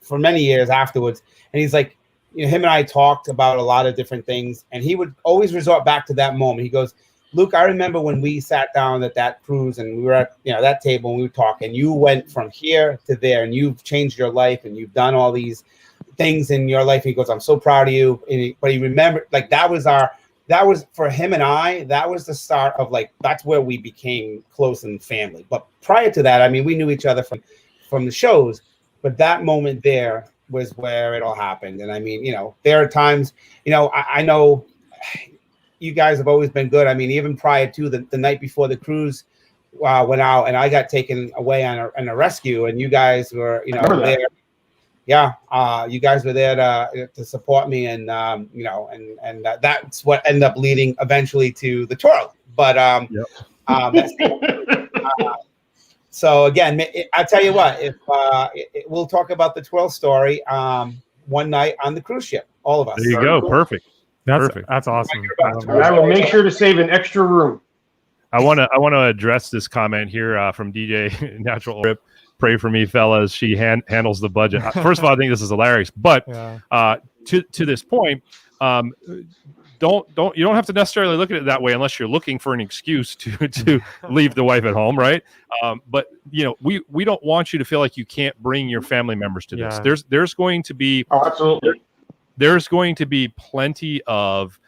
for many years afterwards. And he's like, him and I talked about a lot of different things, and he would always resort back to that moment. He goes, Luke, I remember when we sat down at that cruise and we were at that table and we were talking. You went from here to there, and you've changed your life, and you've done all these things in your life. He goes, I'm so proud of you. But he remembered, like, that was for him and I, that was the start of, like, that's where we became close and family. But prior to that, I mean, we knew each other from the shows. But that moment there, was where it all happened. And I mean, there are times, I know you guys have always been good. I mean, even prior to the night before the cruise went out and I got taken away on a rescue, and you guys were, there. Yeah, you guys were there to support me, and that's what ended up leading eventually to the twirl. But so again, I tell you what, if we'll talk about the twirl story one night on the cruise ship, all of us. There you go, perfect. That's awesome. I will make sure to save an extra room. I want to address this comment here from DJ Natural Rip. Pray for me, fellas. She handles the budget. First of all, I think this is hilarious. But to this point, you don't have to necessarily look at it that way unless you're looking for an excuse to leave the wife at home, right? But we don't want you to feel like you can't bring your family members to this. There's going to be absolutely. There's going to be plenty of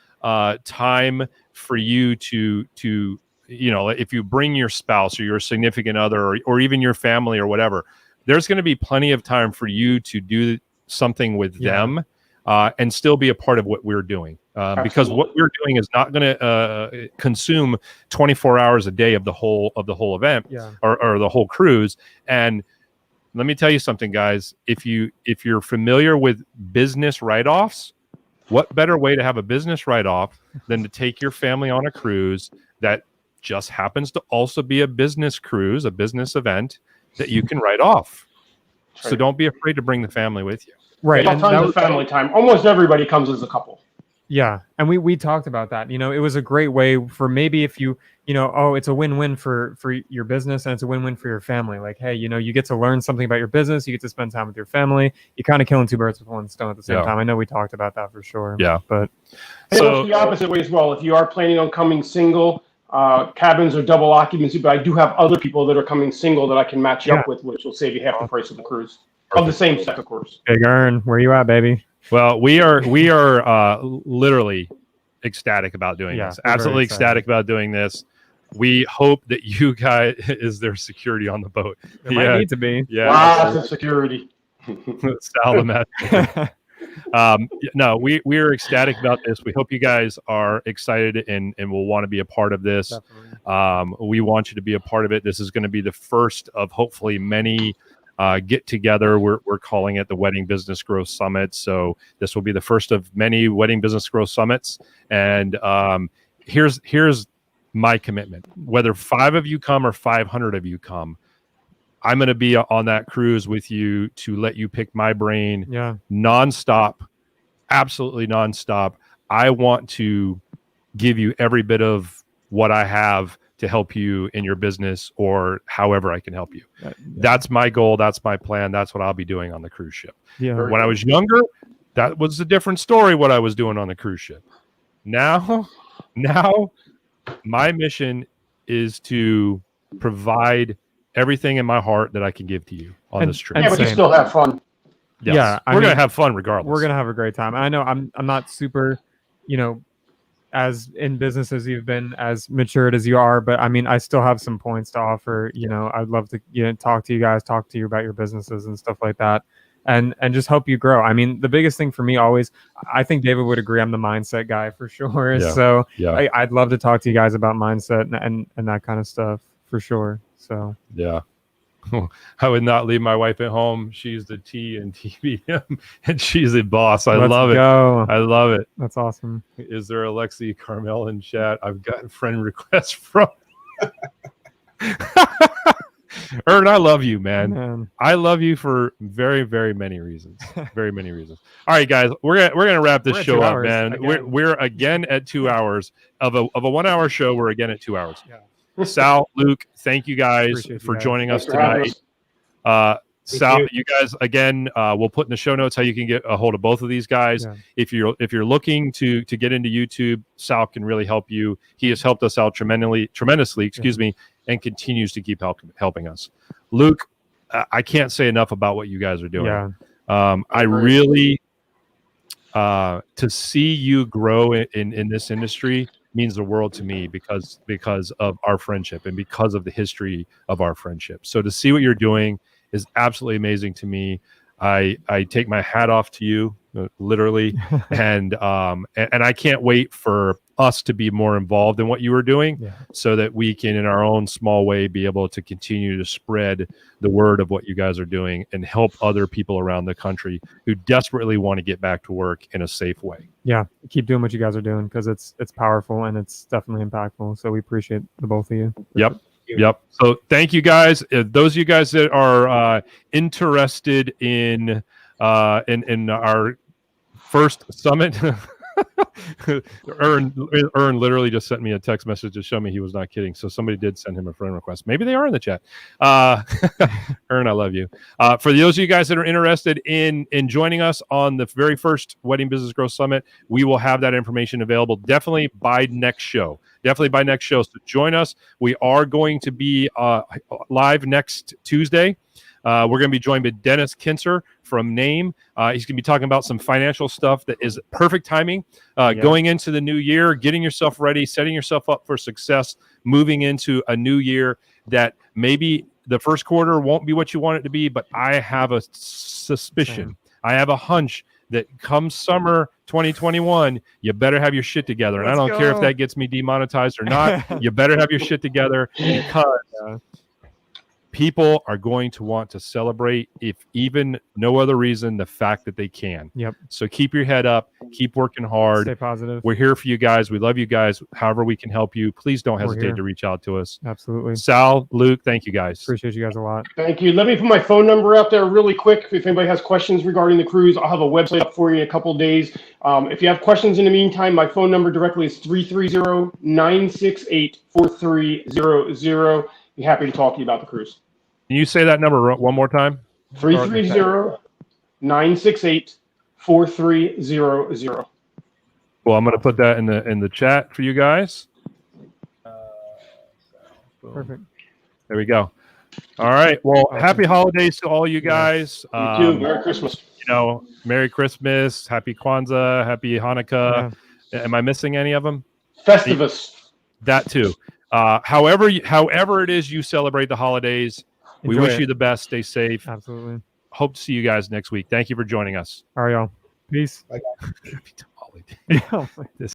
time for you to if you bring your spouse or your significant other or even your family or whatever, there's going to be plenty of time for you to do something with them and still be a part of what we're doing. Because what we're doing is not going to consume 24 hours a day of the whole event or the whole cruise. And let me tell you something, guys. If you're familiar with business write-offs, what better way to have a business write-off than to take your family on a cruise that just happens to also be a business cruise, a business event that you can write off. So don't be afraid to bring the family with you. Right. And tons of family time. Almost everybody comes as a couple. Yeah. And we talked about that. It was a great way for maybe if you, it's a win-win for your business and it's a win-win for your family. Like, hey, you get to learn something about your business. You get to spend time with your family. You're kind of killing two birds with one stone at the same time. I know we talked about that for sure. Yeah. But so the opposite way as well. If you are planning on coming single, cabins are double occupancy, but I do have other people that are coming single that I can match you up with, which will save you half the price of the cruise. Of the same sex, of course. Big Earn, where you at, baby? Well, we are literally ecstatic about doing this. Absolutely ecstatic about doing this. We hope that you guys is there security on the boat. It might need to be. Yeah. Lots of security. Sal the no, we are ecstatic about this. We hope you guys are excited and will want to be a part of this. We want you to be a part of it. This is going to be the first of hopefully many get together. We're calling it the Wedding Business Growth Summit. So this will be the first of many Wedding Business Growth Summits. And here's my commitment. Whether 5 of you come or 500 of you come, I'm going to be on that cruise with you to let you pick my brain nonstop, absolutely nonstop. I want to give you every bit of what I have to help you in your business or however I can help you. That's my goal. That's my plan. That's what I'll be doing on the cruise ship. When I was younger, that was a different story, what I was doing on the cruise ship. Now my mission is to provide everything in my heart that I can give to you on this trip. Yeah, but you still have fun. Yes. We're going to have fun regardless. We're going to have a great time. I know I'm not super, as in business as you've been, as matured as you are, but I mean, I still have some points to offer. I'd love to talk to you guys, talk to you about your businesses and stuff like that, and just help you grow. I mean, the biggest thing for me always, I think David would agree, I'm the mindset guy for sure. So I'd love to talk to you guys about mindset and that kind of stuff for sure. So I would not leave my wife at home. She's the T and TBM, and she's a boss. I love it. I love it. That's awesome. Is there Alexi Carmel in chat? I've gotten friend requests from. Ern, I love you, man. I love you for very, very many reasons. Very many reasons. All right, guys, we're gonna wrap this show up, man. We're again at 2 hours of a 1 hour show. We're again at 2 hours. Sal, Luke, thank you guys for joining us tonight. Sal, you guys again, we'll put in the show notes how you can get a hold of both of these guys. If you're looking to get into YouTube, Sal can really help you. He has helped us out tremendously, and continues to keep helping us. Luke, I can't say enough about what you guys are doing. I really to see you grow in this industry means the world to me because of our friendship and because of the history of our friendship. So to see what you're doing is absolutely amazing to me. I take my hat off to you, literally, and I can't wait for us to be more involved in what you are doing, so that we can, in our own small way, be able to continue to spread the word of what you guys are doing and help other people around the country who desperately want to get back to work in a safe way. Yeah, keep doing what you guys are doing, because it's powerful and it's definitely impactful. So we appreciate the both of you. Yep. So thank you guys. Those of you guys that are interested in our first summit. Ern literally just sent me a text message to show me he was not kidding. So somebody did send him a friend request. Maybe they are in the chat. Ern, I love you. For those of you guys that are interested in joining us on the very first Wedding Business Growth Summit, we will have that information available definitely by next show. So join us. We are going to be live next Tuesday. We're going to be joined by Dennis Kinser from Name. He's going to be talking about some financial stuff that is perfect timing, going into the new year, getting yourself ready, setting yourself up for success, moving into a new year that maybe the first quarter won't be what you want it to be, but I have a suspicion, I have a hunch that come summer 2021, you better have your shit together. And I don't care if that gets me demonetized or not. You better have your shit together, because people are going to want to celebrate, if even no other reason, the fact that they can. So keep your head up, keep working hard, stay positive. We're here for you guys. We love you guys. However we can help you, please don't hesitate to reach out to us. Absolutely. Sal, Luke, thank you guys. Appreciate you guys a lot. Thank you. Let me put my phone number out there really quick. If anybody has questions regarding the cruise, I'll have a website up for you in a couple of days. If you have questions in the meantime, my phone number directly is 330-968-4300. Be happy to talk to you about the cruise. Can you say that number one more time? 330-968-4300. Well, I'm going to put that in the chat for you guys. Perfect. There we go. All right. Well, happy holidays to all you guys. You too. Merry Christmas. Merry Christmas, Happy Kwanzaa, Happy Hanukkah. Am I missing any of them? Festivus. That too. However it is you celebrate the holidays, we wish you the best. Stay safe. Absolutely. Hope to see you guys next week. Thank you for joining us. All right, y'all. Peace. Bye, guys. Happy holidays.